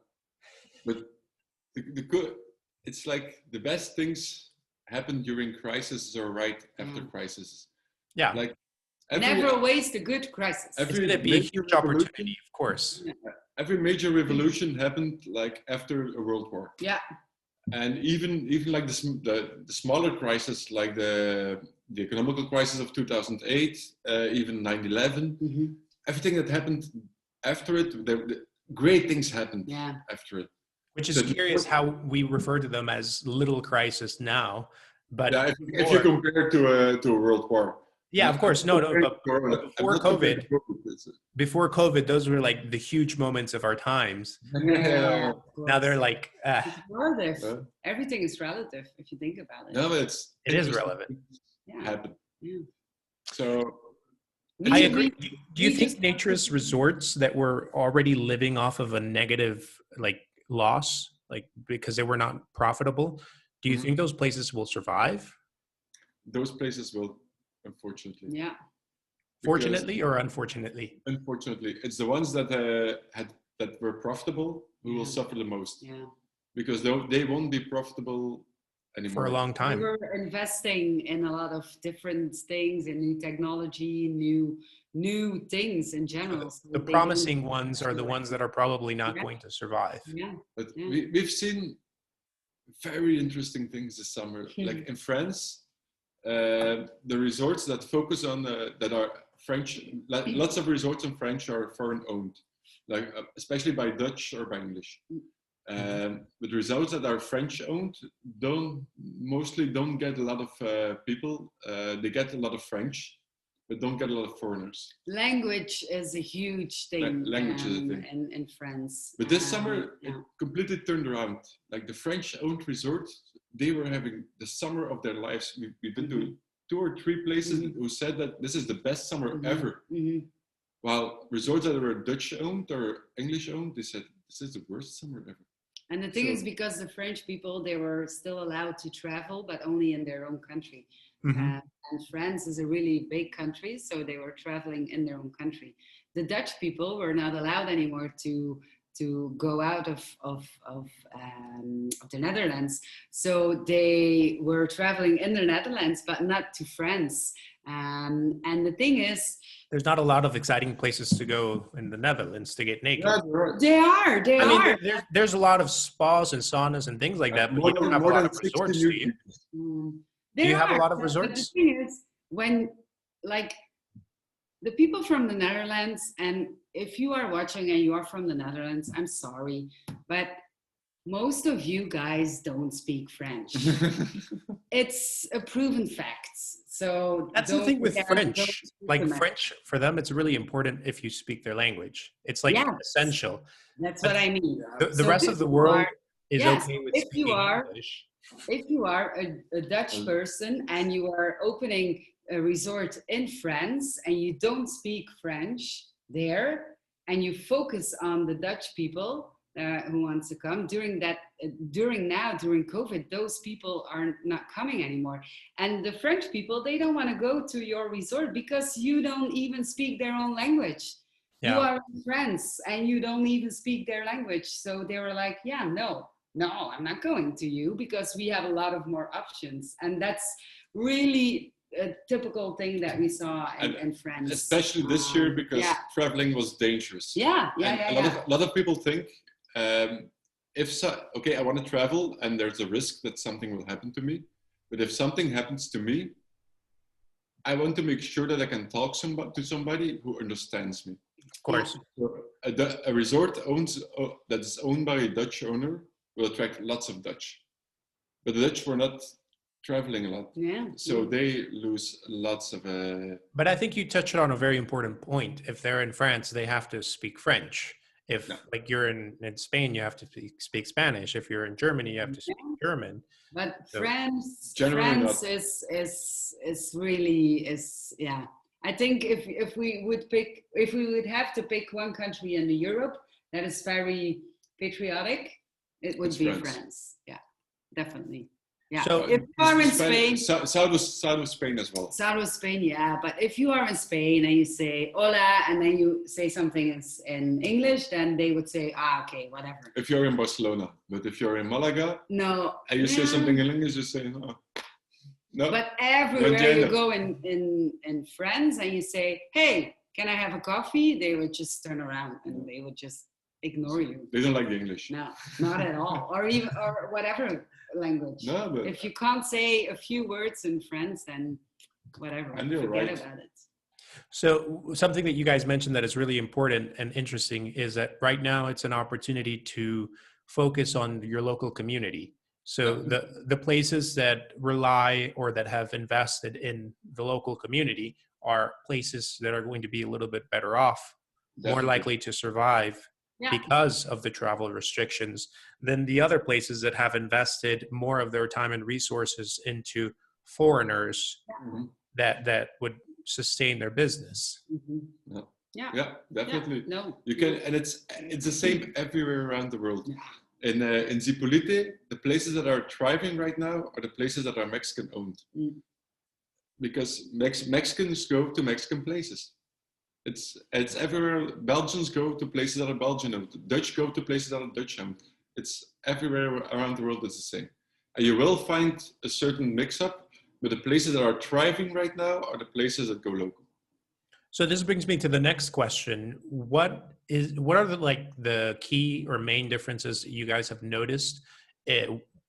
But the good, it's like the best things happen during crisis or right after crisis. Yeah, like never waste a good crisis. It's going to be a huge opportunity, of course. Every major revolution happened like after a world war. Yeah. And even like the smaller crisis, like the economical crisis of 2008, even 9/11, everything that happened after it, the great things happened after it. Which is curious how we refer to them as little crisis now, but if you compare to a world war. Yeah, of course. No, but before COVID, those were like the huge moments of our times. Now they're like, it's relative. Everything is relative if you think about it. No, but it is relevant. Happen. Yeah. So I agree. Do you think naturist resorts that were already living off of a negative like loss, like because they were not profitable, do you think those places will survive? Those places will. Unfortunately. Yeah. Fortunately or unfortunately? Unfortunately, it's the ones that that were profitable who will suffer the most. Yeah. Because they won't be profitable anymore for a long time. We were investing in a lot of different things, in new technology, new things in general. So the promising ones are the ones that are probably not going to survive. Yeah. But we've seen very interesting things this summer, like in France. The resorts that focus on that are French, lots of resorts in French are foreign owned, like especially by Dutch or by English. But resorts that are French owned mostly don't get a lot of people. They get a lot of French, but don't get a lot of foreigners. Language is a huge thing. Language is a thing in France. But this summer it completely turned around. Like the French owned resorts, they were having the summer of their lives. We've been to 2 or 3 places who said that this is the best summer ever. While resorts that were Dutch owned or English owned, they said this is the worst summer ever. And the thing is, because the French people, they were still allowed to travel, but only in their own country. Mm-hmm. And France is a really big country, so they were traveling in their own country. The Dutch people were not allowed anymore to go out of the Netherlands. So they were traveling in the Netherlands, but not to France. And the thing is, there's not a lot of exciting places to go in the Netherlands to get naked. Yeah, right. they are. I mean, there's a lot of spas and saunas and things like that, but you don't have a lot of resorts, do you? Do you have a lot of resorts? But the thing is, when, like, the people from the Netherlands, and if you are watching and you are from the Netherlands, I'm sorry, but most of you guys don't speak French. It's a proven fact. So that's the thing with French. Like French, for them, it's really important if you speak their language. It's like essential. That's what I mean. The rest of the world is okay with speaking English. If you are a Dutch person and you are opening a resort in France and you don't speak French there, and you focus on the Dutch people who wants to come during COVID, those people are not coming anymore. And the French people, they don't want to go to your resort because you don't even speak their own language. Yeah. You are in France and you don't even speak their language. So they were like, yeah, no, I'm not going to you because we have a lot of more options. And that's really a typical thing that we saw in France. Especially this year because traveling was dangerous. A lot of people think, I want to travel and there's a risk that something will happen to me. But if something happens to me, I want to make sure that I can talk to somebody who understands me. Of course. So a resort that is owned by a Dutch owner will attract lots of Dutch. But the Dutch were not traveling a lot. Yeah. So they lose lots of... But I think you touched on a very important point. If they're in France, they have to speak French. If like you're in Spain, you have to speak Spanish. If you're in Germany, you have to speak German. But so France is really. I think if we would have to pick one country in Europe that is very patriotic, it would be France. Yeah, definitely. Yeah. So if you are in Spain, south of Spain as well. South of Spain, yeah. But if you are in Spain and you say hola, and then you say something in English, then they would say, okay, whatever. If you're in Barcelona, but if you're in Malaga, no, and you say something in English, you say no. No. But everywhere you go in France and you say, hey, can I have a coffee? They would just turn around and they would just ignore you. They don't like the English. No, not at all. Or whatever language. No, but if you can't say a few words in French, then whatever. And you're forget right. about it. So something that you guys mentioned that is really important and interesting is that right now it's an opportunity to focus on your local community. So the places that rely or that have invested in the local community are places that are going to be a little bit better off, more likely to survive because of the travel restrictions than the other places that have invested more of their time and resources into foreigners that would sustain their business. Mm-hmm. Yeah, definitely. Yeah, no. You can, and it's the same everywhere around the world. In Zipolite, the places that are thriving right now are the places that are Mexican owned, because Mexicans go to Mexican places. It's everywhere. Belgians go to places that are Belgian owned. Dutch go to places that are Dutch owned. It's everywhere around the world. It's the same. And you will find a certain mix-up, but the places that are thriving right now are the places that go local. So this brings me to the next question. What are the key or main differences you guys have noticed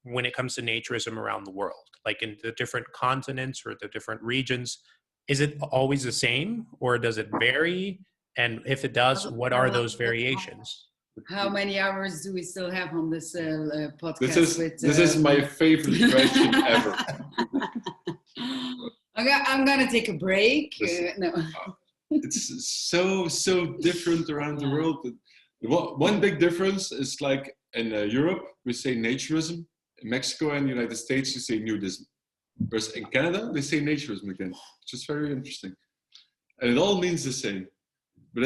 when it comes to naturism around the world? Like in the different continents or the different regions, is it always the same or does it vary? And if it does, what are those variations? How many hours do we still have on this podcast? This is my favorite question ever. I'm gonna take a break. No. It's so different around the world. One big difference is like in Europe we say naturism. In Mexico and the United States you say nudism. Whereas in Canada they say naturism again, which is very interesting. And it all means the same, but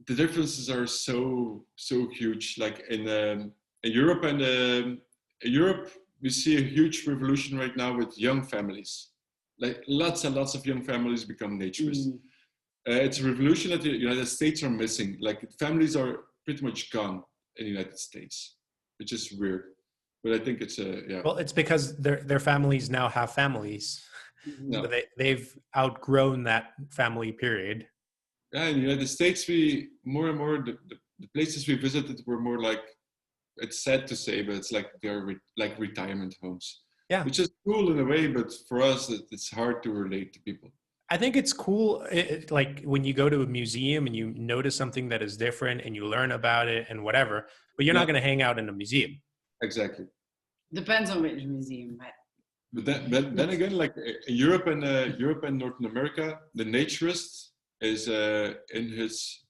the differences are so huge. Like in in Europe Europe, we see a huge revolution right now with young families. Like lots and lots of young families become naturists. It's a revolution that the United States are missing. Like families are pretty much gone in the United States, which is weird. But I think it's yeah. Well, it's because their families now have families. No. So they've outgrown that family period. Yeah, in the United States, we more and more the places we visited were more like, it's sad to say, but it's like they're like retirement homes. Yeah, which is cool in a way, but for us, it's hard to relate to people. I think it's cool, like when you go to a museum and you notice something that is different and you learn about it and whatever, but you're not going to hang out in a museum. Exactly. Depends on which museum, but then again, like in Europe and North America, the naturist is in his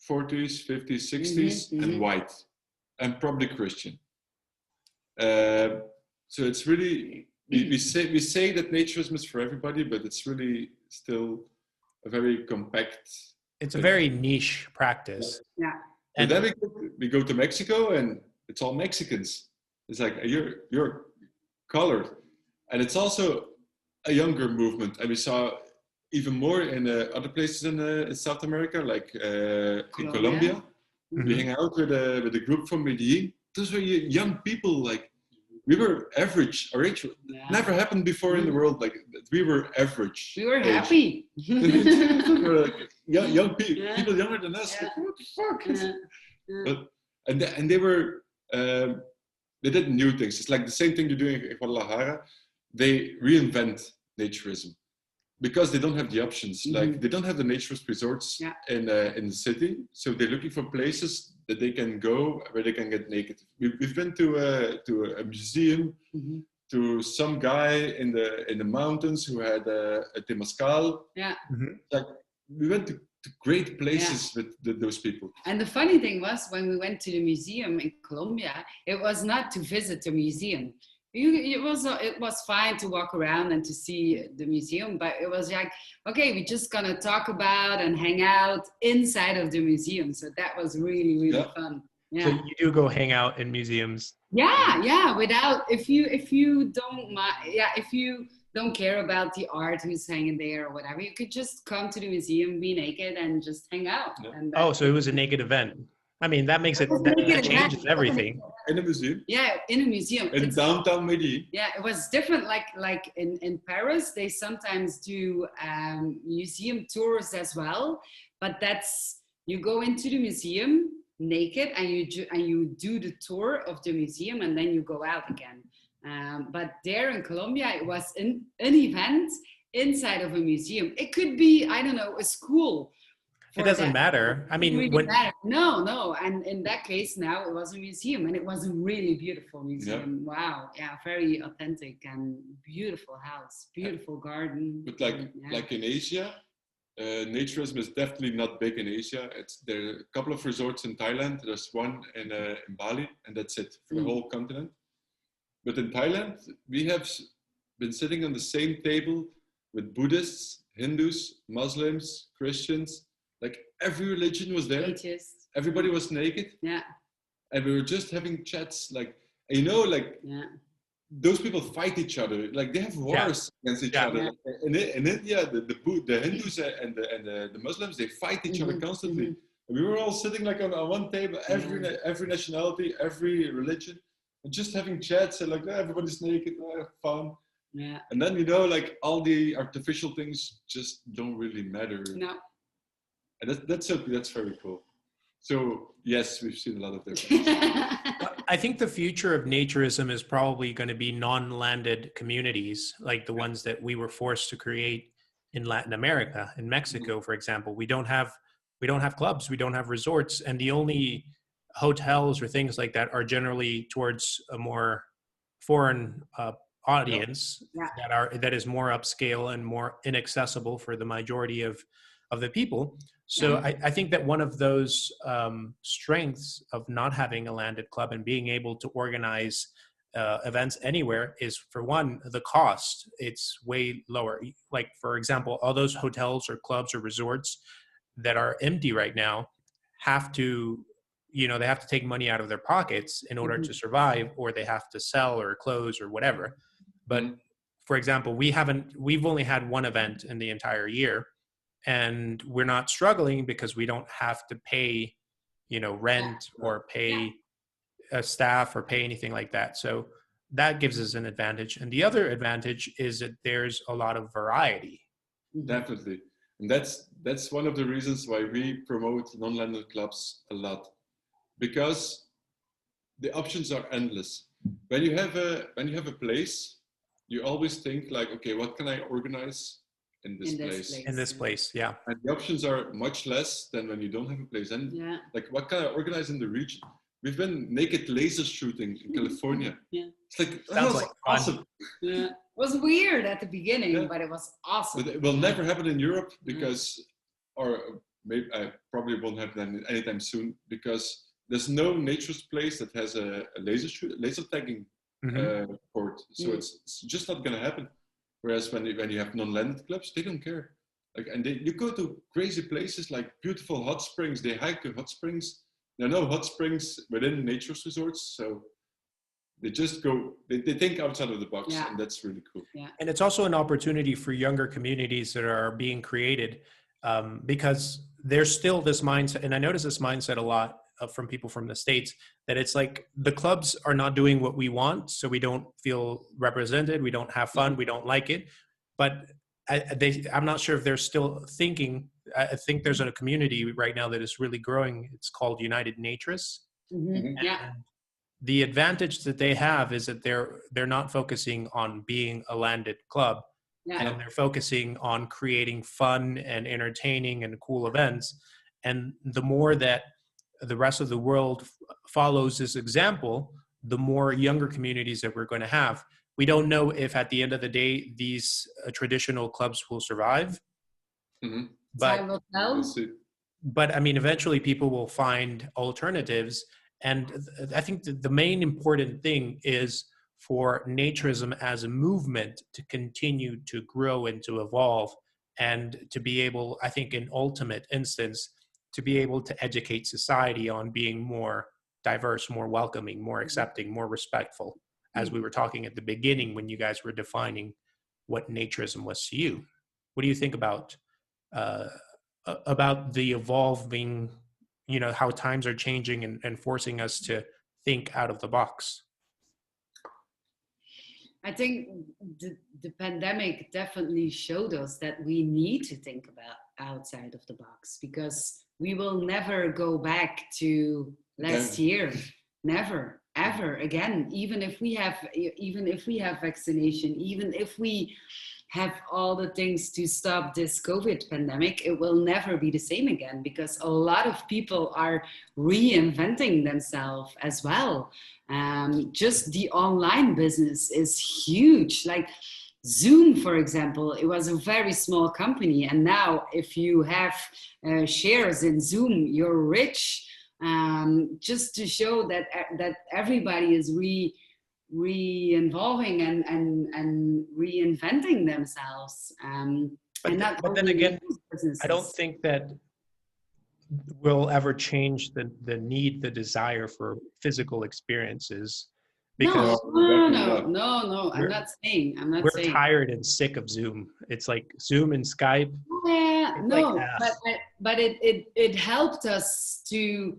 40s, 50s, 60s, and white, and probably Christian. So it's really we say that naturism is for everybody, but it's really still a very compact. It's a very niche practice. Yeah. And then we go to Mexico, and it's all Mexicans. It's like you're colored, and it's also a younger movement. And we saw even more in other places in South America, like in Colombia. Mm-hmm. We hang out with a group from Medellin. Those were young people, like. We were average. Our age never happened before in the world. Like we were average. We were happy. We were like young people younger than us. Like, what the fuck? But and they were they did new things. It's like the same thing they're doing in Guadalajara. They reinvent naturism because they don't have the options. Like they don't have the naturist resorts in the city, so they're looking for places that they can go where they can get naked. We've been to a museum, to some guy in the mountains who had a temazcal. Yeah. Like we went to great places with those people. And the funny thing was, when we went to the museum in Colombia, it was not to visit the museum. It was fine to walk around and to see the museum, but it was like, okay, we're just gonna talk about and hang out inside of the museum. So that was really fun. Yeah. So you do go hang out in museums? Yeah. Without if you don't care about the art who's hanging there or whatever, you could just come to the museum, be naked, and just hang out. Yeah. And so it was a naked event. I mean, that makes it, that changes everything. In a museum? Yeah, in a museum. In downtown Medellin? Yeah, it was different. Like in Paris, they sometimes do museum tours as well. But you go into the museum naked and you do the tour of the museum and then you go out again. But there in Colombia, it was an event inside of a museum. It could be, I don't know, a school. It doesn't matter. I mean, really matter. No. And in that case, now it was a museum, and it was a really beautiful museum. Yeah. Wow. Yeah. Very authentic and beautiful house, beautiful garden. But like in Asia, naturism is definitely not big in Asia. There are a couple of resorts in Thailand. There's one in Bali, and that's it for the whole continent. But in Thailand, we have been sitting on the same table with Buddhists, Hindus, Muslims, Christians. Like every religion was there. Everybody was naked. Yeah. And we were just having chats. Like, those people fight each other. Like they have wars against each other. Like, in India, the Hindus and the Muslims, they fight each other constantly. And we were all sitting like on one table, every nationality, every religion, and just having chats and like everybody's naked, fun. Yeah. And then like all the artificial things just don't really matter. No. And that's very cool. So yes, we've seen a lot of difference. I think the future of naturism is probably going to be non-landed communities, like the ones that we were forced to create in Latin America, in Mexico, for example. We don't have clubs, we don't have resorts, and the only hotels or things like that are generally towards a more foreign audience that is more upscale and more inaccessible for the majority of the people. So I think that one of those strengths of not having a landed club and being able to organize events anywhere is, for one, the cost. It's way lower. Like, for example, all those hotels or clubs or resorts that are empty right now have to, they have to take money out of their pockets in order to survive, or they have to sell or close or whatever. But for example, we've only had one event in the entire year, and we're not struggling because we don't have to pay, rent or pay a staff or pay anything like that. So that gives us an advantage. And the other advantage is that there's a lot of variety. Definitely. And that's one of the reasons why we promote non-landed clubs a lot, because the options are endless. When you have a place, you always think like, okay, what can I organize in this place? In this place, yeah. And the options are much less than when you don't have a place. And like, what can I organize in the region? We've been naked laser shooting in California. Yeah. It's like, sounds like awesome. Yeah. It was weird at the beginning, but it was awesome. But it will never happen in Europe because, or maybe I probably won't happen anytime soon, because there's no naturist place that has a laser tagging port. So it's just not going to happen. Whereas when you have non-landed clubs, they don't care. Like, and you go to crazy places like beautiful hot springs. They hike to hot springs. There are no hot springs within naturist resorts, so they just go. They think outside of the box, and that's really cool. Yeah. And it's also an opportunity for younger communities that are being created, because there's still this mindset, and I notice this mindset a lot from people from the States, that it's like the clubs are not doing what we want, so we don't feel represented, we don't have fun, we don't like it. But I'm not sure if they're still thinking. I think there's a community right now that is really growing. It's called United Naturists. Yeah. The advantage that they have is that they're not focusing on being a landed club, and they're focusing on creating fun and entertaining and cool events. And the more that the rest of the world follows this example, the more younger communities that we're going to have. We don't know if at the end of the day these traditional clubs will survive. But I mean, eventually people will find alternatives. And I think the main important thing is for naturism as a movement to continue to grow and to evolve, and to be able, I think in ultimate instance, to be able to educate society on being more diverse, more welcoming, more accepting, more respectful, as we were talking at the beginning when you guys were defining what naturism was to you. What do you think about the evolving, how times are changing and forcing us to think out of the box? I think the pandemic definitely showed us that we need to think about outside of the box, because we will never go back to last year. Never, ever again. Even if we have vaccination, even if we have all the things to stop this COVID pandemic, it will never be the same again, because a lot of people are reinventing themselves as well. Just the online business is huge. Like Zoom, for example, it was a very small company, and now if you have shares in Zoom, you're rich. Just to show that everybody is re-involving and reinventing themselves. But then again, I don't think that will ever change the need, the desire for physical experiences. Because no, I'm not saying. We're tired and sick of Zoom. It's like Zoom and Skype. Yeah, no, but it helped us to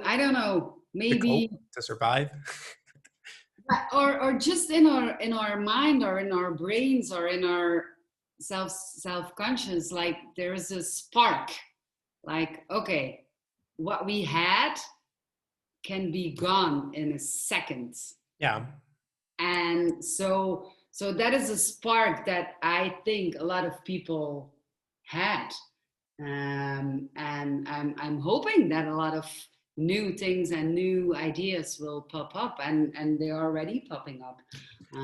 I don't know, maybe to survive. or just in our mind, or in our brains, or in our self-conscious, like there's a spark, like, okay, what we had can be gone in a second. Yeah. And so that is a spark that I think a lot of people had, and I'm hoping that a lot of new things and new ideas will pop up, and they're already popping up.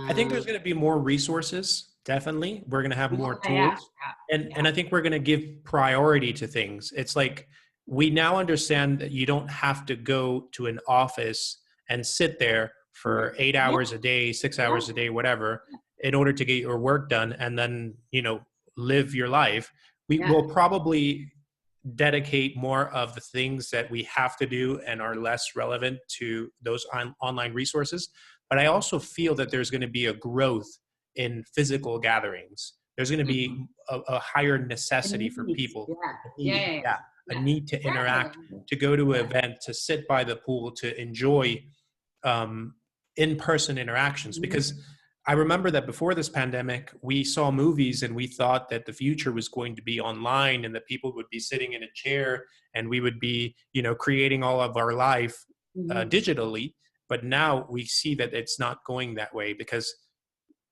I think there's going to be more resources. Definitely, we're going to have more tools, and I think we're going to give priority to things. It's like we now understand that you don't have to go to an office and sit there for 8 hours a day, 6 hours a day, whatever, in order to get your work done, and then live your life. We will probably dedicate more of the things that we have to do and are less relevant to those online resources. But I also feel that there's going to be a growth in physical gatherings. There's going to be a higher necessity for people. A need to interact, to go to an event, to sit by the pool, to enjoy in-person interactions. Because I remember that before this pandemic, we saw movies and we thought that the future was going to be online and that people would be sitting in a chair and we would be, creating all of our life digitally. But now we see that it's not going that way because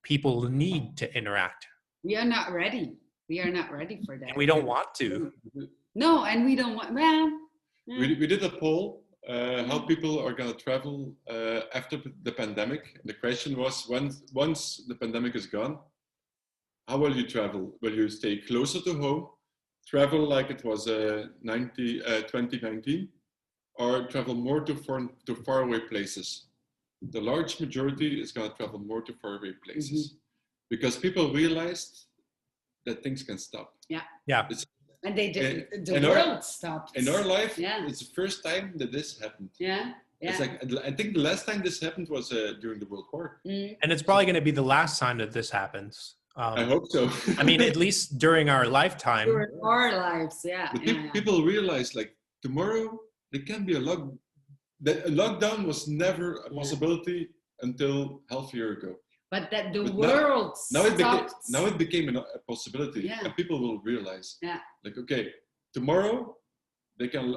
people need to interact. We are not ready. We are not ready for that. And we don't want to. No, and we don't want, We did a poll, how people are going to travel after the pandemic. The question was, once the pandemic is gone, how will you travel? Will you stay closer to home, travel like it was 2019, or travel more to faraway places? The large majority is going to travel more to faraway places because people realized that things can stop. Yeah. And they did. The world stopped. In our life, it's the first time that this happened. It's like, I think the last time this happened was during the World War. And it's probably going to be the last time that this happens. I hope so. I mean, at least during our lifetime. During our lives, But people realize, like, tomorrow there can be a lockdown was never a possibility until half a year ago. But that the world stopped. Now it became a possibility, and people will realize, like, okay, tomorrow we can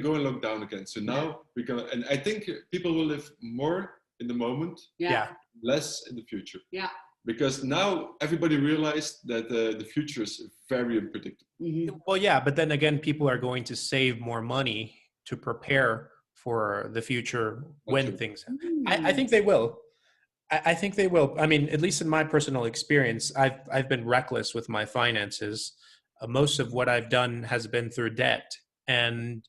go and lock down again. So now we can, and I think people will live more in the moment, less in the future. Because now everybody realized that the future is very unpredictable. Well, yeah, but then again, people are going to save more money to prepare for the future when things happen. I think they will. I think they will. I mean, at least in my personal experience, I've been reckless with my finances. Most of what I've done has been through debt. And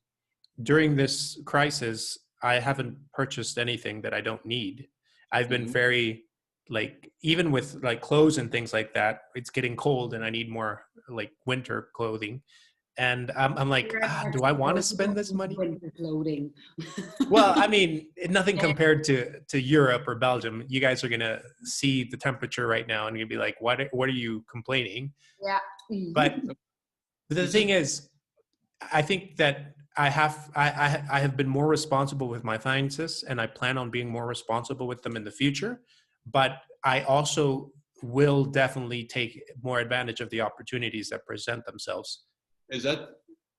during this crisis, I haven't purchased anything that I don't need. I've been very, like, even with like clothes and things like that, it's getting cold and I need more like winter clothing. And I'm like, do I want to spend this money? Winter clothing. Well, I mean, nothing compared to Europe or Belgium. You guys are going to see the temperature right now and you'll be like, what are you complaining? But the thing is, I think that I have been more responsible with my finances and I plan on being more responsible with them in the future. But I also will definitely take more advantage of the opportunities that present themselves. Is that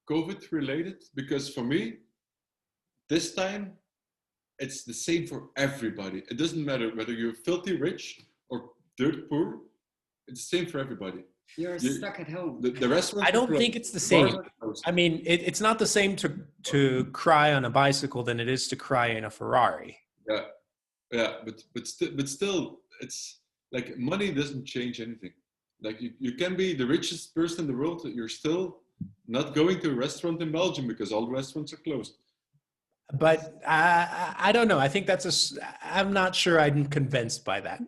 COVID related? Because for me, this time, it's the same for everybody. It doesn't matter whether you're filthy rich or dirt poor. It's the same for everybody. You're stuck at home. The restaurant. I don't think it's the same. I mean, it's not the same to cry on a bicycle than it is to cry in a Ferrari. Yeah, but still, it's like money doesn't change anything. Like you can be the richest person in the world, you're still not going to a restaurant in Belgium because all the restaurants are closed. But I don't know. I think I'm not sure I'm convinced by that.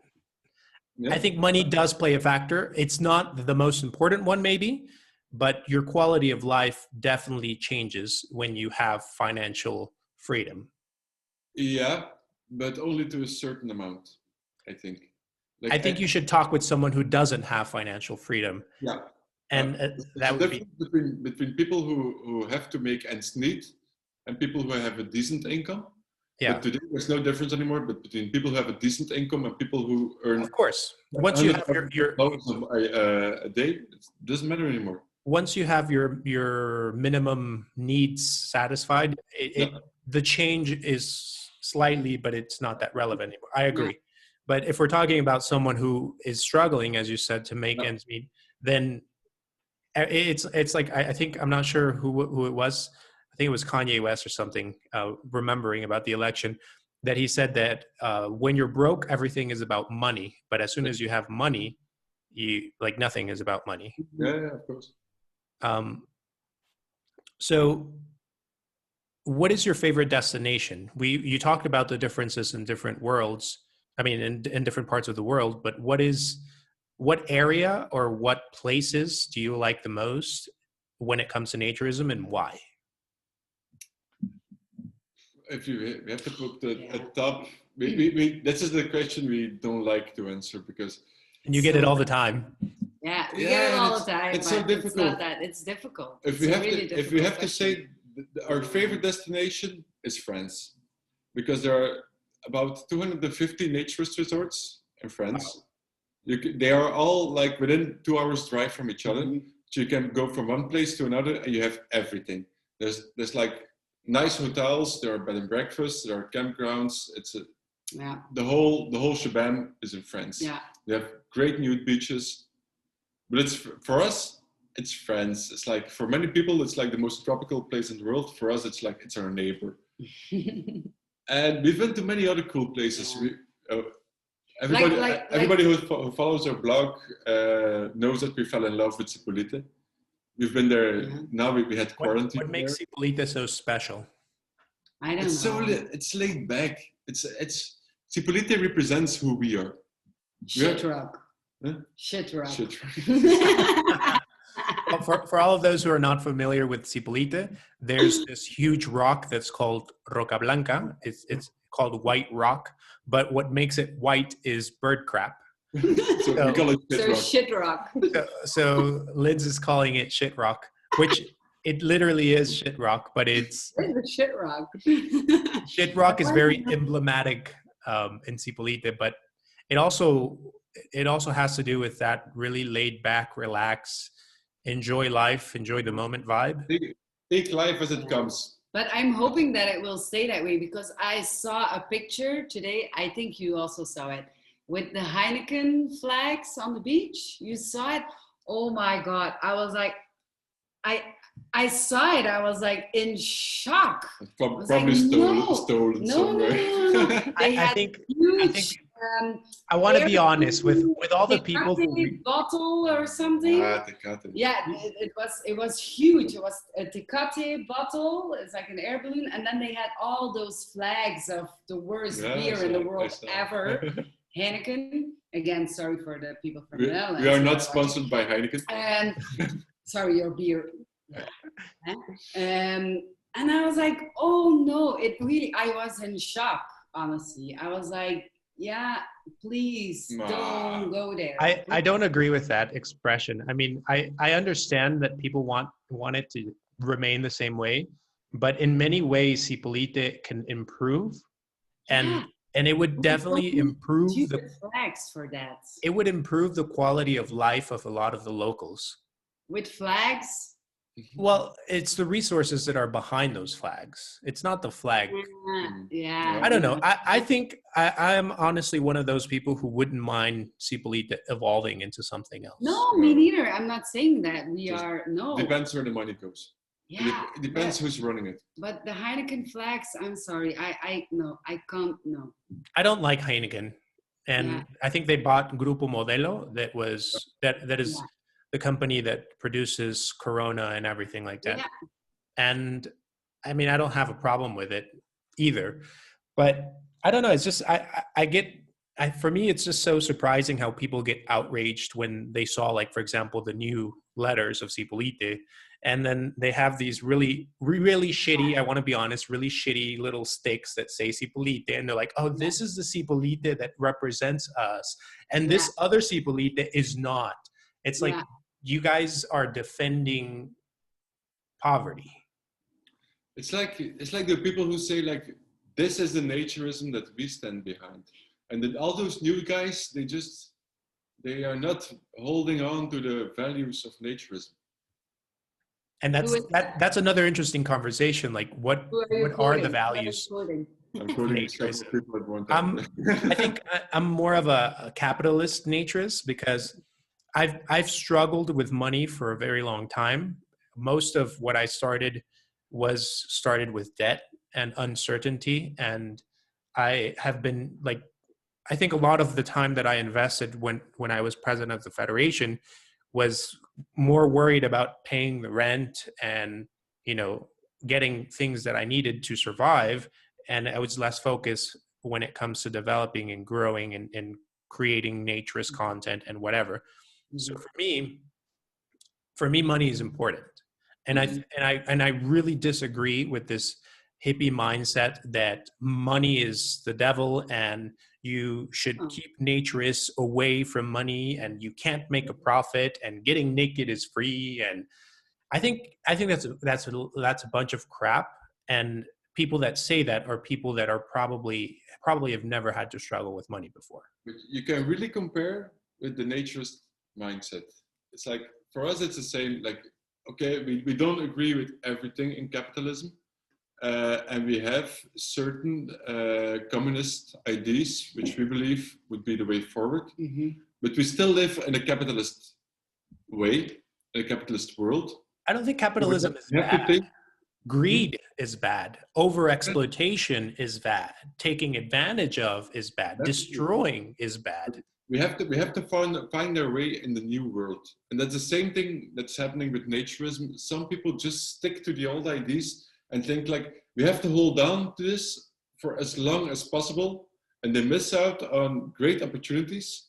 I think money does play a factor. It's not the most important one maybe, but your quality of life definitely changes when you have financial freedom. Yeah, but only to a certain amount, I think. Like, I think you should talk with someone who doesn't have financial freedom. Yeah. And that would be between people who have to make ends meet and people who have a decent income. Yeah. But today there's no difference anymore. But between people who have a decent income and people who earn, of course, once you have your a day, it doesn't matter anymore. Once you have your minimum needs satisfied, the change is slightly, but it's not that relevant anymore. I agree. Yeah. But if we're talking about someone who is struggling, as you said, to make ends meet, then it's like, I think, I'm not sure who it was. I think it was Kanye West or something, remembering about the election, that he said that when you're broke, everything is about money. But as soon as you have money, nothing is about money. Yeah, of course. So what is your favorite destination? You talked about the differences in different worlds. I mean, in different parts of the world, but what area or what places do you like the most? when it comes to naturism, and why? If we have to put a top, this is the question we don't like to answer because. And you get it all the time. Yeah, we get it all the time. It's so difficult. It's not that. It's difficult. If we have to say, our favorite destination is France, because there are about 250 naturist resorts in France. Wow. They are all like within 2 hours drive from each other. Mm-hmm. So you can go from one place to another, and you have everything. There's like nice hotels. There are bed and breakfasts. There are campgrounds. The whole shebang is in France. Yeah. They have great nude beaches, but it's for us. It's France. It's like for many people, it's like the most tropical place in the world. For us, it's like it's our neighbor. And we've been to many other cool places. Yeah. Everybody who follows our blog knows that we fell in love with Cipolite. We've been there. Yeah. Now we had quarantine. What makes Cipolite so special? I don't know. It's laid back. It's Cipolite represents who we are. Shit rock. Huh? Shit rock. Shit rock. Well, for all of those who are not familiar with Cipolite, there's this huge rock that's called Roca Blanca. It's called white rock, but what makes it white is bird crap. So we call it shit rock. So Liz is calling it shit rock, which it literally is shit rock, but it's shit rock. Shit rock is very emblematic in Cipolite, but it also has to do with that really laid back, relax, enjoy life, enjoy the moment vibe. Take life as it comes. But I'm hoping that it will stay that way, because I saw a picture today. I think you also saw it with the Heineken flags on the beach. You saw it. Oh my God. I was like, I saw it. I was like in shock. Probably stolen somewhere. No. They had huge. I want to be honest with all the people who bottle or something. Tecate. Yeah, it was huge. It was a Tecate bottle. It's like an air balloon, and then they had all those flags of the worst beer in the world ever. Heineken. Again, sorry for the people from the Netherlands. We are not sponsored by Heineken. And sorry, your beer. And I was like, oh no! I was in shock. Honestly, I was like, yeah, please don't go there. I don't agree with that expression. I mean, I understand that people want it to remain the same way, but in many ways, Cipolite can improve, and it would definitely improve the flags for that. It would improve the quality of life of a lot of the locals. With flags? Well, it's the resources that are behind those flags. It's not the flag. Yeah. I don't know. I think I am honestly one of those people who wouldn't mind Cipolite evolving into something else. No, me neither. I'm not saying that Depends where the money goes. Yeah. It depends who's running it. But the Heineken flags, I'm sorry. I can't. I don't like Heineken. And I think they bought Grupo Modelo that is the company that produces Corona and everything like that. Yeah. And I mean, I don't have a problem with it either, but I don't know. It's just, for me, it's just so surprising how people get outraged when they saw, like, for example, the new letters of Cipolite, and then they have these really, really shitty, I want to be honest, really shitty little sticks that say Cipolite, and they're like, oh, this is the Cipolite that represents us, and this other Cipolite is not. It's like, you guys are defending poverty. It's like the people who say, like, this is the naturism that we stand behind. And then all those new guys, they are not holding on to the values of naturism. And that's another interesting conversation. Like, what are the values? I'm quoting several people at one time. I think I'm more of a capitalist naturist, because I've struggled with money for a very long time. Most of what I started with debt and uncertainty. And I have been, like, I think a lot of the time that I invested when I was president of the Federation was more worried about paying the rent and, getting things that I needed to survive. And I was less focused when it comes to developing and growing and creating naturist content and whatever. So for me, money is important. And I really disagree with this hippie mindset that money is the devil and you should keep naturists away from money and you can't make a profit and getting naked is free. And I think that's a bunch of crap. And people that say that are people that are probably have never had to struggle with money before. But you can really compare with the naturist mindset. It's like, for us, it's the same. Like, okay, we don't agree with everything in capitalism. And we have certain communist ideas which we believe would be the way forward. But we still live in a capitalist way, in a capitalist world. I don't think capitalism is bad. Greed is bad. Over-exploitation is bad. Taking advantage of is bad. Destroying is bad. We have to find our way in the new world. And that's the same thing that's happening with naturism. Some people just stick to the old ideas and think like, we have to hold on to this for as long as possible. And they miss out on great opportunities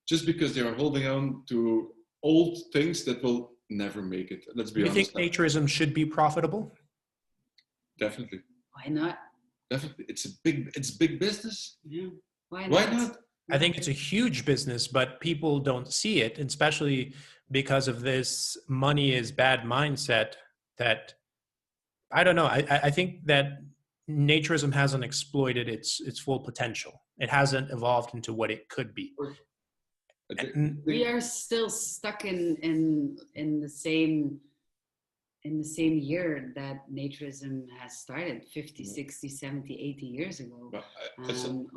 just because they are holding on to old things that will never make it. Let's be honest. You think naturism should be profitable? Definitely. Why not? Definitely. It's big business. Yeah. Why not? I think it's a huge business, but people don't see it, especially because of this money is bad mindset that, I don't know. I think that naturism hasn't exploited its full potential. It hasn't evolved into what it could be. We are still stuck in the same year that naturism has started 50, 60, 70, 80 years ago.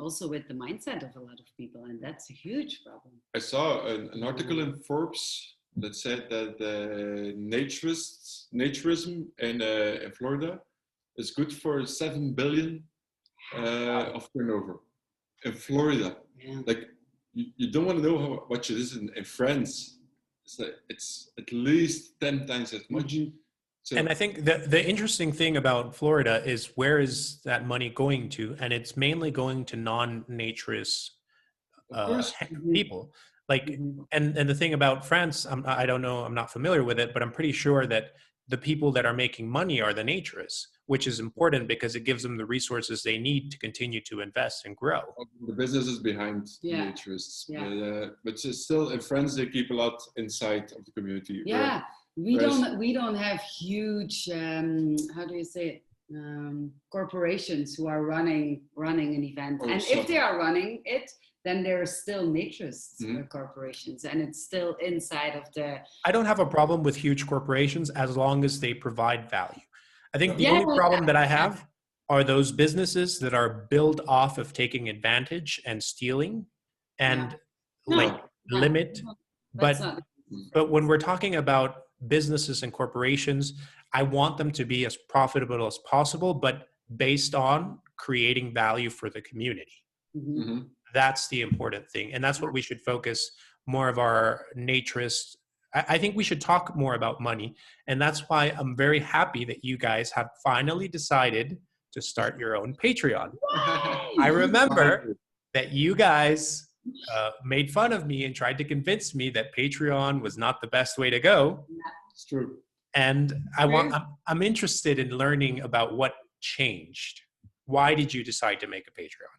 Also with the mindset of a lot of people, and that's a huge problem. I saw an article in Forbes that said that naturism in Florida is good for 7 billion of turnover in Florida. Yeah. Like, you don't want to know how much it is in France. It's at least 10 times as much. So, and I think the interesting thing about Florida is, where is that money going to? And it's mainly going to non-naturist people. Like, and the thing about France, I don't know, I'm not familiar with it, but I'm pretty sure that the people that are making money are the naturists, which is important because it gives them the resources they need to continue to invest and grow. The business is behind the naturists. Yeah. But still, in France, they keep a lot inside of the community. Yeah. We don't have huge, how do you say it? Corporations who are running an event. And if they are running it, then there are still naturist corporations, and it's still inside of the... I don't have a problem with huge corporations as long as they provide value. I think the only problem that I have are those businesses that are built off of taking advantage and stealing and limit. But when we're talking about businesses and corporations, I want them to be as profitable as possible, but based on creating value for the community. That's the important thing. And that's what we should focus more of our naturist. I think we should talk more about money. And that's why I'm very happy that you guys have finally decided to start your own Patreon. I remember that you guys made fun of me and tried to convince me that Patreon was not the best way to go. It's true. And I'm interested in learning about what changed. Why did you decide to make a Patreon?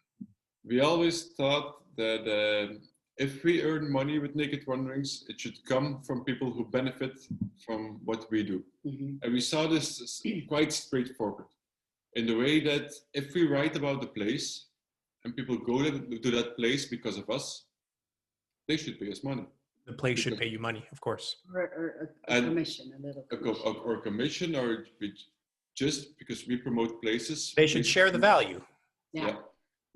We always thought that if we earn money with Naked Wanderings, it should come from people who benefit from what we do. And we saw this as quite straightforward, in the way that if we write about the place and people go to that place because of us, they should pay us money. The place should pay you money, of course. Or a commission, a little commission. Or commission, or just because we promote places. They should share the value. Yeah.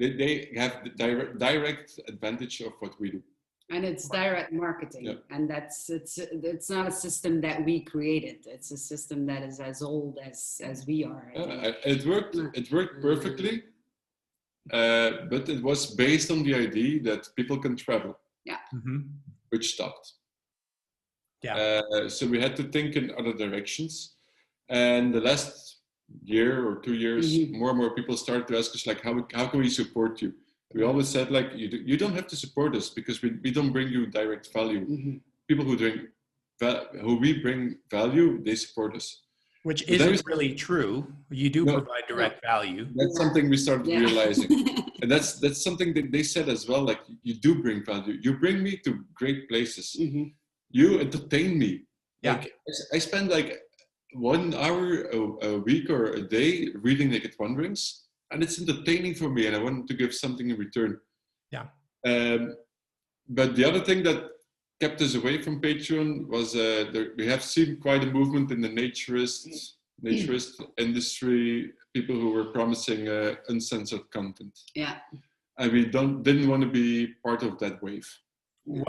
They have the direct advantage of what we do. And it's direct marketing. And it's not a system that we created. It's a system that is as old as we are. It worked perfectly, but it was based on the idea that people can travel. Yeah. Which stopped. Yeah. So we had to think in other directions. And the last year or 2 years, more and more people started to ask us, like, how can we support you? We always said, like, you don't have to support us because we don't bring you direct value. People who who we bring value, they support us. Which But then isn't really true. You do provide direct value. That's something we started realizing. And that's something that they said as well, like, you do bring value. You bring me to great places. You entertain me. Like, I spend like 1 hour a week or a day reading Naked Wanderings, and it's entertaining for me, and I want to give something in return. But the other thing that kept us away from Patreon was we have seen quite a movement in the naturist industry, people who were promising uncensored content. And we didn't want to be part of that wave.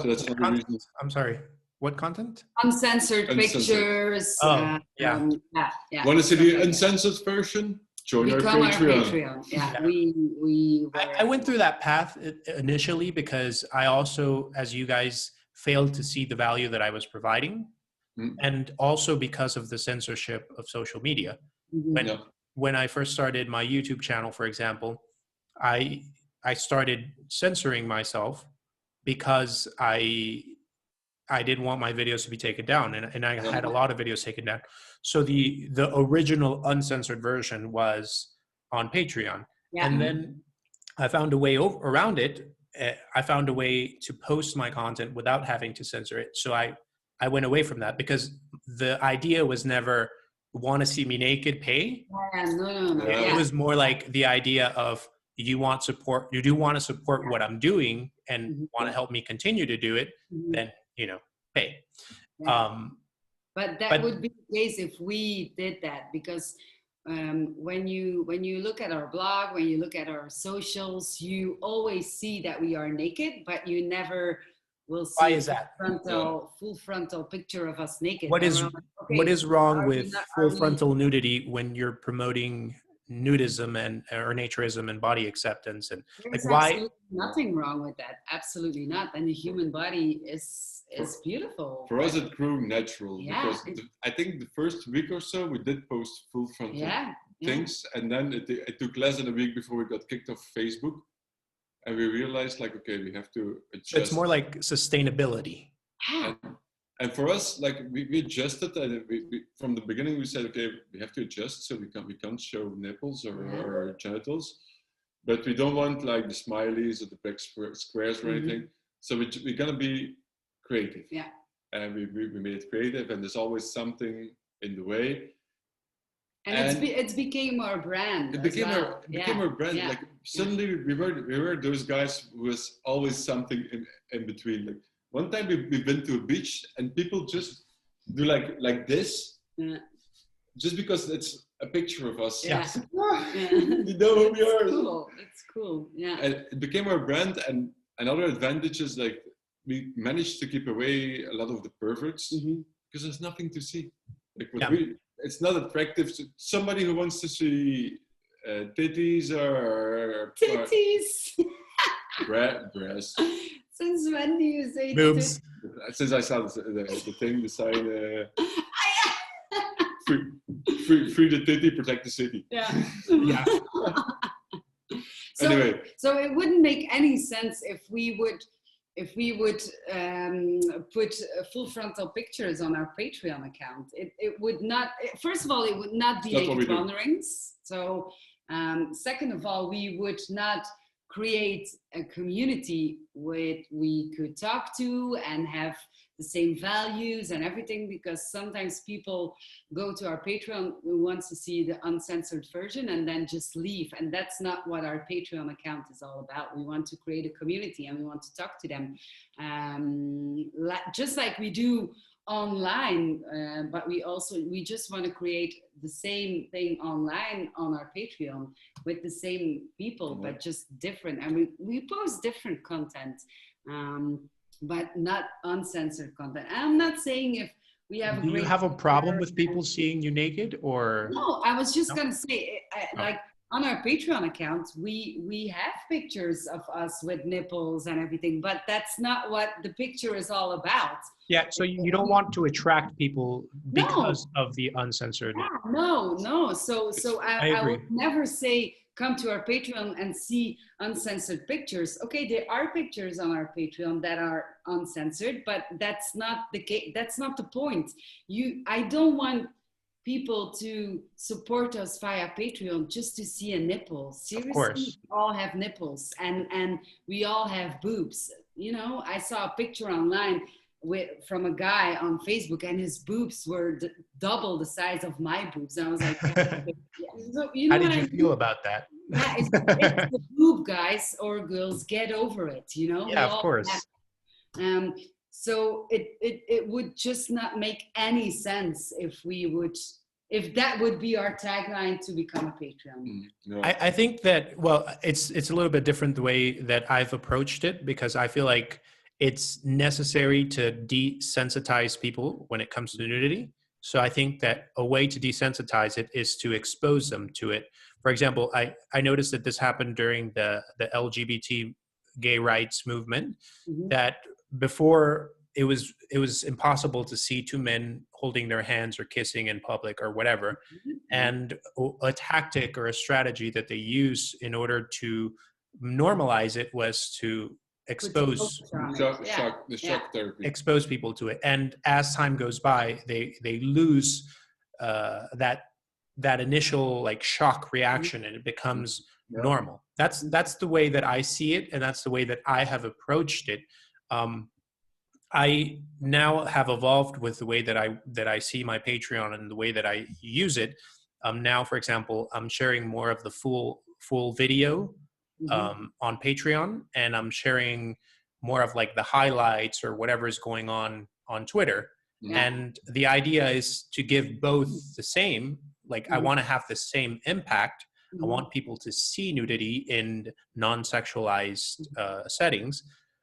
So that's another reason. I'm sorry. What content? Uncensored pictures. Want to see the uncensored version? Join our Patreon. I went through that path initially because I also, as you guys, failed to see the value that I was providing, and also because of the censorship of social media. When I first started my YouTube channel, for example, I started censoring myself because I didn't want my videos to be taken down, and I had a lot of videos taken down. So the original uncensored version was on Patreon, and then I found a way around it. I found a way to post my content without having to censor it. So I went away from that because the idea was never want to see me naked, pay. No. It was more like the idea of you do want to support what I'm doing and want to help me continue to do it, then, pay. But that would be the case if we did that, because when you look at our blog, when you look at our socials, you always see that we are naked, but you never will see Why is that? Full frontal picture of us naked. What is wrong with full frontal nudity when you're promoting Nudism or Naturism and body acceptance? And there's like, why? Absolutely nothing wrong with that. Absolutely not. And the human body is beautiful. For us, it grew natural because I think the first week or so we did post full frontal things, and then it took less than a week before we got kicked off Facebook, and we realized, like, okay, we have to adjust. It's more like sustainability. And for us, like, we adjusted, and we from the beginning we said, okay, we have to adjust, so we can't show nipples or genitals, but we don't want like the smileys or the big squares or anything. So we're gonna be creative. And we made it creative, and there's always something in the way. And it's became our brand. It became our brand. Like, suddenly we were those guys who was always something in between. Like, one time we've been to a beach and people just do like this, just because it's a picture of us. You know who we are. It's cool. And it became our brand, and another advantage is, like, we managed to keep away a lot of the perverts because there's nothing to see. Like, it's not attractive to somebody who wants to see titties or breasts. Since when do you say boobs? Since I saw the thing, the sign, free the titty, protect the city. Anyway, so it wouldn't make any sense if we would put full frontal pictures on our Patreon account. It would not. First of all, it would not be Naked Wanderings. So, second of all, we would not create a community we could talk to and have the same values and everything, because sometimes people go to our Patreon who wants to see the uncensored version and then just leave, and that's not what our Patreon account is all about. We want to create a community and we want to talk to them, just like we do online, but we just want to create the same thing online on our Patreon with the same people, but just different. And we post different content, but not uncensored content. And I'm not saying if we have Do you have a problem with people seeing you naked, or? No, I was just gonna say, like, on our Patreon account, we have pictures of us with nipples and everything, but that's not what the picture is all about. Yeah, so you don't want to attract people because of the uncensored. No. So I would never say come to our Patreon and see uncensored pictures. Okay, there are pictures on our Patreon that are uncensored, but that's not the case. That's not the point. I don't want people to support us via Patreon just to see a nipple. Seriously, Of course. we all have nipples and we all have boobs. You know, I saw a picture online from a guy on Facebook, and his boobs were double the size of my boobs. And I was like, okay. So, you know, how did you feel about that? Yeah, it's the boob, guys or girls, get over it. You know, Yeah, of course. So it would just not make any sense if that would be our tagline to become a Patreon. No. I think that, well, it's a little bit different the way that I've approached it, because I feel like it's necessary to desensitize people when it comes to nudity. So I think that a way to desensitize it is to expose them to it. For example, I noticed that this happened during the LGBT gay rights movement, that before it was impossible to see two men holding their hands or kissing in public or whatever. And a tactic or a strategy that they use in order to normalize it was to expose shock therapy. Expose people to it. And as time goes by, they lose that initial like shock reaction, and it becomes normal. That's the way that I see it, and that's the way that I have approached it. I now have evolved with the way that I see my Patreon and the way that I use it. Now, for example, I'm sharing more of the full video on Patreon, and I'm sharing more of like the highlights or whatever is going on Twitter. And the idea is to give both the same, like I want to have the same impact. I want people to see nudity in non-sexualized settings.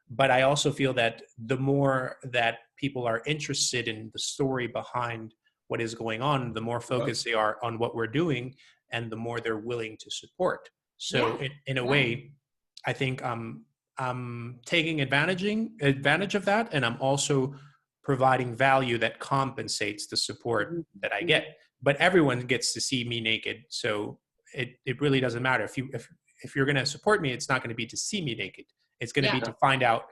But I also feel that the more that people are interested in the story behind what is going on, the more focused they are on what we're doing, and the more they're willing to support. So in a way, I think I'm taking advantage of that, and I'm also providing value that compensates the support that I get. But everyone gets to see me naked, so it really doesn't matter. If you're going to support me, it's not going to be to see me naked. It's going to be to find out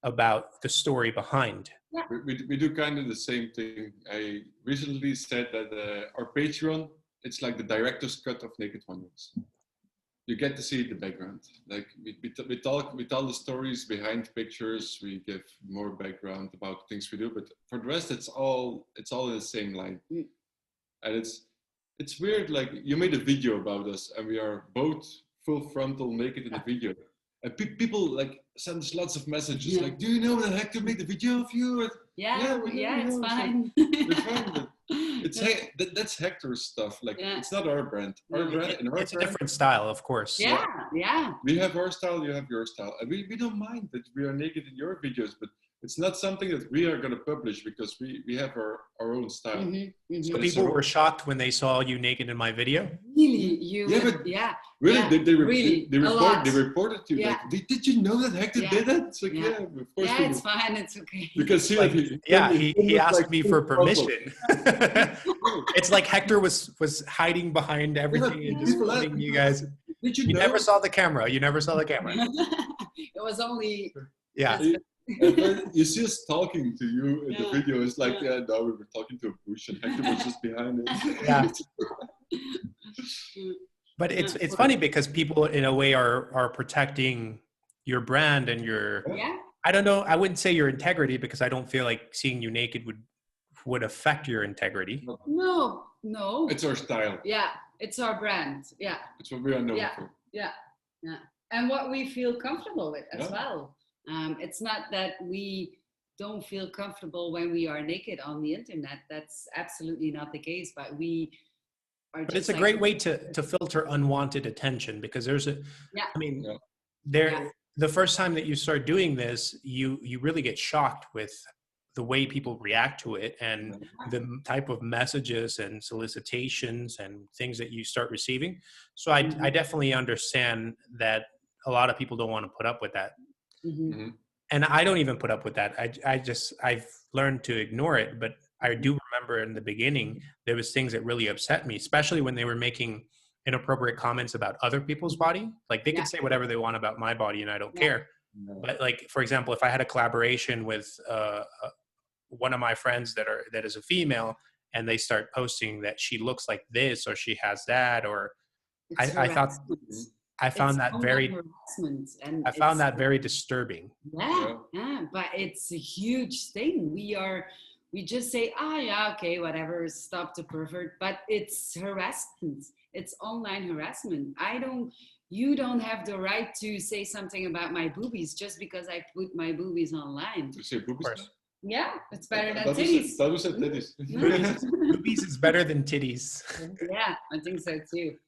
about the story behind. We do kind of the same thing. I recently said that our Patreon, it's like the director's cut of Naked Convo. You get to see the background. Like we tell the stories behind pictures. We give more background about things we do. But for the rest, it's all in the same line. And it's weird. Like you made a video about us, and we are both full frontal naked in the video. And people like send us lots of messages like, "Do you know that Hector made the video of you?" It's fine. It's fine. That's Hector's stuff. Like it's not our brand. Our brand. It's a different style, of course. Yeah. We have our style. You have your style, and we don't mind that we are naked in your videos, but it's not something that we are going to publish because we have our own style. So people were shocked when they saw you naked in my video. Really, Really? They reported to you. Like, did you know that Hector did that? It's like, of course. It's fine. It's okay. Because he asked me for permission. It's like Hector was hiding behind everything and just letting you guys. Did you never saw the camera. You never saw the camera. It was only. You see us talking to you in the video. It's like, we were talking to a bush and Hector was just behind it. But it's funny because people in a way are protecting your brand and your I don't know, I wouldn't say your integrity, because I don't feel like seeing you naked would affect your integrity. No. It's our style. Yeah, it's our brand. Yeah. It's what we are known for. Yeah. And what we feel comfortable with as well. It's not that we don't feel comfortable when we are naked on the internet. That's absolutely not the case. But but it's a great way to filter unwanted attention, because there's the first time that you start doing this, you really get shocked with the way people react to it and the type of messages and solicitations and things that you start receiving. So I definitely understand that a lot of people don't want to put up with that. And I don't even put up with that. I've learned to ignore it, but I do remember in the beginning, there was things that really upset me, especially when they were making inappropriate comments about other people's body. Like they could say whatever they want about my body and I don't care. No. But like, for example, if I had a collaboration with one of my friends that is a female, and they start posting that she looks like this or she has that, or I found that very disturbing. But it's a huge thing. We just say, okay, whatever, stop the pervert. But it's harassment. It's online harassment. You don't have the right to say something about my boobies just because I put my boobies online. You say boobies? Yeah, it's better than titties. That was titties. Boobies is better than titties. Yeah, I think so too.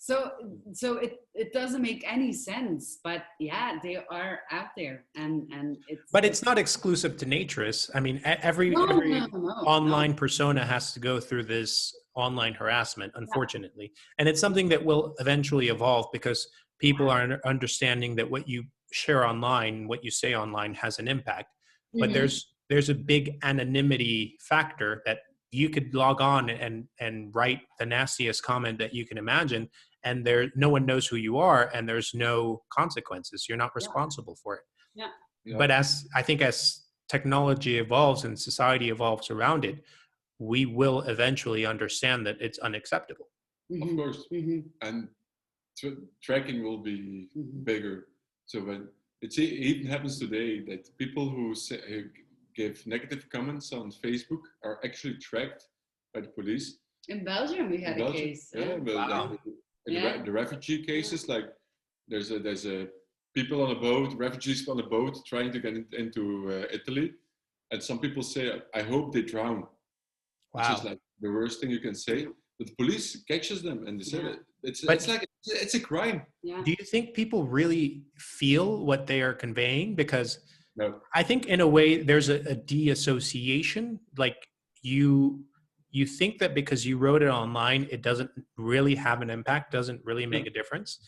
So it doesn't make any sense, but yeah, they are out there, and it's not exclusive to Naturists. I mean, every online persona has to go through this online harassment, unfortunately, and it's something that will eventually evolve because people are understanding that what you share online, what you say online, has an impact. But there's a big anonymity factor that you could log on and write the nastiest comment that you can imagine, and no one knows who you are, and there's no consequences. You're not responsible for it. But as technology evolves and society evolves around it, we will eventually understand that it's unacceptable. Of course. And tracking will be bigger. So when it even happens today that people who give negative comments on Facebook are actually tracked by the police. In Belgium, we had a case. The refugee cases, like there's a people on a boat, refugees on a boat trying to get into Italy, and some people say, "I hope they drown," which is like the worst thing you can say. But the police catches them and they say it's a crime. Do you think people really feel what they are conveying? Because no. I think in a way there's a de-association. Like you think that because you wrote it online, it doesn't really have an impact, doesn't really make a difference.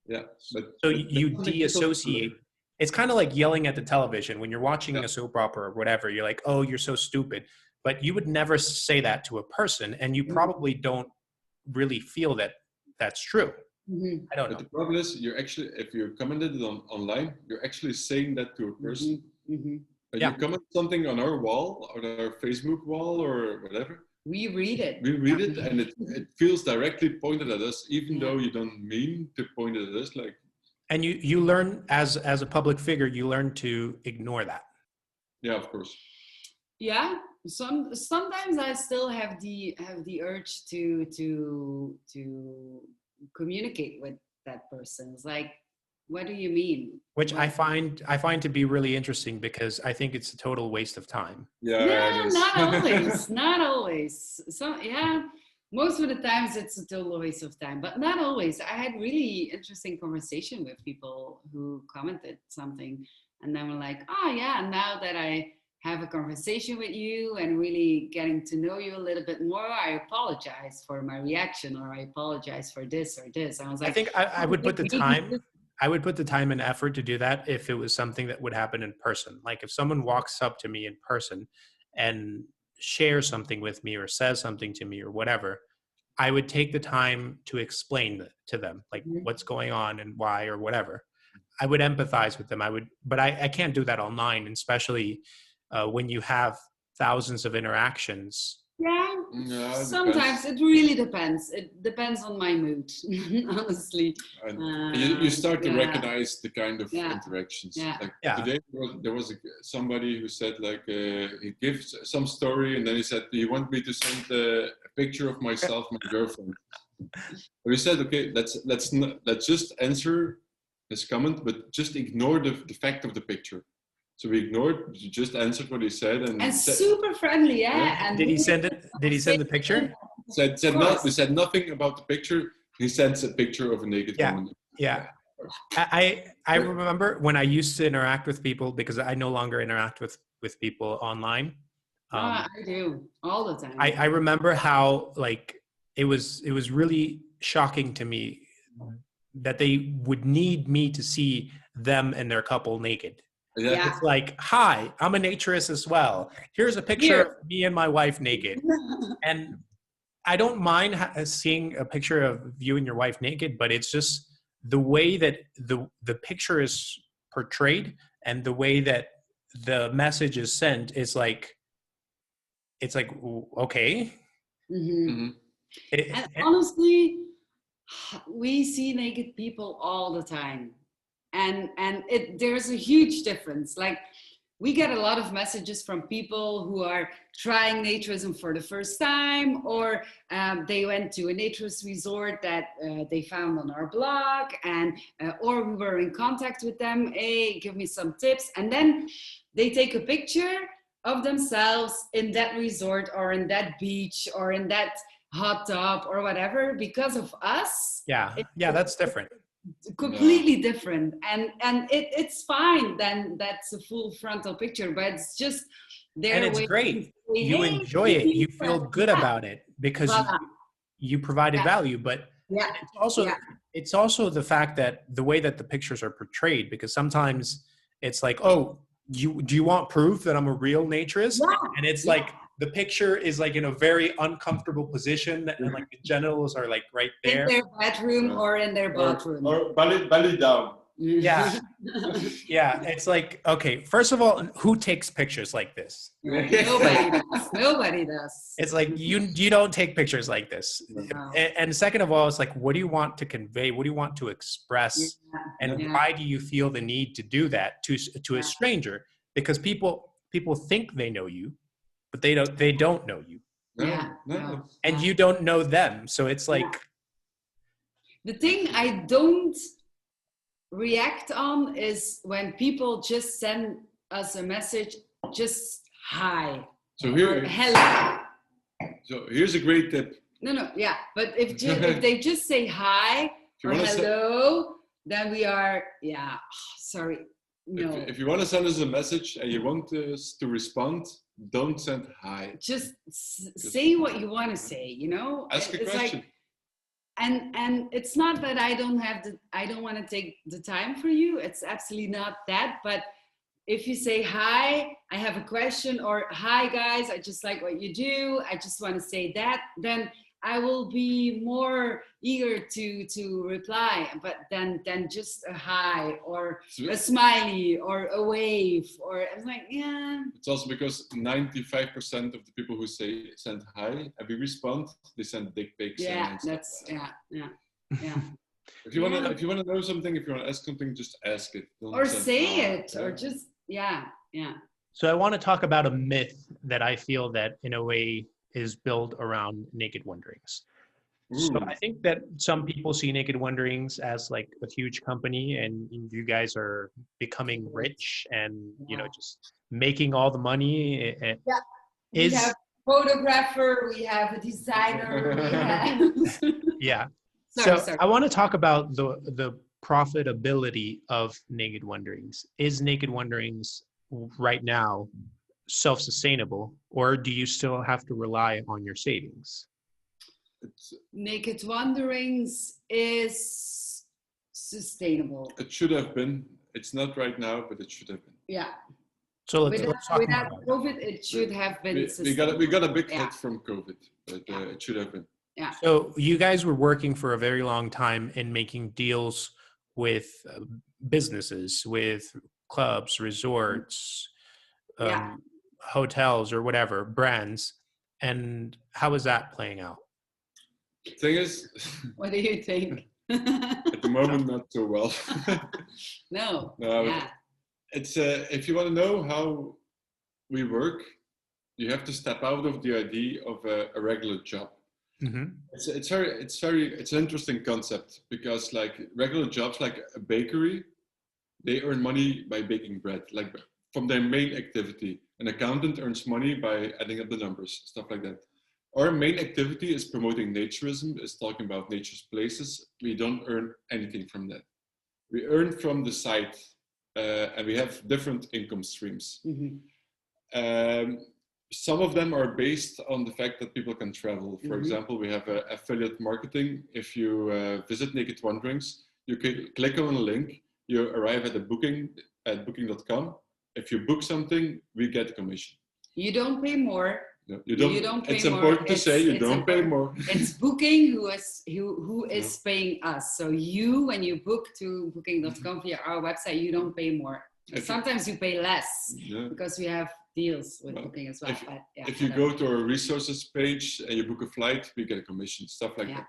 Yeah. So you de-associate. It's kind of like yelling at the television when you're watching a soap opera or whatever. You're like, oh, you're so stupid. But you would never say that to a person, and you probably don't really feel that that's true. I don't know. But the problem is, if you commented it online, you're actually saying that to a person. But you comment something on our wall, on our Facebook wall, or whatever. We read it. And it feels directly pointed at us, even though you don't mean to point it at us. Like, and you learn as a public figure, you learn to ignore that. Yeah, of course. Yeah. Sometimes I still have the urge to communicate with that person. It's like, what do you mean? Which I find to be really interesting because I think it's a total waste of time. Yeah, not always. Not always. Most of the times it's a total waste of time, but not always. I had really interesting conversation with people who commented something, and then were like, oh yeah, now that I have a conversation with you and really getting to know you a little bit more, I apologize for my reaction, or I apologize for this or this. I was like, I think I would put the time. I would put the time and effort to do that if it was something that would happen in person. Like if someone walks up to me in person and shares something with me or says something to me or whatever, I would take the time to explain to them, like what's going on and why or whatever. I would empathize with them. But I can't do that online, especially when you have thousands of interactions. Yeah, sometimes it really depends. It depends on my mood, honestly. And you start to recognize the kind of interactions. Like today, there was somebody who said, like, he gives some story, and then he said, "Do you want me to send a picture of myself, my girlfriend?" We said, "Okay, let's just answer his comment, but just ignore the fact of the picture." So we ignored, just answered what he said, and super friendly, And did he send it? Did he send the picture? We said nothing about the picture. He sends a picture of a naked woman. Yeah. I remember when I used to interact with people, because I no longer interact with people online. I do all the time. I remember how like it was really shocking to me that they would need me to see them and their couple naked. Yeah. It's like, hi, I'm a naturist as well. Here's a picture of me and my wife naked. And I don't mind seeing a picture of you and your wife naked, but it's just the way that the picture is portrayed and the way that the message is sent is like, it's like, okay. And honestly, we see naked people all the time, and there's a huge difference. Like, we get a lot of messages from people who are trying naturism for the first time, or they went to a naturist resort that they found on our blog, and or we were in contact with them. Hey, give me some tips, and then they take a picture of themselves in that resort or in that beach or in that hot tub or whatever because of us. Yeah, that's different. Completely different, and it's fine. Then that's a full frontal picture, but it's just their and it's way great. say, You hey, enjoy it. You feel good about it because you provided value. But it's also the fact that the way that the pictures are portrayed, because sometimes it's like, oh, do you want proof that I'm a real naturist? And it's like the picture is like in a very uncomfortable position, and like the genitals are like right there in their bedroom or in their bathroom or belly down. Yeah. Yeah. It's like, okay, first of all, who takes pictures like this? Nobody does. It's like, you don't take pictures like this. No. And second of all, it's like, what do you want to convey? What do you want to express? And why do you feel the need to do that to a stranger? Because people think they know you, but they don't know you. No. And you don't know them. So it's like, the thing I don't react on is when people just send us a message, just hi. So hello. So here's a great tip. But if they just say hi or hello, then we are sorry. No. If you want to send us a message and you want us to respond, don't send hi. Just say what you want to say, Ask a question. Like, and it's not that I don't want to take the time for you. It's absolutely not that. But if you say hi, I have a question, or hi guys, I just like what you do, I just want to say that, then I will be more eager to reply. But then just a hi or a smiley or a wave, or I'm like, It's also because 95% of the people who send hi and we respond, they send dick pics. If you want to know something, if you want to ask something, just ask it. Or say it, or just So I want to talk about a myth that I feel that in a way is built around Naked Wanderings. So I think that some people see Naked Wanderings as like a huge company, and you guys are becoming rich and just making all the money. We have a photographer, we have a designer, Sorry. I want to talk about the profitability of Naked Wanderings. Is Naked Wanderings right now self-sustainable, or do you still have to rely on your savings? Naked Wanderings is sustainable. It should have been. It's not right now, but it should have been. Yeah. So let's talk about COVID, it should have been sustainable. We got a big hit from COVID, but it should have been. Yeah. So you guys were working for a very long time in making deals with businesses, with clubs, resorts, hotels, or whatever, brands. And how is that playing out? Thing is, what do you think? At the moment, not so well. No. It's if you want to know how we work, you have to step out of the idea of a regular job. Mm-hmm. It's an interesting concept, because like regular jobs, like a bakery, they earn money by baking bread, like from their main activity. An accountant earns money by adding up the numbers, stuff like that. Our main activity is promoting naturism, is talking about nature's places. We don't earn anything from that. We earn from the site, and we have different income streams. Mm-hmm. Some of them are based on the fact that people can travel. For example, we have affiliate marketing. If you visit Naked Wanderings, you can click on a link, you arrive at booking.com. If you book something, we get a commission. You don't pay more. Yeah. You don't pay it's more. important to say you don't pay more. It's booking who is paying us. So you, when you book to booking.com via our website, you don't pay more. Sometimes you pay less because we have deals with booking as well. If you go to our resources page and you book a flight, we get a commission, stuff like that.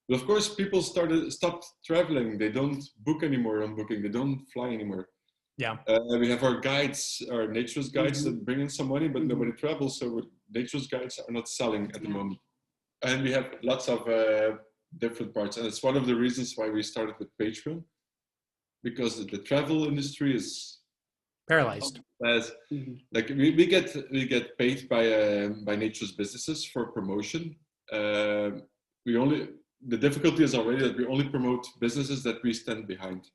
But of course, people stopped traveling. They don't book anymore on Booking. They don't fly anymore. Yeah. We have our guides, our Naturist guides that bring in some money, but nobody travels. So Naturist guides are not selling at the moment. And we have lots of different parts. And it's one of the reasons why we started with Patreon, because the travel industry is paralyzed. Like we get paid by Naturist businesses for promotion. The difficulty is already that we only promote businesses that we stand behind.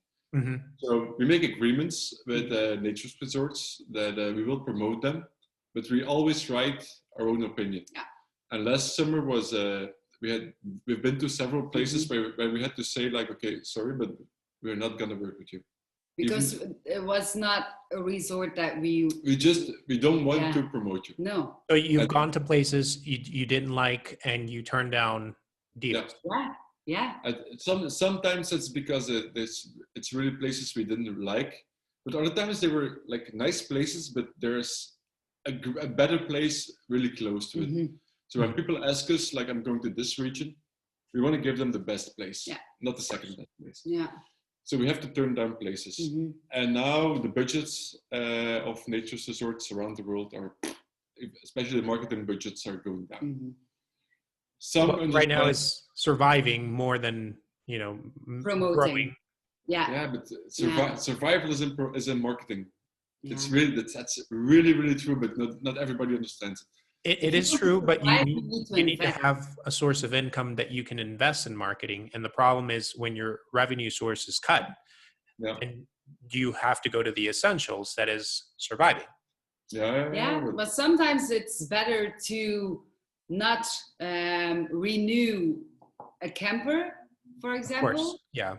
So we make agreements with Naturist resorts that we will promote them, but we always write our own opinion. And last summer was we've been to several places where we had to say like, okay, sorry, but we're not gonna work with you. Because it was not a resort that we don't want to promote you. No. So you've gone to places you didn't like and you turned down deals. Yeah. Sometimes it's because it's really places we didn't like, but other times they were like nice places, but there's a better place really close to it. So when people ask us like, I'm going to this region, we want to give them the best place, not the second best place. So we have to turn down places. And now the budgets of Naturist resorts around the world are, especially the marketing budgets, are going down. Right now is surviving more than, promoting. Growing. But survival is in marketing. It's really that's really, really true, but not everybody understands it. It is true, but you need to have a source of income that you can invest in marketing. And the problem is when your revenue source is cut, and you have to go to the essentials, that is surviving. But sometimes it's better to not renew a camper, for example. Of course, yeah.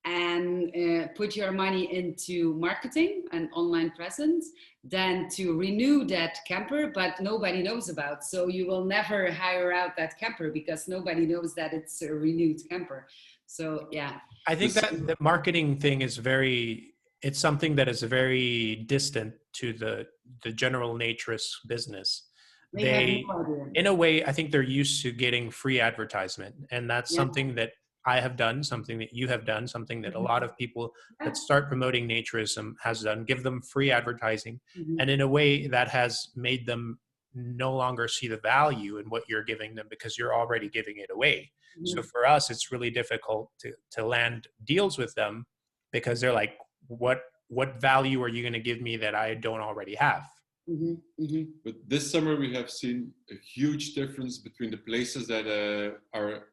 And put your money into marketing and online presence than to renew that camper, but nobody knows about. So you will never hire out that camper because nobody knows that it's a renewed camper. So, I think that the marketing thing is it's something that is very distant to the general naturist business. They in a way, I think they're used to getting free advertisement. And that's something that I have done, something that you have done, something that a lot of people that start promoting naturism has done, give them free advertising. And in a way that has made them no longer see the value in what you're giving them because you're already giving it away. So for us, it's really difficult to land deals with them because they're like, what value are you going to give me that I don't already have? But this summer we have seen a huge difference between the places that are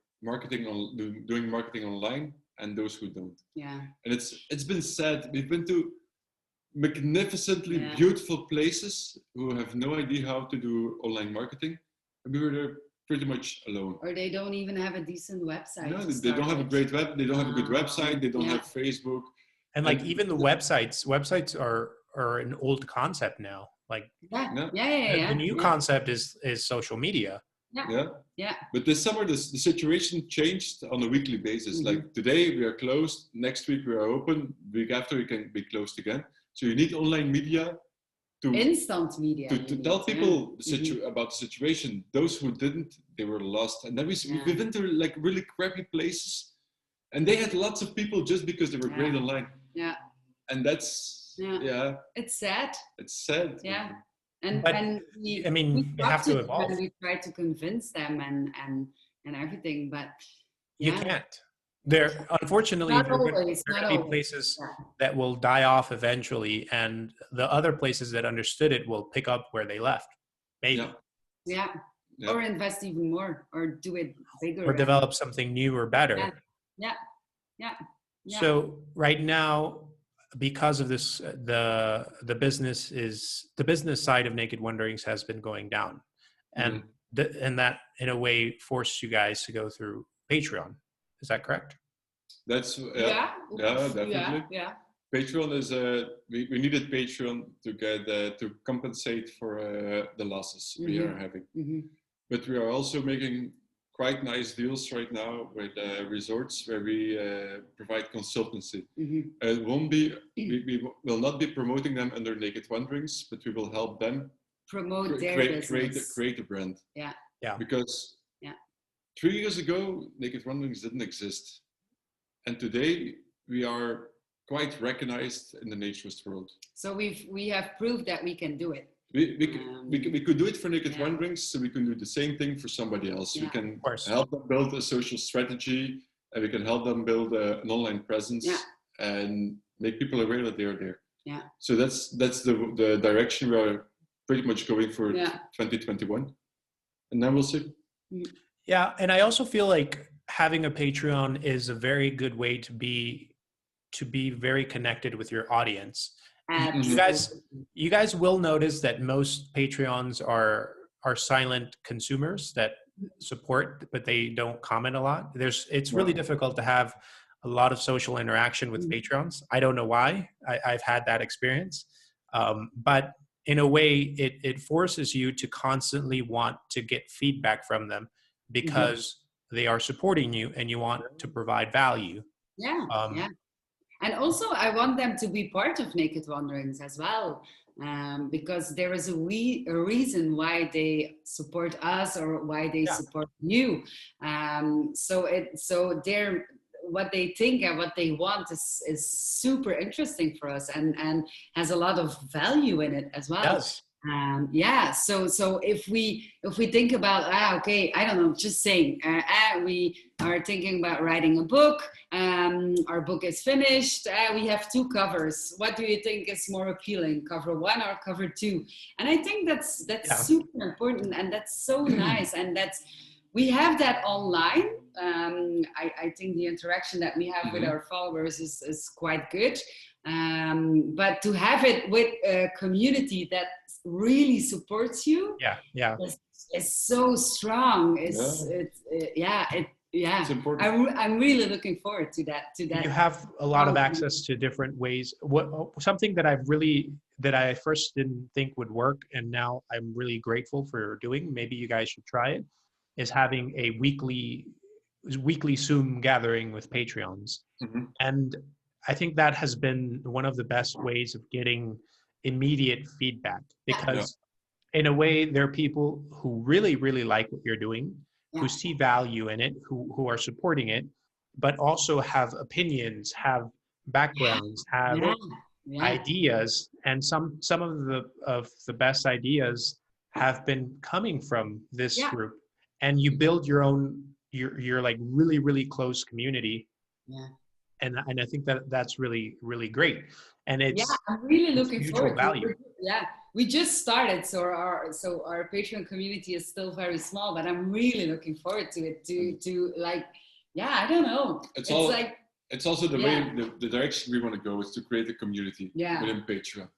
doing marketing online and those who don't. And it's been said, we've been to magnificently beautiful places who have no idea how to do online marketing, and we were there pretty much alone. Or they don't even have a decent website. No, they don't have a great web. They don't have a good website. They don't have Facebook. And like even the websites are an old concept now. Like the new concept is social media. But this summer the situation changed on a weekly basis. Like today we are closed, next week we are open, week after we can be closed again. So you need online media instant media to tell people about the situation. Those who didn't, they were lost. And then we've been to like really crappy places, and they had lots of people just because they were great online. And that's it's sad. It's sad. And we have to evolve. We try to convince them and everything, but you can't. There, unfortunately, there are going to be places that will die off eventually, and the other places that understood it will pick up where they left. Maybe. Or invest even more, or do it bigger, or develop something new or better. So right now, because of this, the business side of Naked Wanderings has been going down, and that in a way forced you guys to go through Patreon. Is that correct? That's definitely. Patreon is we needed Patreon to get to compensate for the losses we are having. But we are also making quite nice deals right now with resorts where we provide consultancy. It won't be, we will not be promoting them under Naked Wanderings, but we will help them promote their business. Create a brand. Yeah. Because 3 years ago, Naked Wanderings didn't exist. And today we are quite recognized in the naturist world. So we have proved that we can do it. We could do it for Naked Wanderings, so we can do the same thing for somebody else. We can help them build a social strategy, and we can help them build an online presence and make people aware that they are there. So that's the direction we are pretty much going for 2021, and then we'll see. Yeah, and I also feel like having a Patreon is a very good way to be very connected with your audience. You guys will notice that most Patreons are silent consumers that support, but they don't comment a lot. It's really difficult to have a lot of social interaction with Patreons. I don't know why. I've had that experience, but in a way, it forces you to constantly want to get feedback from them because they are supporting you and you want to provide value. And also, I want them to be part of Naked Wanderings as well, because there is a reason why they support us or why they support you. So they're, what they think and what they want is super interesting for us and has a lot of value in it as well. Yes. So if we think about okay, I don't know, just saying we are thinking about writing a book, our book is finished, we have 2 covers, what do you think is more appealing, cover 1 or cover 2? And I think that's super important, and that's so nice, and we have that online. I think the interaction that we have with our followers is quite good, but to have it with a community that really supports you is so strong. It's important. I'm really looking forward to that. You have a lot of access to different ways. Something that I first didn't think would work, and now I'm really grateful for doing, maybe you guys should try it, is having a weekly Zoom gathering with Patreons. And I think that has been one of the best ways of getting immediate feedback, because in a way, there are people who really, really like what you're doing, who see value in it, who are supporting it, but also have opinions, have backgrounds, have ideas. And some of the best ideas have been coming from this group. And you build your own, your like really, really close community. And I think that's really, really great. And it's I'm really looking forward to value. We just started, so our Patreon community is still very small, but I'm really looking forward to it. To like, I don't know. It's also the way the direction we want to go is to create a community within Patreon.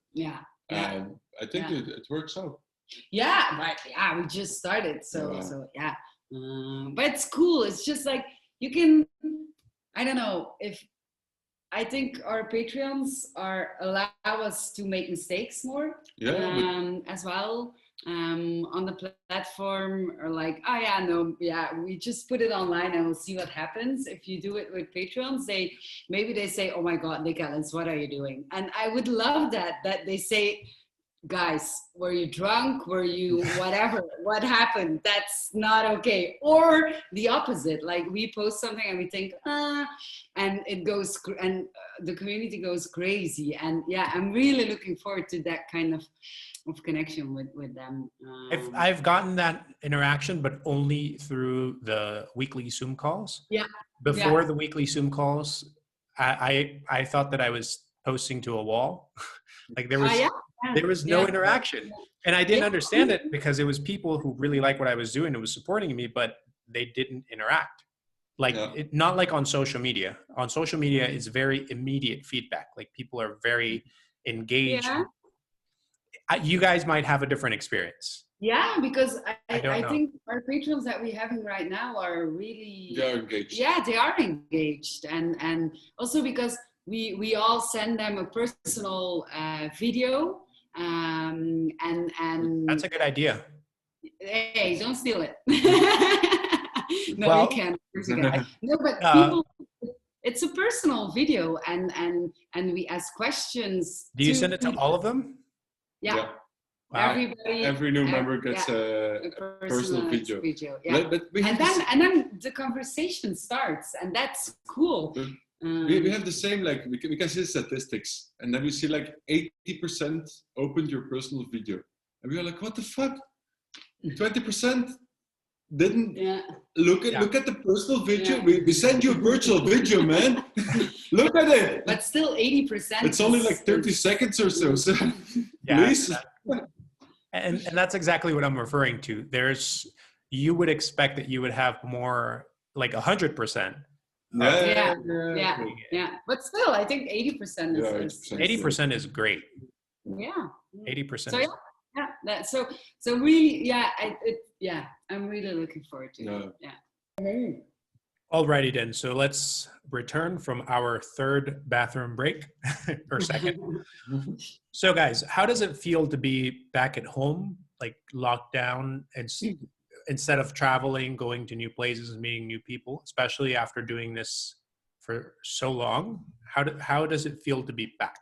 And I think it works out. We just started, so but it's cool. It's just like you can. I don't know if. I think our Patreons allow us to make mistakes more as well on the platform, or like, we just put it online and we'll see what happens. If you do it with Patreons, maybe they say, oh my God, Nick Ellens, what are you doing? And I would love that they say, guys, were you drunk? Were you whatever? What happened? That's not okay. Or the opposite, like we post something and we think, and it goes, and the community goes crazy. And I'm really looking forward to that kind of connection with them. I've gotten that interaction, but only through the weekly Zoom calls. Before the weekly Zoom calls, I thought that I was posting to a wall. Like there was no interaction, and I didn't understand it because it was people who really liked what I was doing and was supporting me, but they didn't interact. Like not like on social media. On social media, it's very immediate feedback. Like people are very engaged. You guys might have a different experience. Because I think our patrons that we're having right now are really... They are engaged. They are engaged. And also because we all send them a personal video, and That's a good idea. hey, don't steal it. No, Well, you can't. No, but people, it's a personal video, and we ask questions. Do you send it to all of them? Yeah. Wow. Everybody. Every new member gets a personal video. Yeah. But and then the conversation starts, and that's cool. We have the same, like we can see statistics, and then we see like 80% opened your personal video, and we are like, what the fuck? 20% didn't look at the personal video. Yeah. We send you a virtual video, man. Look at it. But still 80%. It's only like 30 seconds or so. So Yeah, please. and that's exactly what I'm referring to. You would expect that you would have more, like 100%. Yeah. But still, I think 80% is 80% is great. Yeah. 80%. So so really, I'm really looking forward to it. Yeah. Alrighty then. So let's return from our third bathroom break, or second. So guys, how does it feel to be back at home, like locked down, and instead of traveling, going to new places and meeting new people, especially after doing this for so long? How does it feel to be back?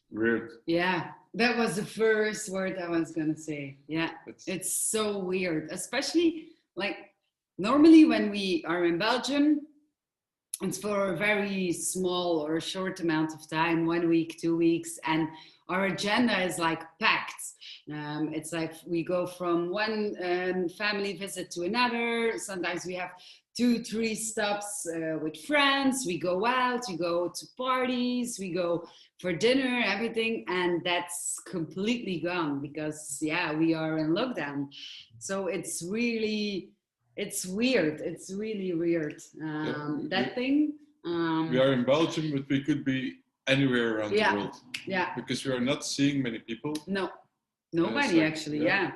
Weird. Yeah, that was the first word I was gonna say. Yeah, it's so weird, especially like normally when we are in Belgium, it's for a very small or short amount of time, 1 week, 2 weeks, and our agenda is like packed. It's like we go from one family visit to another. Sometimes we have 2-3 stops with friends. We go out, we go to parties, we go for dinner, everything, and that's completely gone because we are in lockdown. So it's weird. It's really weird. That thing. We are in Belgium, but we could be anywhere around the world. Yeah. Because we are not seeing many people. No, nobody actually. Yeah.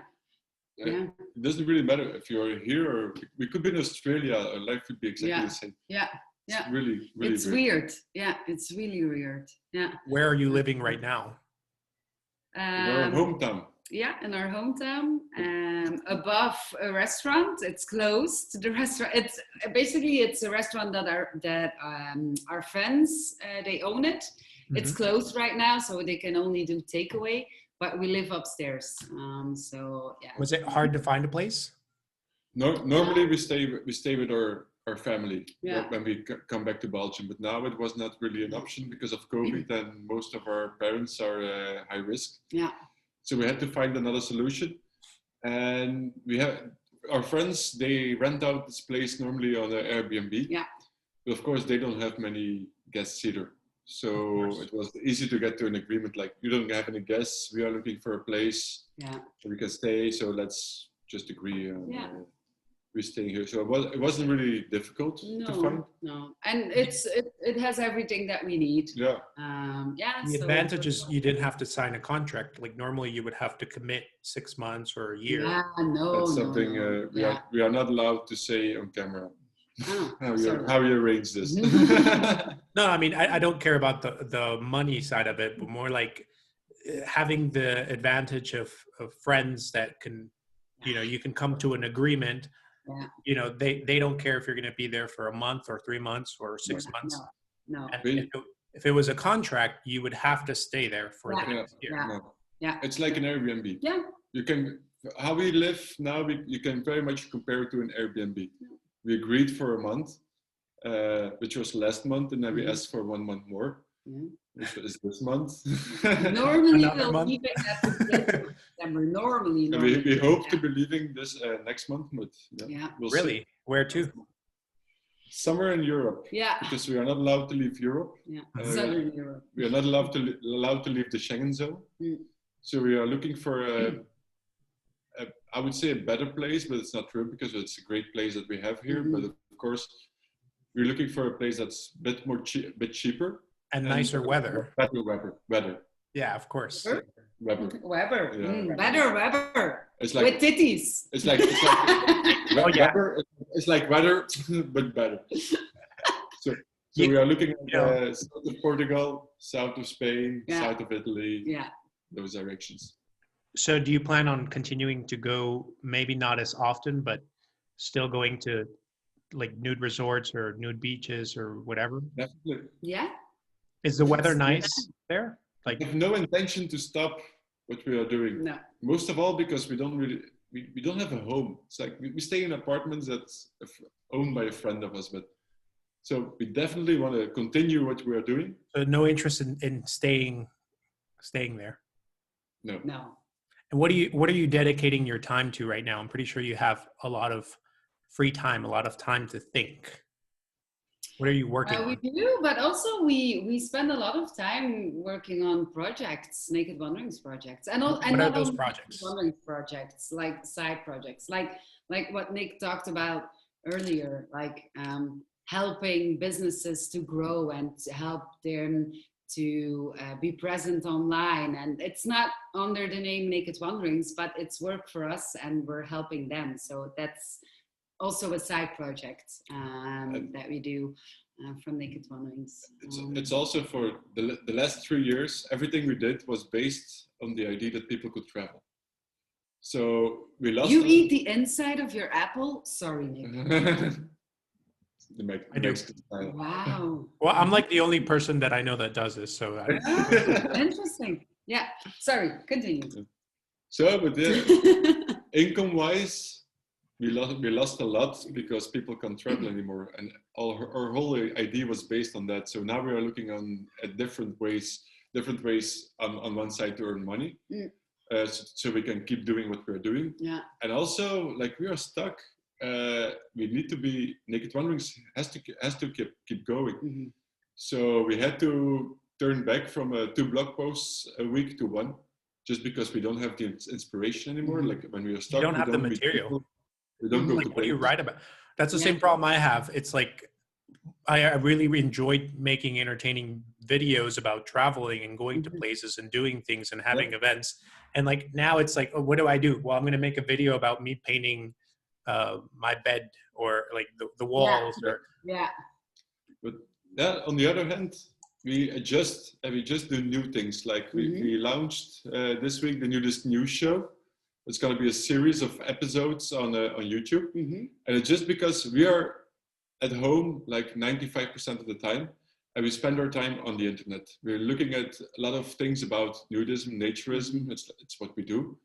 It doesn't really matter if you're here or we could be in Australia. Our life would be exactly the same. Yeah. It's really, really it's weird. Yeah, it's really weird. Yeah. Where are you living right now? In our hometown. Yeah, in our hometown, above a restaurant. It's close to the restaurant. It's a restaurant that our friends they own it. Mm-hmm. It's closed right now, so they can only do takeaway. But we live upstairs, so yeah. Was it hard to find a place? No, normally we stay with our family when we come back to Belgium. But now it was not really an option because of COVID, and most of our parents are high risk. Yeah. So we had to find another solution, and we have our friends. They rent out this place normally on an Airbnb. Yeah. But of course, they don't have many guests either. So it was easy to get to an agreement. Like, you don't have any guests. We are looking for a place where we can stay. So let's just agree. We're staying here. So it wasn't really difficult to find. No, and it has everything that we need. Yeah. The advantage is you didn't have to sign a contract. Like normally you would have to commit 6 months or a year. Yeah, That's something we are not allowed to say on camera. How you arrange this? No, I mean, I don't care about the money side of it, but more like having the advantage of friends that can, you can come to an agreement. They don't care if you're going to be there for a month or 3 months or 6 months. No. And if it was a contract, you would have to stay there for the next year. Yeah. It's like an Airbnb. Yeah. You can, how we live now, you can very much compare it to an Airbnb. We agreed for a month, which was last month, and then we asked for 1 month more, which is this month. Normally we'll leave it at the December. Normally. We hope to be leaving this next month, but we'll really see. Where to? Somewhere in Europe. Yeah. Because we are not allowed to leave Europe. Yeah. Southern Europe. We are not allowed to leave the Schengen zone. So we are looking for I would say a better place, but it's not true because it's a great place that we have here. But of course, we're looking for a place that's a bit cheaper and nicer weather. Better weather. Yeah, of course. Weather. Yeah. Better weather. It's like, with titties. It's like weather. It's like weather, but better. So So we are looking at know, south of Portugal, south of Spain, Yeah. south of Italy, Yeah. those directions. So do you plan on continuing to go, maybe not as often, but still going to like nude resorts or nude beaches or whatever? Definitely. Yeah. Is the weather It's- nice there? We Like, have no intention to stop what we are doing. No. Most of all because we don't really, we don't have a home. It's like we stay in apartments that's owned by a friend of us, but so we definitely want to continue what we are doing. so no interest in staying there. No. No. And what are you dedicating your time to right now? I'm pretty sure you have a lot of free time, a lot of time to think. What are you working We on? do, but also we spend a lot of time working on projects, Naked Wanderings projects, and What are not those only projects? Naked Wanderings projects, like side projects, like what Nick talked about earlier, like helping businesses to grow and to help them to be present online. And it's not under the name Naked Wanderings, but it's work for us, and we're helping them. So that's also a side project that we do from Naked Wanderings. It's also for the last 3 years, everything we did was based on the idea that people could travel. So we lost. You eat the inside of your apple? Sorry, Nick. I do. Style. Wow. Well, I'm like the only person that I know that does this. So Oh, interesting. Yeah. Sorry, continue. So, but income-wise, we lost a lot because people can't travel anymore, and our whole idea was based on that. So now we are looking at different ways on one side to earn money, so we can keep doing what we're doing. Yeah. And also, like, we are stuck. We need to be Naked Wanderings has to keep going. Mm-hmm. So we had to turn back from 2 blog posts a week to 1, just because we don't have the inspiration anymore. Mm-hmm. Like when we are stuck, you don't have the meet material. people, we don't go Like, to what do you places. write about? That's the same problem I have. It's like I really enjoyed making entertaining videos about traveling and going to places and doing things and having events. And like now it's like, oh, what do I do? Well, I'm going to make a video about me painting my bed or like the walls. Yeah. But on the other hand, we just do new things. Like we launched this week the Nudist news show. It's going to be a series of episodes on YouTube, and it's just because we are at home like 95% of the time, and we spend our time on the internet. We're looking at a lot of things about nudism, naturism. It's what we do,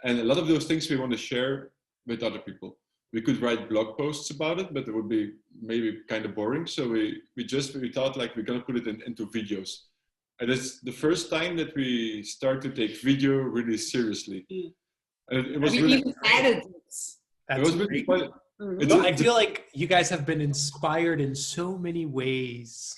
and a lot of those things we want to share with other people. We could write blog posts about it, but it would be maybe kind of boring. So we thought like we're gonna put it into videos, and it's the first time that we start to take video really seriously. And it was We really even added this. it was really fun. Well, I feel like you guys have been inspired in so many ways.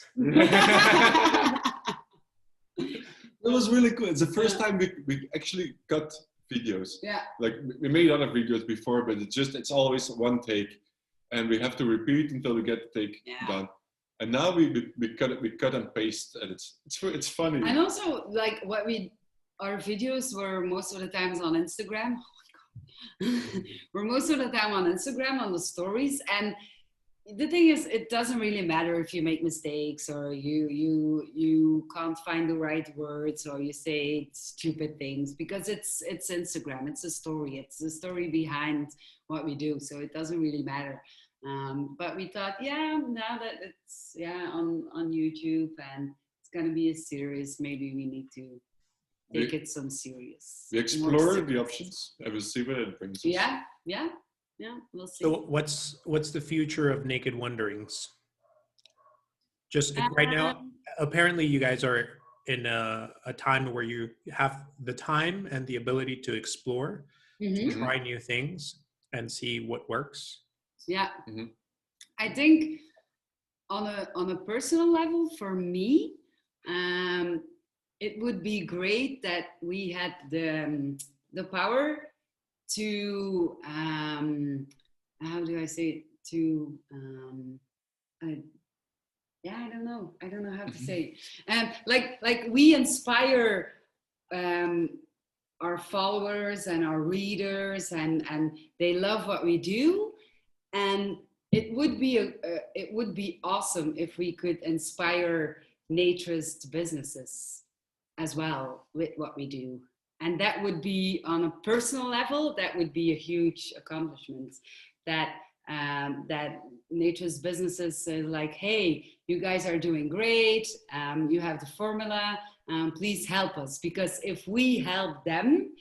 It was really cool. It's the first time we actually cut videos. Yeah. Like we made other videos before, but it's always one take, and we have to repeat until we get the take done. And now we cut and paste, and it's funny. And also, like our videos were most of the times on Instagram. Oh my God. We're most of the time on Instagram on the stories, and the thing is, it doesn't really matter if you make mistakes or you can't find the right words or you say stupid things, because it's Instagram. It's a story. It's the story behind what we do. So it doesn't really matter. But we thought, now that it's on YouTube and it's gonna be a series, maybe we need to take it some serious. We explore the options and we'll see where it brings us. Yeah, we'll see. So what's the future of Naked Wanderings? Just right now, apparently you guys are in a time where you have the time and the ability to explore, to try new things and see what works. Yeah. I think on a personal level, for me, it would be great that we had the power to how do I say it? To I don't know how to say it. Like we inspire our followers and our readers, and they love what we do, and it would be awesome if we could inspire naturist businesses as well with what we do. And that would be on a personal level, that would be a huge accomplishment. That naturist businesses say like, hey, you guys are doing great, you have the formula, please help us. Because if we help them,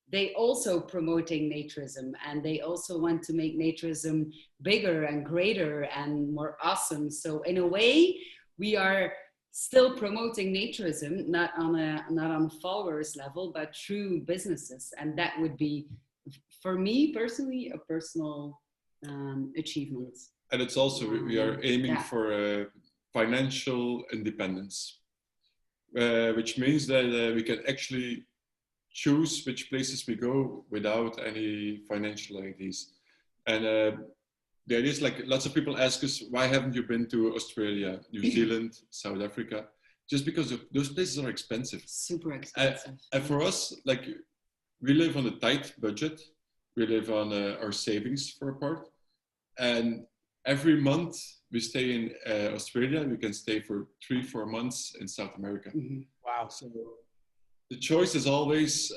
they also promoting naturism, and they also want to make naturism bigger and greater and more awesome. So in a way, we are still promoting naturism, not on a followers level, but through businesses. And that would be, for me personally, a personal achievement. And it's also, we are aiming for financial independence, which means that we can actually choose which places we go without any financial IDs. And the idea is, like, lots of people ask us, why haven't you been to Australia, New Zealand, South Africa? Just because those places are expensive. Super expensive. And for us, like, we live on a tight budget. We live on our savings for a part. And every month we stay in Australia, we can stay for 3-4 months in South America. Mm-hmm. Wow. So the choice is always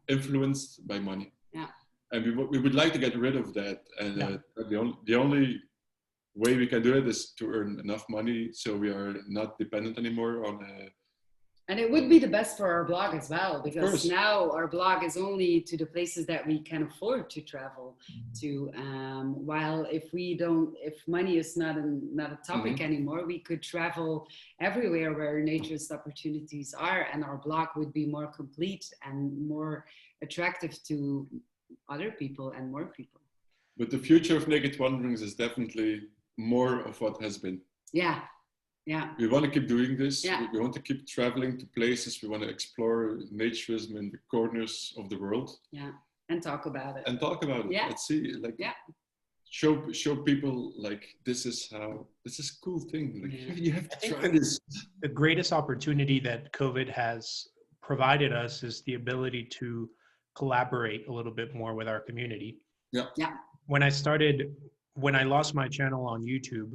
influenced by money. Yeah. And we would like to get rid of that. And the only way we can do it is to earn enough money so we are not dependent anymore on... And it would be the best for our blog as well, because now our blog is only to the places that we can afford to travel to. While if money is not a topic anymore, we could travel everywhere where naturist opportunities are, and our blog would be more complete and more attractive to other people and more people. But the future of Naked Wanderings is definitely more of what has been. Yeah. Yeah. We want to keep doing this. Yeah. We want to keep traveling to places. We want to explore naturism in the corners of the world. Yeah. And talk about it. Yeah. Let's see. Like, show people, like, this is a cool thing. Like, you have to try this. The greatest opportunity that COVID has provided us is the ability to collaborate a little bit more with our community. Yeah. Yeah. When I lost my channel on YouTube,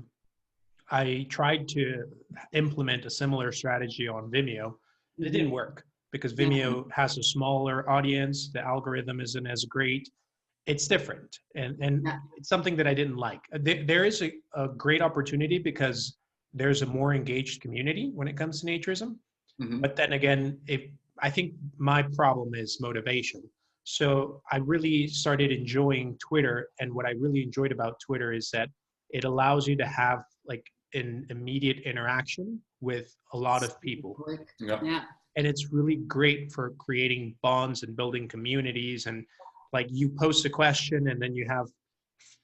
I tried to implement a similar strategy on Vimeo. It didn't work because Vimeo has a smaller audience. The algorithm isn't as great. It's different. And it's something that I didn't like. There is a great opportunity because there's a more engaged community when it comes to naturism. Mm-hmm. But then again, I think my problem is motivation. So I really started enjoying Twitter. And what I really enjoyed about Twitter is that it allows you to have like an immediate interaction with a lot of people. Yeah. And it's really great for creating bonds and building communities. And like, you post a question and then you have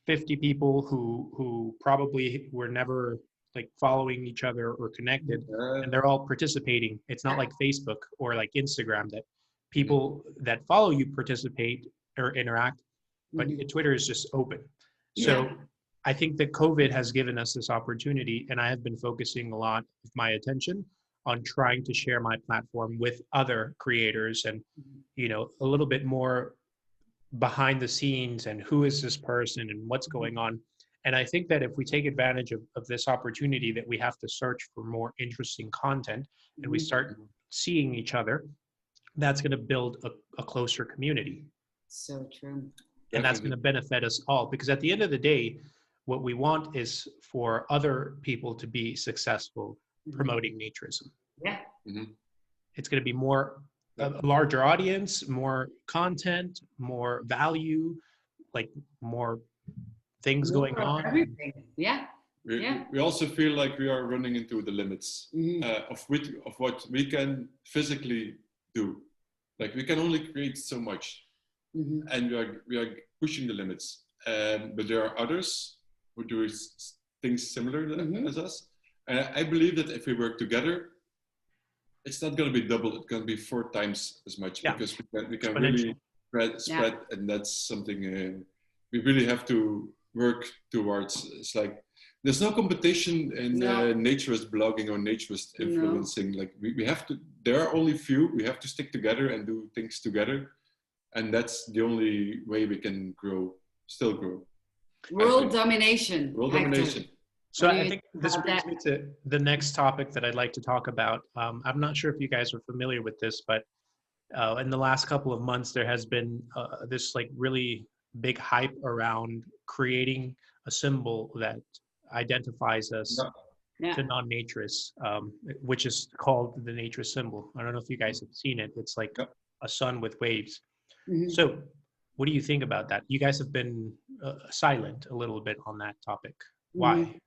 50 people who probably were never like following each other or connected, and they're all participating. It's not like Facebook or like Instagram that people that follow you participate or interact, but Twitter is just open. So I think that COVID has given us this opportunity, and I have been focusing a lot of my attention on trying to share my platform with other creators and, you know, a little bit more behind the scenes and who is this person and what's going on. And I think that if we take advantage of this opportunity, that we have to search for more interesting content and we start seeing each other, that's going to build a closer community. So true. And that's going to benefit us all, because at the end of the day, what we want is for other people to be successful promoting naturism. Yeah. It's going to be a larger audience, more content, more value, like more things going on. Everything. Yeah. We also feel like we are running into the limits of what we can physically do. Like, we can only create so much, and we are pushing the limits. But there are others who do things similar as us. And I believe that if we work together, it's not going to be double, it's going to be 4 times as much, because we can really spread, and that's something we really have to work towards. It's like, there's no competition in naturist blogging or naturist influencing. Like, we have to, there are only few, we have to stick together and do things together. And that's the only way we can still grow. World domination. World Hector. domination. So What do I you think think this about brings that? me to the next topic that I'd like to talk about. I'm not sure if you guys are familiar with this, but in the last couple of months, there has been this like really big hype around creating a symbol that identifies us Yeah. Yeah. to non-naturists, which is called the naturist symbol. I don't know if you guys have seen it. It's like Yeah. a sun with waves. Mhm. So what do you think about that? You guys have been silent a little bit on that topic. Why? Mhm.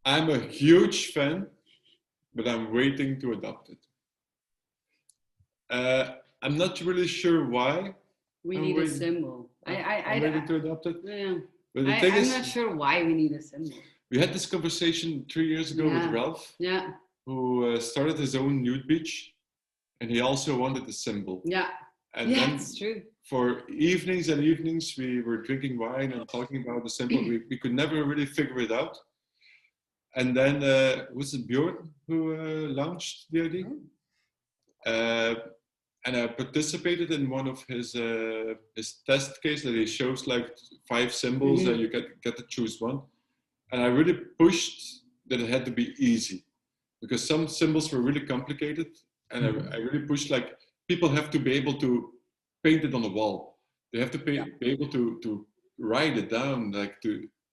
I'm a huge fan, but I'm waiting to adopt it. I'm not really sure why. We I'm need a waiting. symbol. I'm waiting to adopt it. Yeah. But the thing I'm is, not sure why we need a symbol. we had this conversation 3 years ago with Yeah. Ralph, Yeah. who started his own nude beach, and he also wanted a symbol. Yeah. And Yeah, then it's true. for evenings and evenings, we were drinking wine and talking about the symbol. We could never really figure it out. And then was it Bjorn who launched the idea? And I participated in one of his test cases that he shows like 5 symbols and you get to choose one. And I really pushed that it had to be easy because some symbols were really complicated. And I really pushed like people have to be able to paint it on the wall. They have to be able to write it down,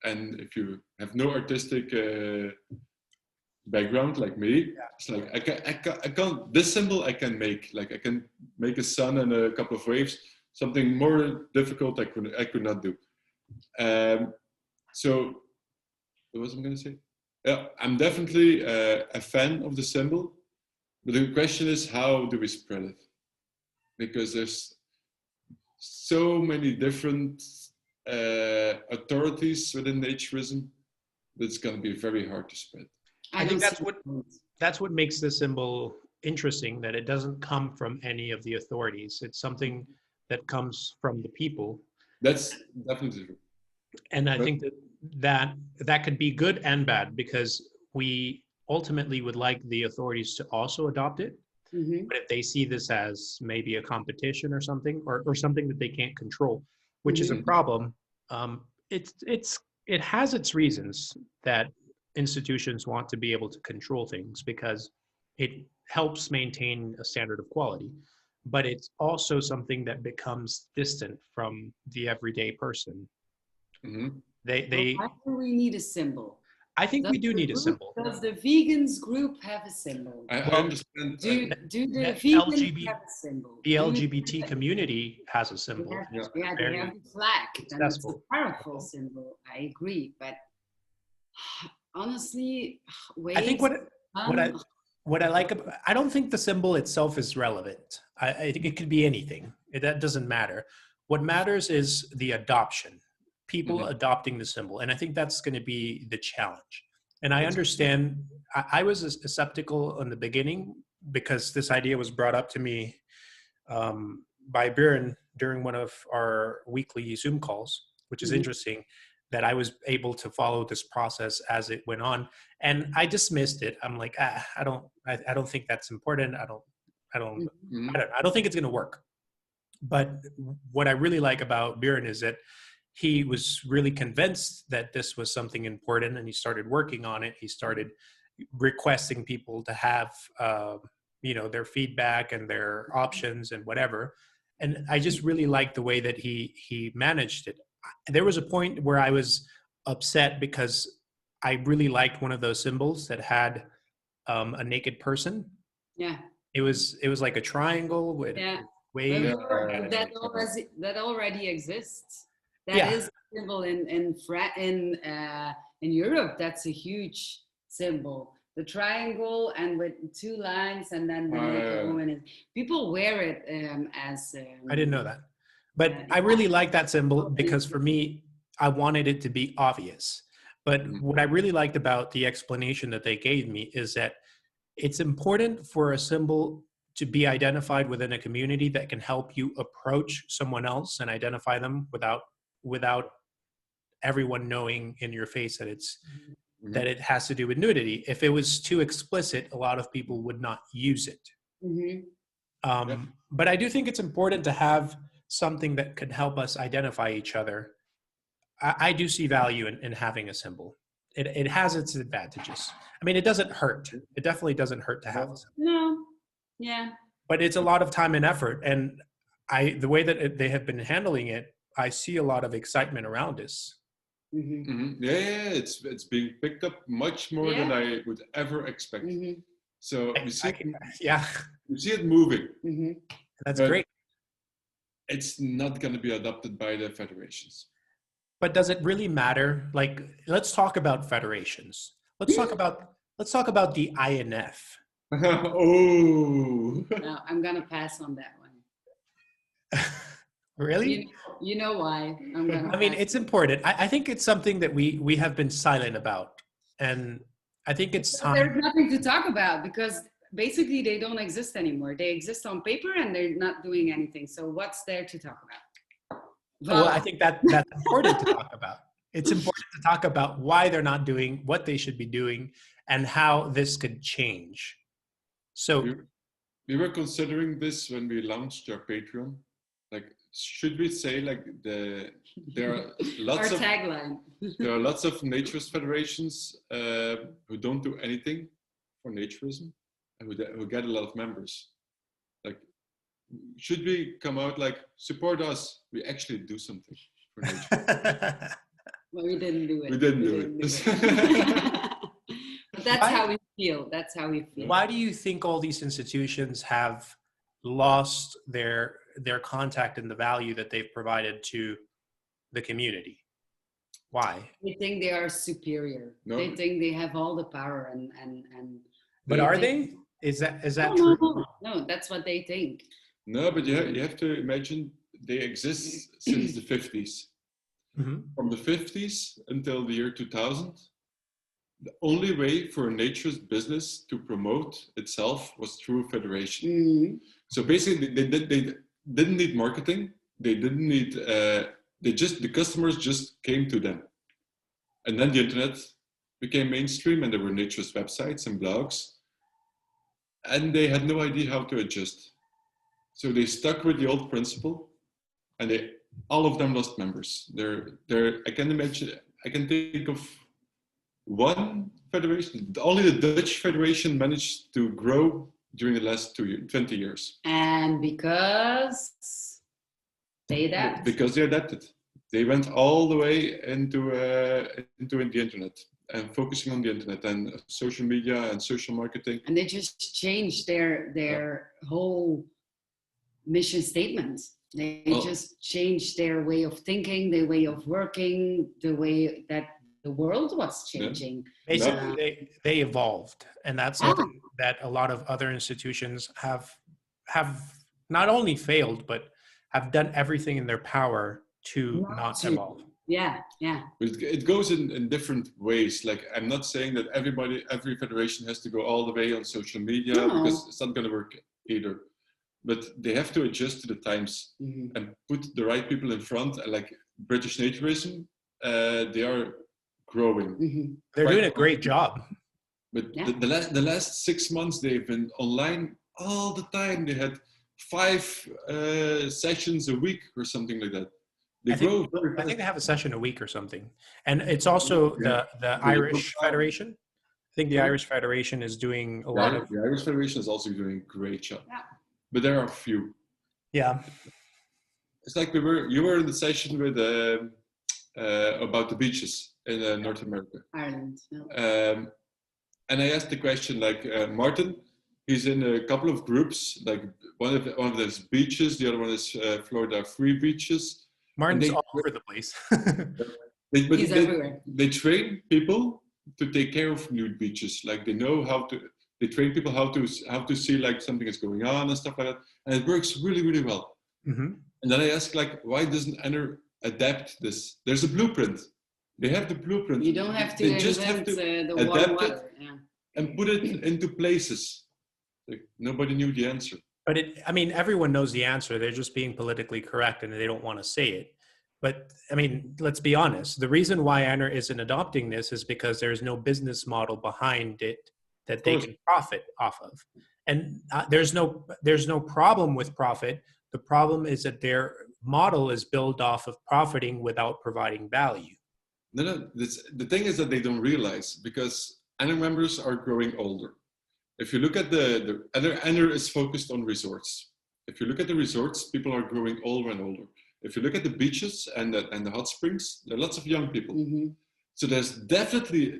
and if you have no artistic background like me, it's like I can't. This symbol I can make. Like I can make a sun and a couple of waves. Something more difficult I could not do. So what was I going to say? Yeah, I'm definitely a fan of the symbol, but the question is how do we spread it? Because there's so many different authorities within naturism that it's going to be very hard to spread. I think that's what makes the symbol interesting, that it doesn't come from any of the authorities. It's something that comes from the people. That's definitely true. And I think that could be good and bad, because we ultimately would like the authorities to also adopt it. But if they see this as maybe a competition or something, or something that they can't control, which is a problem, it has its reasons that institutions want to be able to control things because it helps maintain a standard of quality. But it's also something that becomes distant from the everyday person. Why do we need a symbol? I think we do need a symbol. Does the vegans group have a symbol? I understand. Do the vegans have a symbol? The LGBT community has a symbol. They have the flag. And it's a powerful symbol. I agree, but honestly, I think what I like about, I don't think the symbol itself is relevant. I think it could be anything. That doesn't matter. What matters is the adoption. People adopting the symbol. And I think that's going to be the challenge. And I understand, I was skeptical in the beginning because this idea was brought up to me by Bjorn during one of our weekly Zoom calls, which is interesting that I was able to follow this process as it went on. And I dismissed it. I'm like, I don't think that's important. I don't think it's going to work. But what I really like about Bjorn is that he was really convinced that this was something important, and he started working on it. He started requesting people to have, their feedback and their options and whatever. And I just really liked the way that he managed it. There was a point where I was upset because I really liked one of those symbols that had a naked person. Yeah. It was like a triangle with waves. That already exists. That is a symbol in Europe. That's a huge symbol. The triangle and with 2 lines, and then the naked woman. People wear it as. I didn't know that, but I really like that symbol because for me, I wanted it to be obvious. But what I really liked about the explanation that they gave me is that it's important for a symbol to be identified within a community that can help you approach someone else and identify them without everyone knowing in your face that that it has to do with nudity. If it was too explicit, a lot of people would not use it. But I do think it's important to have something that can help us identify each other. I do see value in having a symbol. It has its advantages. I mean, it doesn't hurt. It definitely doesn't hurt to have a symbol. No. Yeah. But it's a lot of time and effort. And the way that they have been handling it, I see a lot of excitement around this. Mm-hmm. Mm-hmm. Yeah, it's being picked up much more than I would ever expect. Mm-hmm. So we see, we see it moving. Mm-hmm. That's great. It's not going to be adopted by the federations. But does it really matter? Like, let's talk about federations. Let's talk about the INF. Oh. No, I'm gonna pass on that one. Really? You know why? I mean, it's important. I think it's something that we have been silent about, and I think it's time. There's nothing to talk about because basically they don't exist anymore. They exist on paper and they're not doing anything. So what's there to talk about? Well, I think that's important to talk about. It's important to talk about why they're not doing what they should be doing and how this could change. So we were considering this when we launched our Patreon. Like, should we say like there are lots Our tagline. There are lots of naturist federations who don't do anything for naturism and who get a lot of members. Like, should we come out like, support us? We actually do something for nature. Well, we didn't do it. We didn't do it. But that's how we feel. That's how we feel. Why do you think all these institutions have lost their contact and the value that they've provided to the community? Why? They think they are superior. No. They think they have all the power and But are they? Is that true? No, that's what they think. No, but you have to imagine they exist since the 50s. Mm-hmm. From the 50s until the year 2000, the only way for a naturist business to promote itself was through a federation. Mm-hmm. So basically, they didn't need marketing. They didn't need. The customers just came to them, and then the internet became mainstream, and there were naturist websites and blogs, and they had no idea how to adjust. So they stuck with the old principle, and all of them lost members. I can think of one federation. Only the Dutch federation managed to grow during the last 20 years. And because they adapted. Because they adapted. They went all the way into the internet and focusing on the internet and social media and social marketing. And they just changed their whole mission statement. They just changed their way of thinking, their way of working, the way that the world was changing. Yeah. Basically, they evolved, and that's something that a lot of other institutions have not only failed, but have done everything in their power to not evolve. Yeah. It goes in different ways. Like, I'm not saying that every federation has to go all the way on social media, because it's not going to work either. But they have to adjust to the times and put the right people in front. Like British Naturism, they are growing. Mm-hmm. They're doing a great job. But the last 6 months, they've been online all the time. They had 5 sessions a week or something like that. I think they have a session a week or something. And it's also the Irish Federation. I think the Irish Federation is doing a lot of... The Irish Federation is also doing a great job. Yeah. But there are a few. Yeah. It's like you were in the session with about the beaches in North America. Ireland. And I asked the question, like, Martin, he's in a couple of groups. Like one of them is beaches, the other one is Florida Free Beaches. Martin's all over the place. He's everywhere. They train people to take care of nude beaches. Like they train people how to see like something is going on and stuff like that. And it works really, really well. Mm-hmm. And then I asked, like, why doesn't Anner adapt this? There's a blueprint. They have the blueprint. You don't have to just have to the adapt water. it and put it into places. Like, nobody knew the answer. But everyone knows the answer. They're just being politically correct and they don't want to say it. But let's be honest. The reason why Anner isn't adopting this is because there's no business model behind it that they can profit off of. And there's no problem with profit. The problem is that they're model is built off of profiting without providing value. No. The thing is that they don't realize, because NR members are growing older. If you look at the NR is focused on resorts. If you look at the resorts, people are growing older and older. If you look at the beaches and the hot springs, there are lots of young people. So there's definitely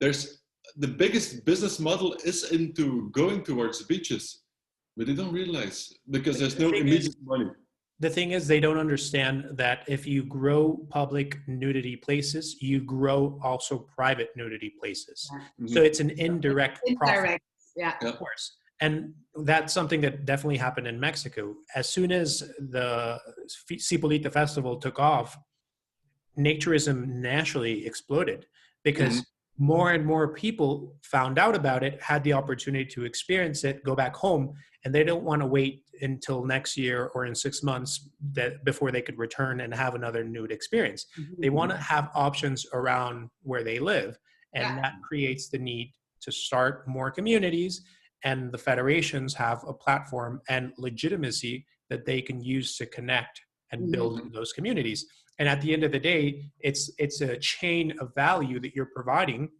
there's the biggest business model is into going towards the beaches, but they don't realize, because there's no immediate money. The thing is, they don't understand that if you grow public nudity places, you grow also private nudity places. So it's an indirect profit. Yeah. Of course. And that's something that definitely happened in Mexico. As soon as the Cipolita festival took off, naturism naturally exploded, because more and more people found out about it, had the opportunity to experience it, go back home, and they don't want to wait until next year or in 6 months before they could return and have another nude experience. They want to have options around where they live, and that creates the need to start more communities, and the federations have a platform and legitimacy that they can use to connect and build those communities. And at the end of the day, it's a chain of value that you're providing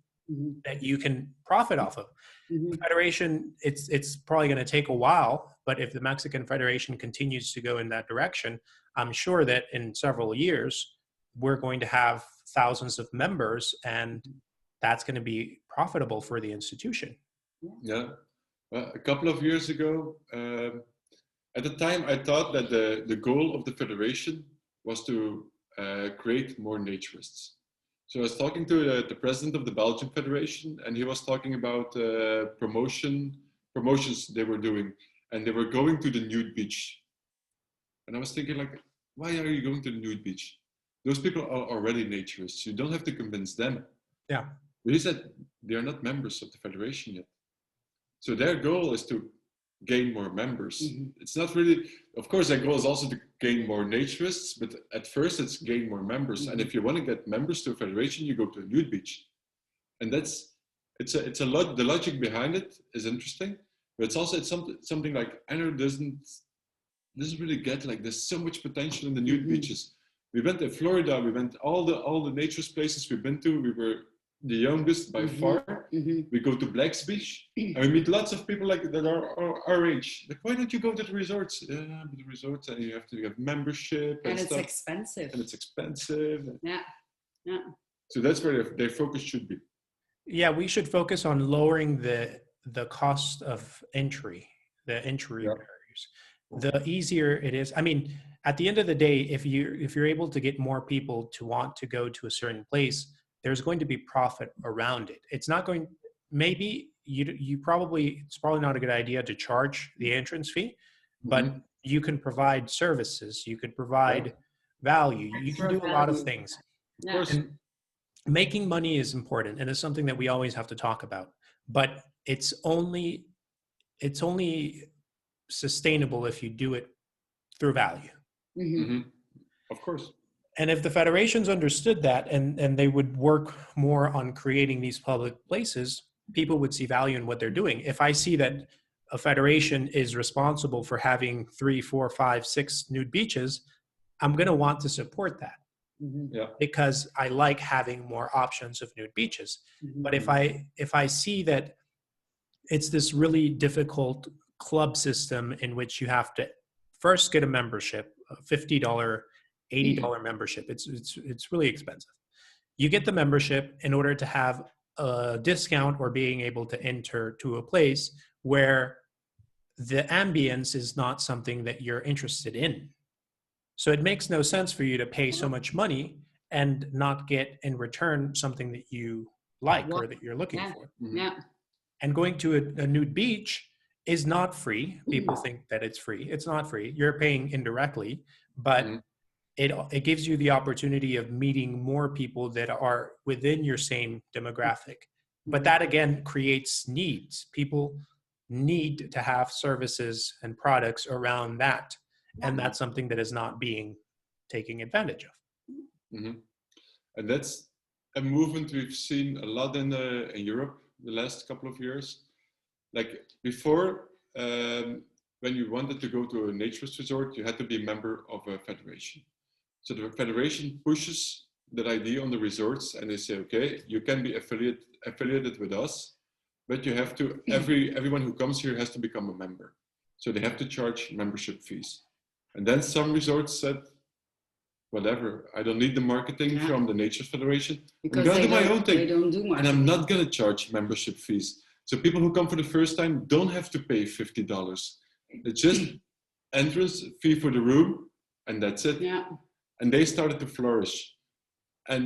that you can profit off of. The Federation, it's probably going to take a while, but if the Mexican Federation continues to go in that direction, I'm sure that in several years, we're going to have thousands of members, and that's going to be profitable for the institution. Yeah. Well, a couple of years ago, at the time, I thought that the goal of the Federation was to create more naturists. So I was talking to the president of the Belgian Federation, and he was talking about promotions they were doing, and they were going to the nude beach. And I was thinking, like, why are you going to the nude beach? Those people are already naturists. You don't have to convince them. Yeah. But he said they are not members of the Federation yet. So their goal is to gain more members. It's not really, of course, their goal is also to gain more naturists, but at first it's gain more members. And if you want to get members to a federation, you go to a nude beach. And it's a lot, the logic behind it is interesting, but it's something like NR doesn't really get, like, there's so much potential in the nude beaches. We went to Florida, we went all the naturist places we've been to, we were the youngest by far. We go to Black's Beach, and we meet lots of people like that are our age. Like, why don't you go to the resorts? Yeah, but the resorts, and you have membership And it's stuff. expensive. And it's expensive. Yeah. So that's where their focus should be. Yeah, we should focus on lowering the cost of entry, the entry barriers. The easier it is. I mean, at the end of the day, if you're able to get more people to want to go to a certain place, there's going to be profit around it. It's not going, maybe it's probably not a good idea to charge the entrance fee, but you can provide services, you could provide value, you can do a lot of things. Of course. And making money is important, and it's something that we always have to talk about, but it's only sustainable if you do it through value. Of course. And if the federations understood that, and they would work more on creating these public places, people would see value in what they're doing. If I see that a federation is responsible for having 3, 4, 5, 6 nude beaches, I'm going to want to support that. Because I like having more options of nude beaches. But if I see that it's this really difficult club system in which you have to first get a membership, a $50, $80 membership. It's really expensive. You get the membership in order to have a discount or being able to enter to a place where the ambience is not something that you're interested in. So it makes no sense for you to pay so much money and not get in return something that you like or that you're looking for. And going to a nude beach is not free. People think that it's free. It's not free. You're paying indirectly, but it gives you the opportunity of meeting more people that are within your same demographic. But that again creates needs. People need to have services and products around that. And that's something that is not being taken advantage of. And that's a movement we've seen a lot in Europe the last couple of years. Like before, when when you wanted to go to a naturist resort, you had to be a member of a federation. So the federation pushes that idea on the resorts, and they say, okay, you can be affiliated with us, but you have to, everyone who comes here has to become a member. So they have to charge membership fees. And then some resorts said, whatever, I don't need the marketing from the Naturist Federation. Because I'm gonna do my own thing. They don't do marketing. And I'm not gonna charge membership fees. So people who come for the first time don't have to pay $50. It's just entrance fee for the room, and that's it. Yeah. And they started to flourish. And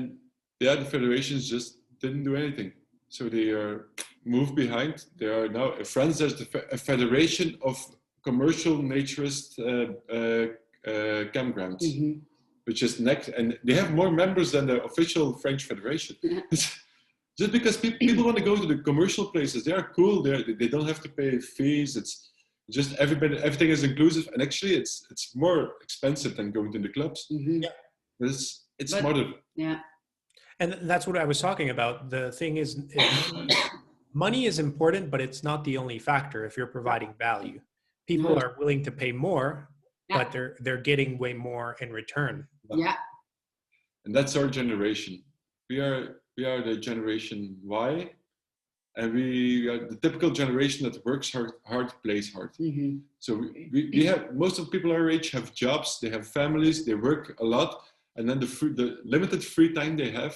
the federations just didn't do anything. So they are moved behind. They are now, France, there's a federation of commercial naturist campgrounds. Mm-hmm. Which is next, and they have more members than the official French Federation. Yeah. Just because people want to go to the commercial places, they are cool. They don't have to pay fees. It's just everything is inclusive, and actually, it's more expensive than going to the clubs. Mm-hmm. Yeah, it's smarter. Yeah, and that's what I was talking about. The thing is money is important, but it's not the only factor. If you're providing value, people are willing to pay more. Yeah. But they're getting way more in return. Yeah. And that's our generation. We are the generation Y, and we are the typical generation that works hard, plays hard. Mm-hmm. So we have, most of the people our age have jobs, they have families, they work a lot, and then the limited free time they have,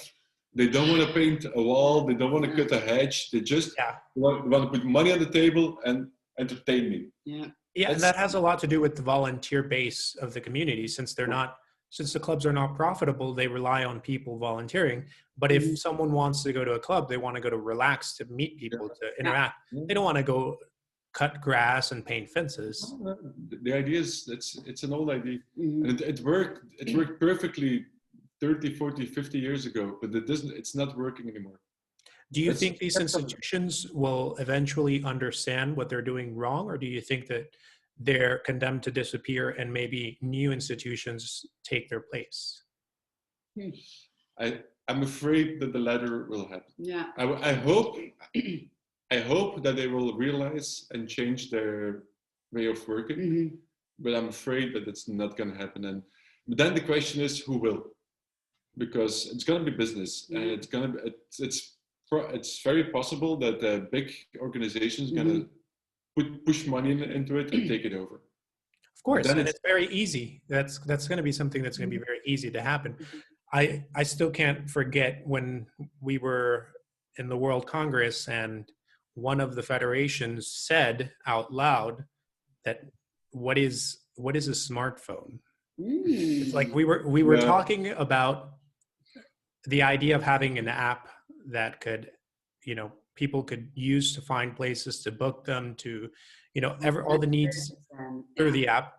they don't want to paint a wall, they don't want to cut a hedge, they just want to put money on the table and entertain me. Yeah. Yeah, and that has a lot to do with the volunteer base of the community. Since the clubs are not profitable, they rely on people volunteering. But if someone wants to go to a club, they want to go to relax, to meet people, to interact. They don't want to go cut grass and paint fences. The idea is, it's an old idea. And it worked perfectly 30, 40, 50 years ago, but it's not working anymore. Do you think these institutions will eventually understand what they're doing wrong, or do you think that they're condemned to disappear and maybe new institutions take their place? I'm afraid that the latter will happen. Yeah. I hope that they will realize and change their way of working, but I'm afraid that it's not going to happen. But then the question is, who will? Because it's going to be business, and it's very possible that big organizations going to push money into it and take it over. Of course, and it's very easy. That's going to be something that's going to be very easy to happen. I still can't forget when we were in the World Congress and one of the federations said out loud that what is a smartphone? It's like we were talking about the idea of having an app that could, people could use to find places, to book them, to, all the needs through the app.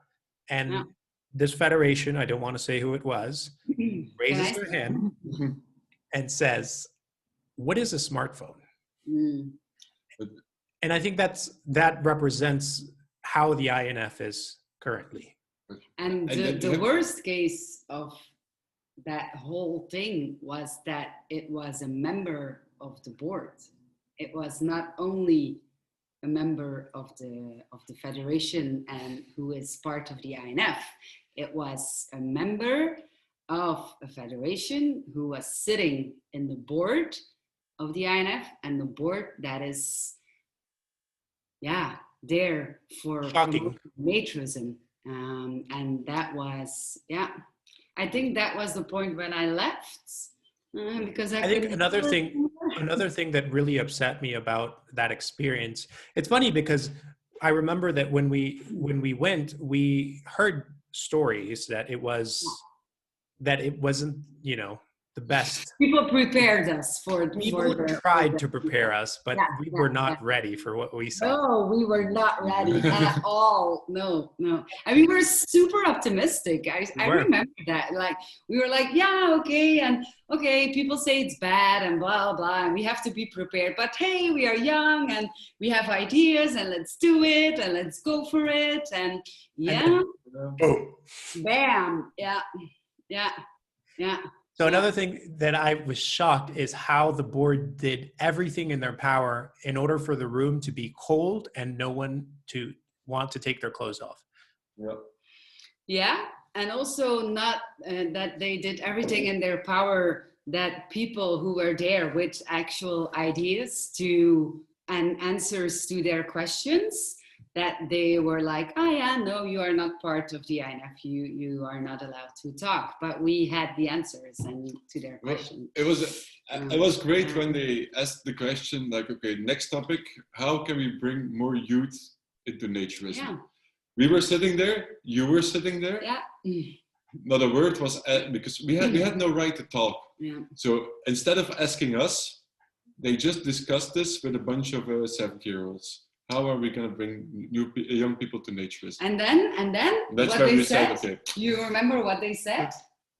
And this federation, I don't want to say who it was, raises their hand and says, what is a smartphone? And I think that represents how the INF is currently. And the worst case of that whole thing was that it was a member of the board. It was not only a member of the federation and who is part of the INF. It was a member of a federation who was sitting in the board of the INF, and the board that is, there for Naturism. And that was, I think that was the point when I left. Because I think another thing that really upset me about that experience, it's funny because I remember that when we went, we heard stories that it wasn't, the best. People prepared us for tried to prepare us, but we were not ready for what we saw. No, we were not ready at all. No. And we were super optimistic. I remember that. Like, we were like, okay, people say it's bad and blah, blah, and we have to be prepared. But hey, we are young and we have ideas and let's do it and let's go for it. And bam. Yeah. So another thing that I was shocked is how the board did everything in their power in order for the room to be cold and no one to want to take their clothes off. Yeah. Yeah, and also not that they did everything in their power, that people who were there with actual ideas to and answers to their questions, that they were like, oh yeah, no, you are not part of the INF, you are not allowed to talk. But we had the answers and to their questions. It was great when they asked the question, like, okay, next topic, how can we bring more youth into naturism? Yeah. We were sitting there, you were sitting there. Yeah. Not a word was because we had no right to talk. Yeah. So instead of asking us, they just discussed this with a bunch of 70-year-olds. How are we going to bring young people to naturism? And then that's what when they we said, okay. You remember what they said?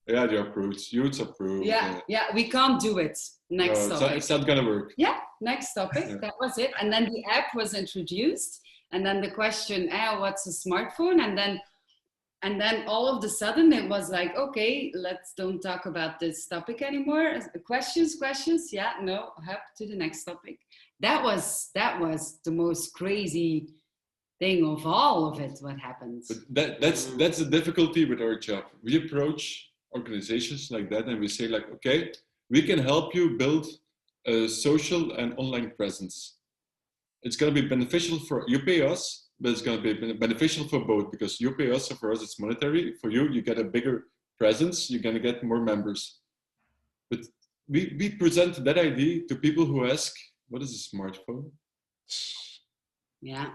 Yeah, they approved. Youths approved. Yeah, we can't do it. Next topic. It's not going to work. Yeah, next topic. Yeah. That was it. And then the app was introduced. And then the question, what's a smartphone? And then all of a sudden it was like, okay, let's don't talk about this topic anymore. Questions. Yeah, no, hop to the next topic. That was the most crazy thing of all of it, what happens. But that's the difficulty with our job. We approach organizations like that and we say like, okay, we can help you build a social and online presence. It's going to be beneficial you pay us, but it's going to be beneficial for both, because you pay us, so for us it's monetary. For you get a bigger presence, you're going to get more members. But we present that idea to people who ask, what is a smartphone? Yeah.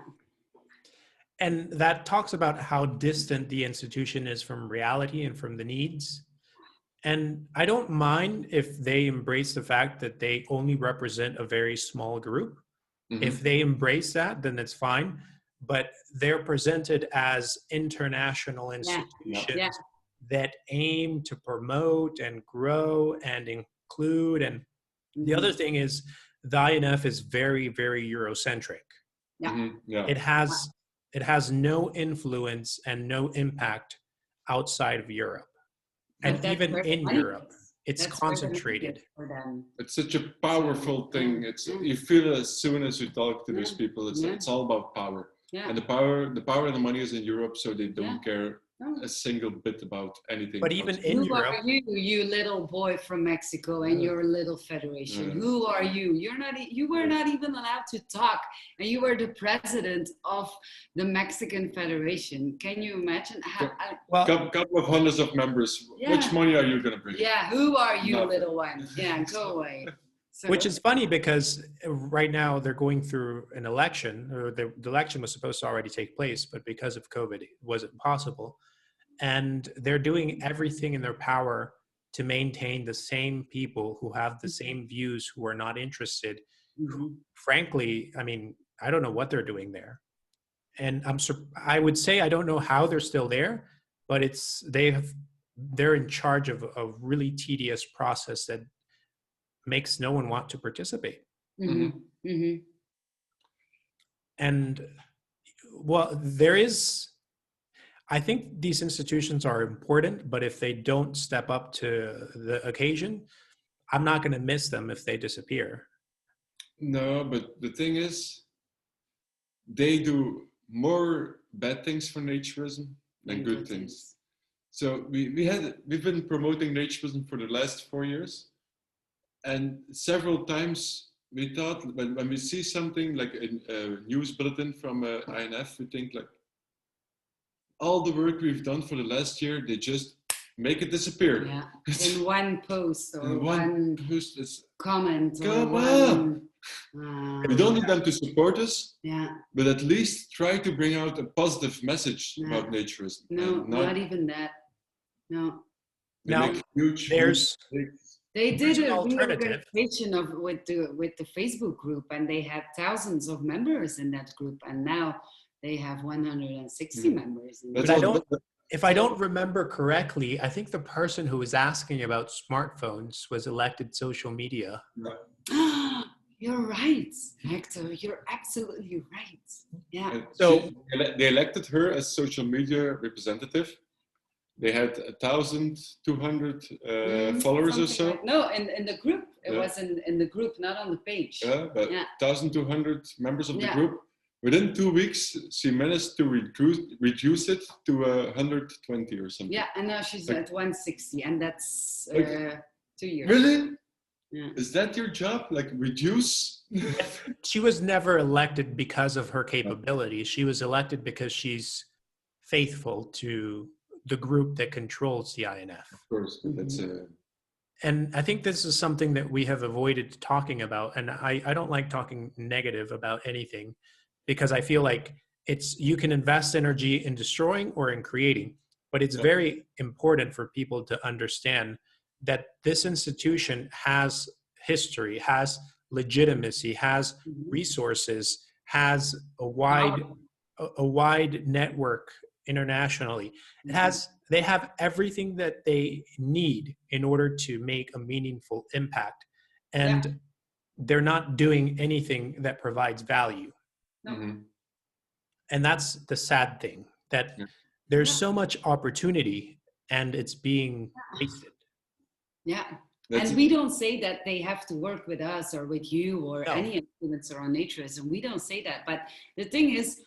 And that talks about how distant the institution is from reality and from the needs. And I don't mind if they embrace the fact that they only represent a very small group. Mm-hmm. If they embrace that, then it's fine. But they're presented as international institutions that aim to promote and grow and include. And the other thing is, the INF is very, very Eurocentric. Yeah. Mm-hmm. Yeah. It has no influence and no impact outside of Europe. And even in Europe, it's concentrated. It's such a powerful thing. You feel it as soon as you talk to those people. It's all about power. Yeah. And the power and the money is in Europe, so they don't care a single bit about anything. But even in Europe, who are you little boy from Mexico and your little federation? Who are you? You were not even allowed to talk, and you were the president of the Mexican Federation. Can you imagine? Couple of hundreds of members. Yeah. Which money are you going to bring? Yeah, who are you, little one? Yeah, go away. So, which is funny because right now they're going through an election, or the election was supposed to already take place, but because of COVID, it wasn't possible. And they're doing everything in their power to maintain the same people who have the same views, who are not interested. Mm-hmm. Frankly, I mean, I don't know what they're doing there. And I would say I don't know how they're still there, but they're in charge of a really tedious process that makes no one want to participate. Mm-hmm. Mm-hmm. And I think these institutions are important, but if they don't step up to the occasion, I'm not going to miss them if they disappear. No, but the thing is, they do more bad things for naturism than good things. So we've been promoting naturism for the last 4 years. And several times we thought, when we see something like a news bulletin from INF, we think like, all the work we've done for the last year, they just make it disappear. Yeah, in one post or one post comment. Come on! We don't need them to support us, but at least try to bring out a positive message about naturism. No, not even that. No. They did a reorganization with the Facebook group, and they had thousands of members in that group, and now they have 160 members. If I don't remember correctly, I think the person who was asking about smartphones was elected social media. Right. You're right, Hector. You're absolutely right. Yeah. So they elected her as social media representative. They had 1,200 followers or so. No, in the group. It was in the group, not on the page. Yeah, but 1,200 members of the group. within 2 weeks, she managed to reduce it to 120 or something. Yeah, and now she's at 160, and that's 2 years. Really? Yeah. Is that your job? Like reduce? She was never elected because of her capabilities. She was elected because she's faithful to the group that controls the INF. Of course, but that's And I think this is something that we have avoided talking about. And I don't like talking negative about anything, because I feel like you can invest energy in destroying or in creating, but it's very important for people to understand that this institution has history, has legitimacy, has resources, has a wide network internationally. They have everything that they need in order to make a meaningful impact, and they're not doing anything that provides value. And that's the sad thing, that there's so much opportunity and it's being wasted. Yeah. And we don't say that they have to work with us or with you or any influencer on Naturism. We don't say that. But the thing is,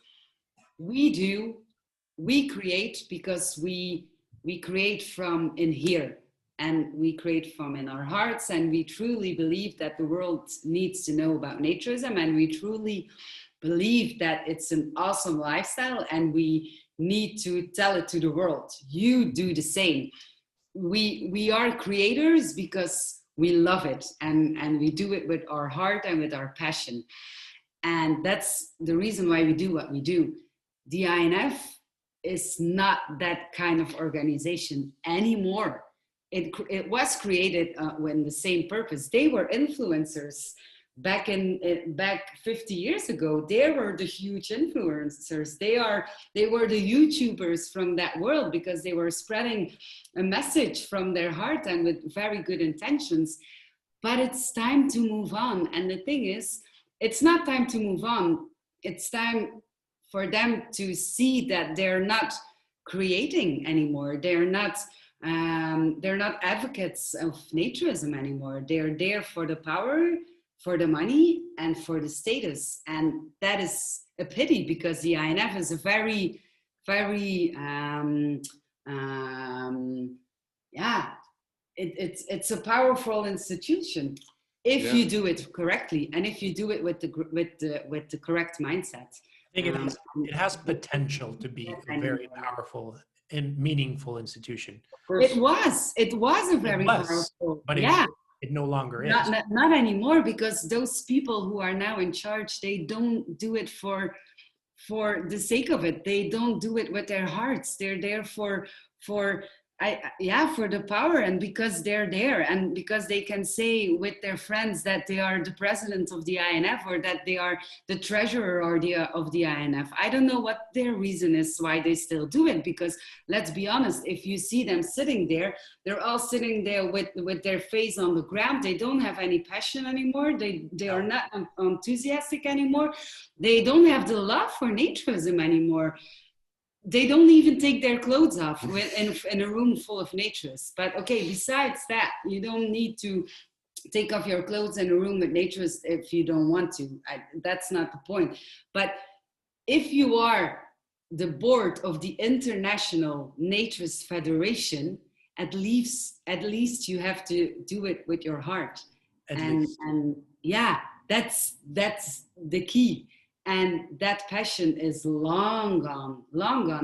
we create because we create from in here, and we create from in our hearts, and we truly believe that the world needs to know about Naturism, and we truly believe that it's an awesome lifestyle, and we need to tell it to the world. You do the same. We are creators because we love it, and we do it with our heart and with our passion. And that's the reason why we do what we do. The INF is not that kind of organization anymore. It was created with the same purpose. They were influencers back 50 years ago. They were the huge influencers. They were the YouTubers from that world, because they were spreading a message from their heart and with very good intentions. But it's time to move on. And the thing is, it's not time to move on. It's time for them to see that they're not creating anymore. They're not advocates of Naturism anymore. They're there for the power, for the money, and for the status. And that is a pity, because the INF is a very, very, it's a powerful institution if you do it correctly, and if you do it with the correct mindset. I think it has potential to be a very powerful and meaningful institution. It was a very powerful, but it no longer is. Not anymore, because those people who are now in charge, they don't do it for the sake of it. They don't do it with their hearts. They're there for the power, and because they're there, and because they can say with their friends that they are the president of the INF, or that they are the treasurer of the INF. I don't know what their reason is why they still do it, because let's be honest, if you see them sitting there, they're all sitting there with their face on the ground. They don't have any passion anymore. They are not enthusiastic anymore. They don't have the love for Naturism anymore. They don't even take their clothes off in a room full of naturists. But okay, besides that, you don't need to take off your clothes in a room with naturists if you don't want to. That's not the point. But if you are the board of the International Naturist Federation, at least you have to do it with your heart. And yeah, that's the key. And that passion is long gone.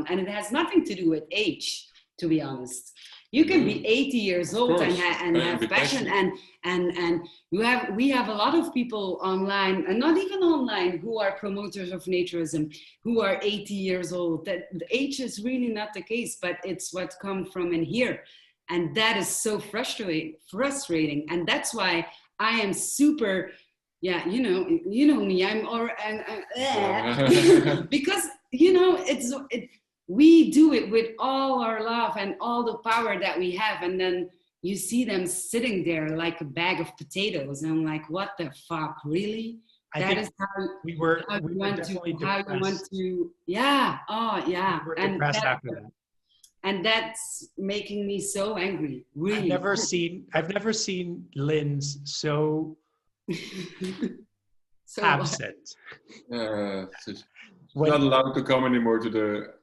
And it has nothing to do with age, to be honest. You can be 80 years old and have passion. And we have a lot of people online, and not even online, who are promoters of Naturism, who are 80 years old. That the age is really not the case, but it's what comes from in here. And that is so frustrating. And that's why I am super... Yeah, you know me. Because we do it with all our love and all the power that we have, and then you see them sitting there like a bag of potatoes, and I'm like, what the fuck, really? That is how we were depressed. Yeah. Oh, yeah. We were depressed after that. And that's making me so angry. Really. I've never seen Lynn's so So absent. It's not allowed to come anymore to the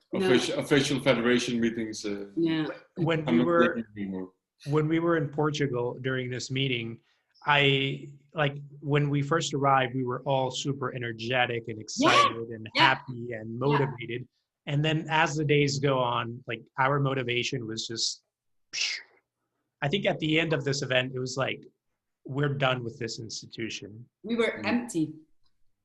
official federation meetings. yeah. When I'm we not were getting anymore. when we were in Portugal during this meeting, when we first arrived, we were all super energetic and excited and happy and motivated. And then as the days go on, like our motivation was just, I think at the end of this event, it was like, we're done with this institution. We were empty.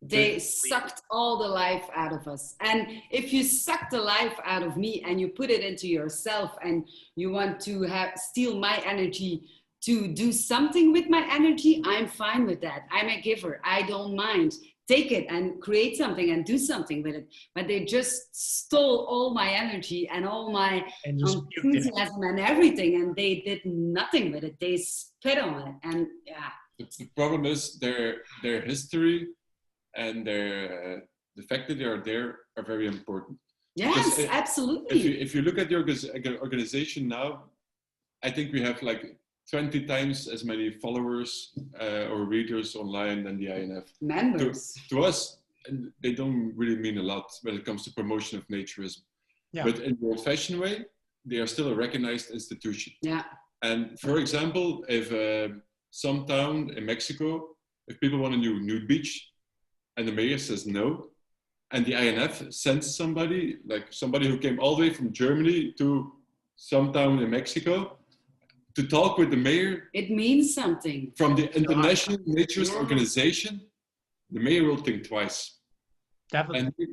They sucked all the life out of us. And if you suck the life out of me and you put it into yourself and you want to steal my energy to do something with my energy, I'm fine with that. I'm a giver. I don't mind. Take it and create something and do something with it. But they just stole all my energy and all my enthusiasm and everything, and they did nothing with it. They spit on it, and The problem is their history and the fact that they are there are very important. Yes, absolutely. If you look at the organization now, I think we have like 20 times as many followers or readers online than the INF. Members. To us, they don't really mean a lot when it comes to promotion of naturism. Yeah. But in the old-fashioned way, they are still a recognized institution. Yeah. And for example, if some town in Mexico, if people want a new nude beach, and the mayor says no, and the INF sends somebody, like somebody who came all the way from Germany to some town in Mexico, to talk with the mayor. It means something. From the International Naturist Organization, the mayor will think twice. Definitely.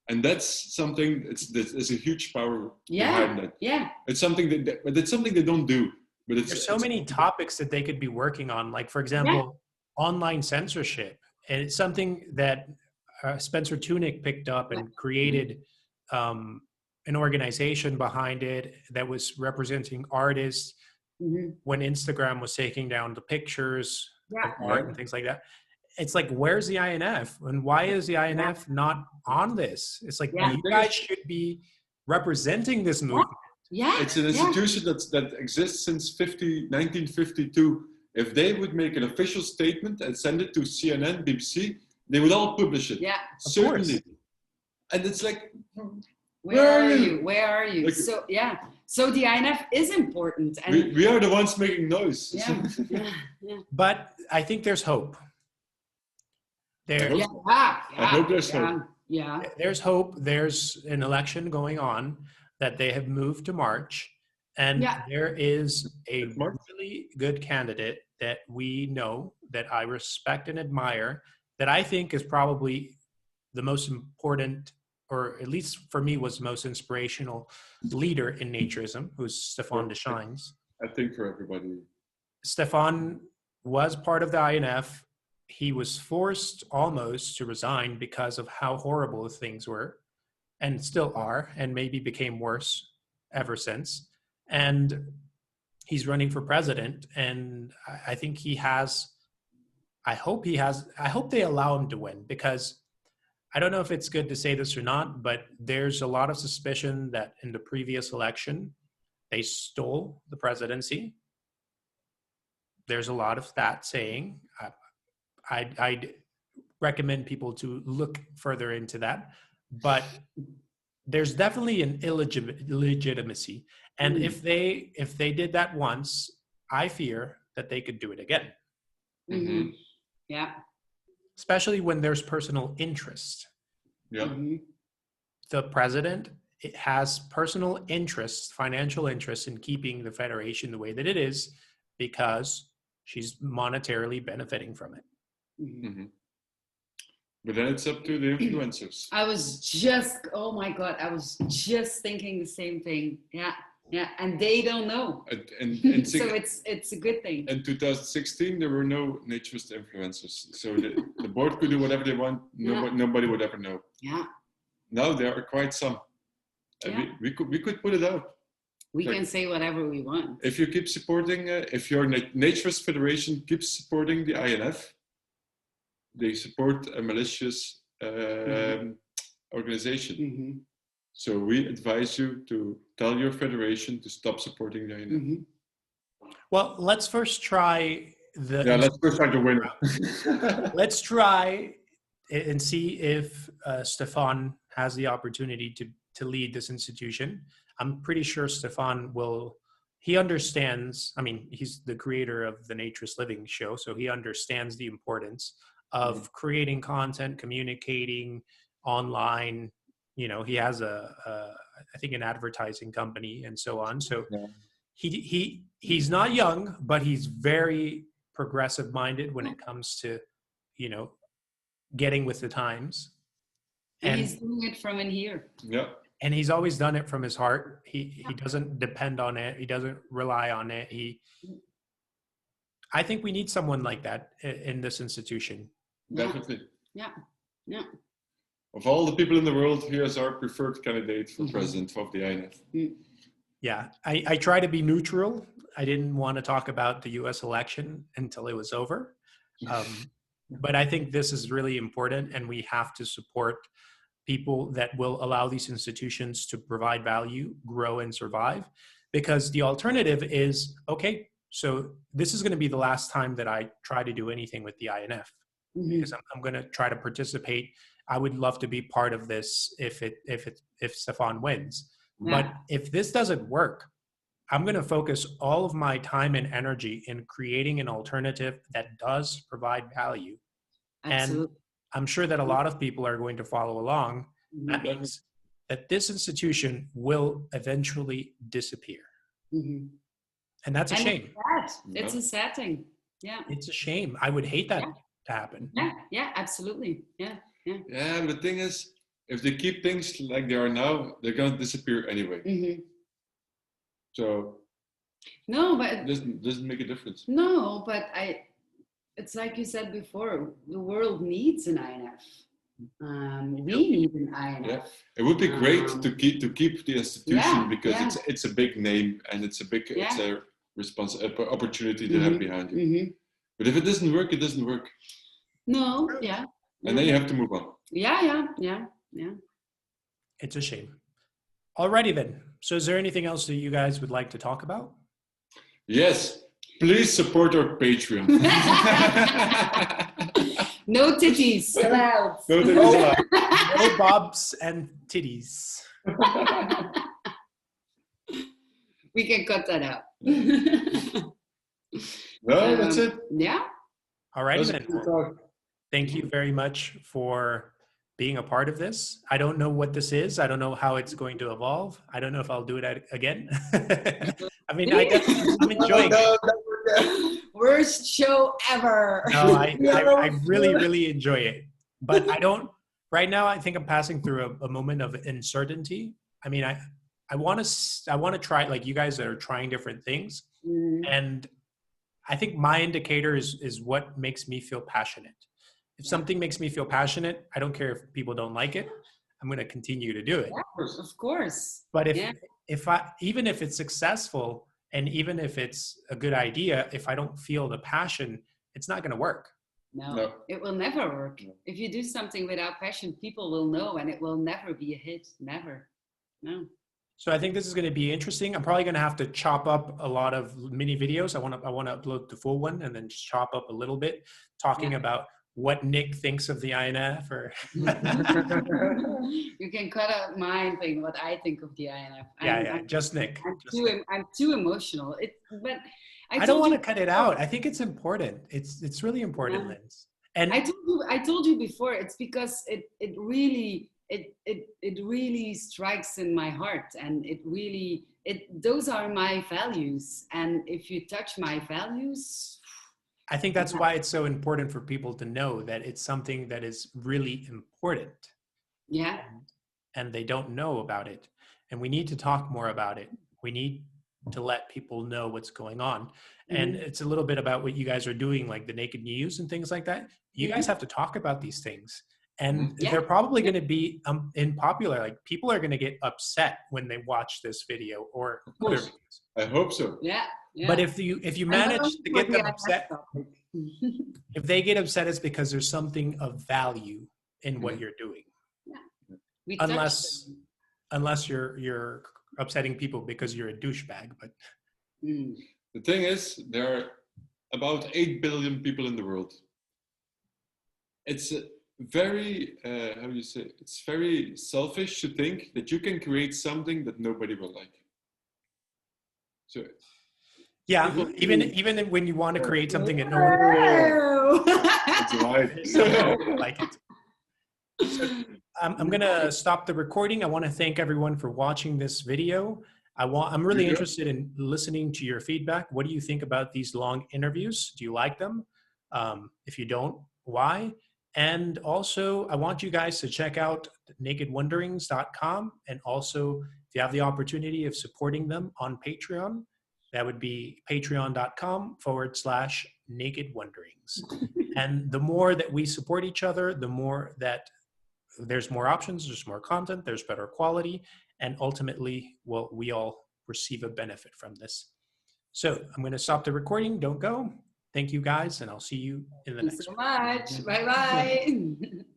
And that's something, there's a huge power behind that. Yeah. It's something but it's something they don't do. But there's so many topics that they could be working on. Like, for example, online censorship. And it's something that Spencer Tunick picked up and created an organization behind it that was representing artists when Instagram was taking down the pictures of art and things like that. It's like, where's the INF? And why is the INF not on this? It's like, you guys should be representing this movement. Yeah. It's an institution that exists since 1952. If they would make an official statement and send it to CNN, BBC, they would all publish it. Yeah, certainly. And it's like, where are you? Where are you? Like, so the INF is important. And we are the ones making noise. Yeah. But I think there's hope. I hope there's hope. Yeah. There's hope. There's an election going on that they have moved to March. And there is a really good candidate that we know, that I respect and admire, that I think is probably the most important, or at least for me was the most inspirational leader in naturism, who's Stefan Deschines. I think for everybody. Stefan was part of the INF. He was forced almost to resign because of how horrible things were, and still are, and maybe became worse ever since. And he's running for president, and I think he has, I hope they allow him to win, because I don't know if it's good to say this or not, but there's a lot of suspicion that in the previous election, they stole the presidency. There's a lot of that saying. I'd recommend people to look further into that, but there's definitely an illegitimacy. And if they did that once, I fear that they could do it again. Mm-hmm. Yeah. Especially when there's personal interest. Yeah. Mm-hmm. The president has personal interests, financial interests in keeping the federation the way that it is, because she's monetarily benefiting from it. Mm-hmm. But then it's up to the influencers. I was just thinking the same thing. Yeah. And they don't know. So it's a good thing. In 2016, there were no naturist influencers. So the board could do whatever they want. Nobody would ever know. Yeah. Now there are quite some. And we could put it out. We can say whatever we want. If you keep supporting, if your Naturist Federation keeps supporting the INF, they support a malicious organization. Mm-hmm. So we advise you to tell your federation to stop supporting the INF. Mm-hmm. Well, let's first try let's first find the winner. Let's try and see if Stefan has the opportunity to lead this institution. I'm pretty sure Stefan will. He understands. I mean, he's the creator of the Naturist Living show, so he understands the importance of creating content, communicating online. You know, he has I think an advertising company and so on. So he's not young, but he's very progressive minded when it comes to, you know, getting with the times. And he's doing it from in here. Yeah. And he's always done it from his heart. He doesn't depend on it. He doesn't rely on it. I think we need someone like that in this institution. Definitely. Yeah. Yeah. Of all the people in the world, he is our preferred candidate for president of the INF. Yeah. I try to be neutral. I didn't want to talk about the US election until it was over. But I think this is really important, and we have to support people that will allow these institutions to provide value, grow, and survive. Because the alternative is, okay, so this is going to be the last time that I try to do anything with the INF. Because I'm going to try to participate. I would love to be part of this if Stefan wins. But if this doesn't work, I'm going to focus all of my time and energy in creating an alternative that does provide value. Absolutely. And I'm sure that a lot of people are going to follow along. That means that this institution will eventually disappear. And that's a shame. It's a sad thing. Yeah. It's a shame. I would hate that to happen. Yeah, absolutely. Yeah. Yeah, but the thing is, if they keep things like they are now, they're going to disappear anyway. So no, but it doesn't make a difference. No, but it's like you said before, the world needs an INF. We need an INF. Yeah. It would be great to keep the institution because it's a big name and it's a opportunity to have behind you. But if it doesn't work, it doesn't work. No, And then you have to move on. Yeah. It's a shame. Alrighty then. So is there anything else that you guys would like to talk about? Yes. Please support our Patreon. No titties allowed. No titties allowed. No bobs and titties. We can cut that out. No, that's it. Yeah. Alrighty then. Thank you very much for being a part of this. I don't know what this is. I don't know how it's going to evolve. I don't know if I'll do it again. I mean, I'm enjoying it. Worst show ever. No, I really, really enjoy it. But I don't, right now, I think I'm passing through a moment of uncertainty. I mean, I want to try, like you guys that are trying different things. And I think my indicator is what makes me feel passionate. If something makes me feel passionate, I don't care if people don't like it. I'm going to continue to do it. Yeah, of course. But even if it's successful and even if it's a good idea, if I don't feel the passion, it's not going to work. No, it will never work. If you do something without passion, people will know, and it will never be a hit. Never. No. So I think this is going to be interesting. I'm probably going to have to chop up a lot of mini videos. I want to upload the full one and then just chop up a little bit talking about what Nick thinks of the INF, or you can cut out my thing, what I think of the INF. Just Nick. I'm too emotional. But I don't want to cut it out. I think it's important. It's really important, Linz. And I told you before. It's because it really strikes in my heart, and those are my values. And if you touch my values, I think that's why it's so important for people to know that it's something that is really important. Yeah. And they don't know about it. And we need to talk more about it. We need to let people know what's going on. And it's a little bit about what you guys are doing, like the Naked News and things like that. You guys have to talk about these things. And they're probably going to be unpopular. Like, people are going to get upset when they watch this video or other videos. I hope so. Yeah. But if you manage to get them upset, if they get upset, it's because there's something of value in what you're doing. Yeah. Unless you're upsetting people because you're a douchebag. But the thing is, there are about 8 billion people in the world. It's very, how do you say, it's very selfish to think that you can create something that nobody will like. So yeah, even when you want to create something that no one that's right. like it. So, I'm gonna stop the recording. I want to thank everyone for watching this video. I'm really interested in listening to your feedback. What do you think about these long interviews? Do you like them? If you don't, why? And also, I want you guys to check out nakedwonderings.com. And also, if you have the opportunity of supporting them on Patreon, that would be patreon.com/nakedwonderings. And the more that we support each other, the more that there's more options, there's more content, there's better quality, and ultimately, well, we all receive a benefit from this. So I'm going to stop the recording. Don't go. Thank you guys, and I'll see you in the next one. Thank you so much. Bye-bye.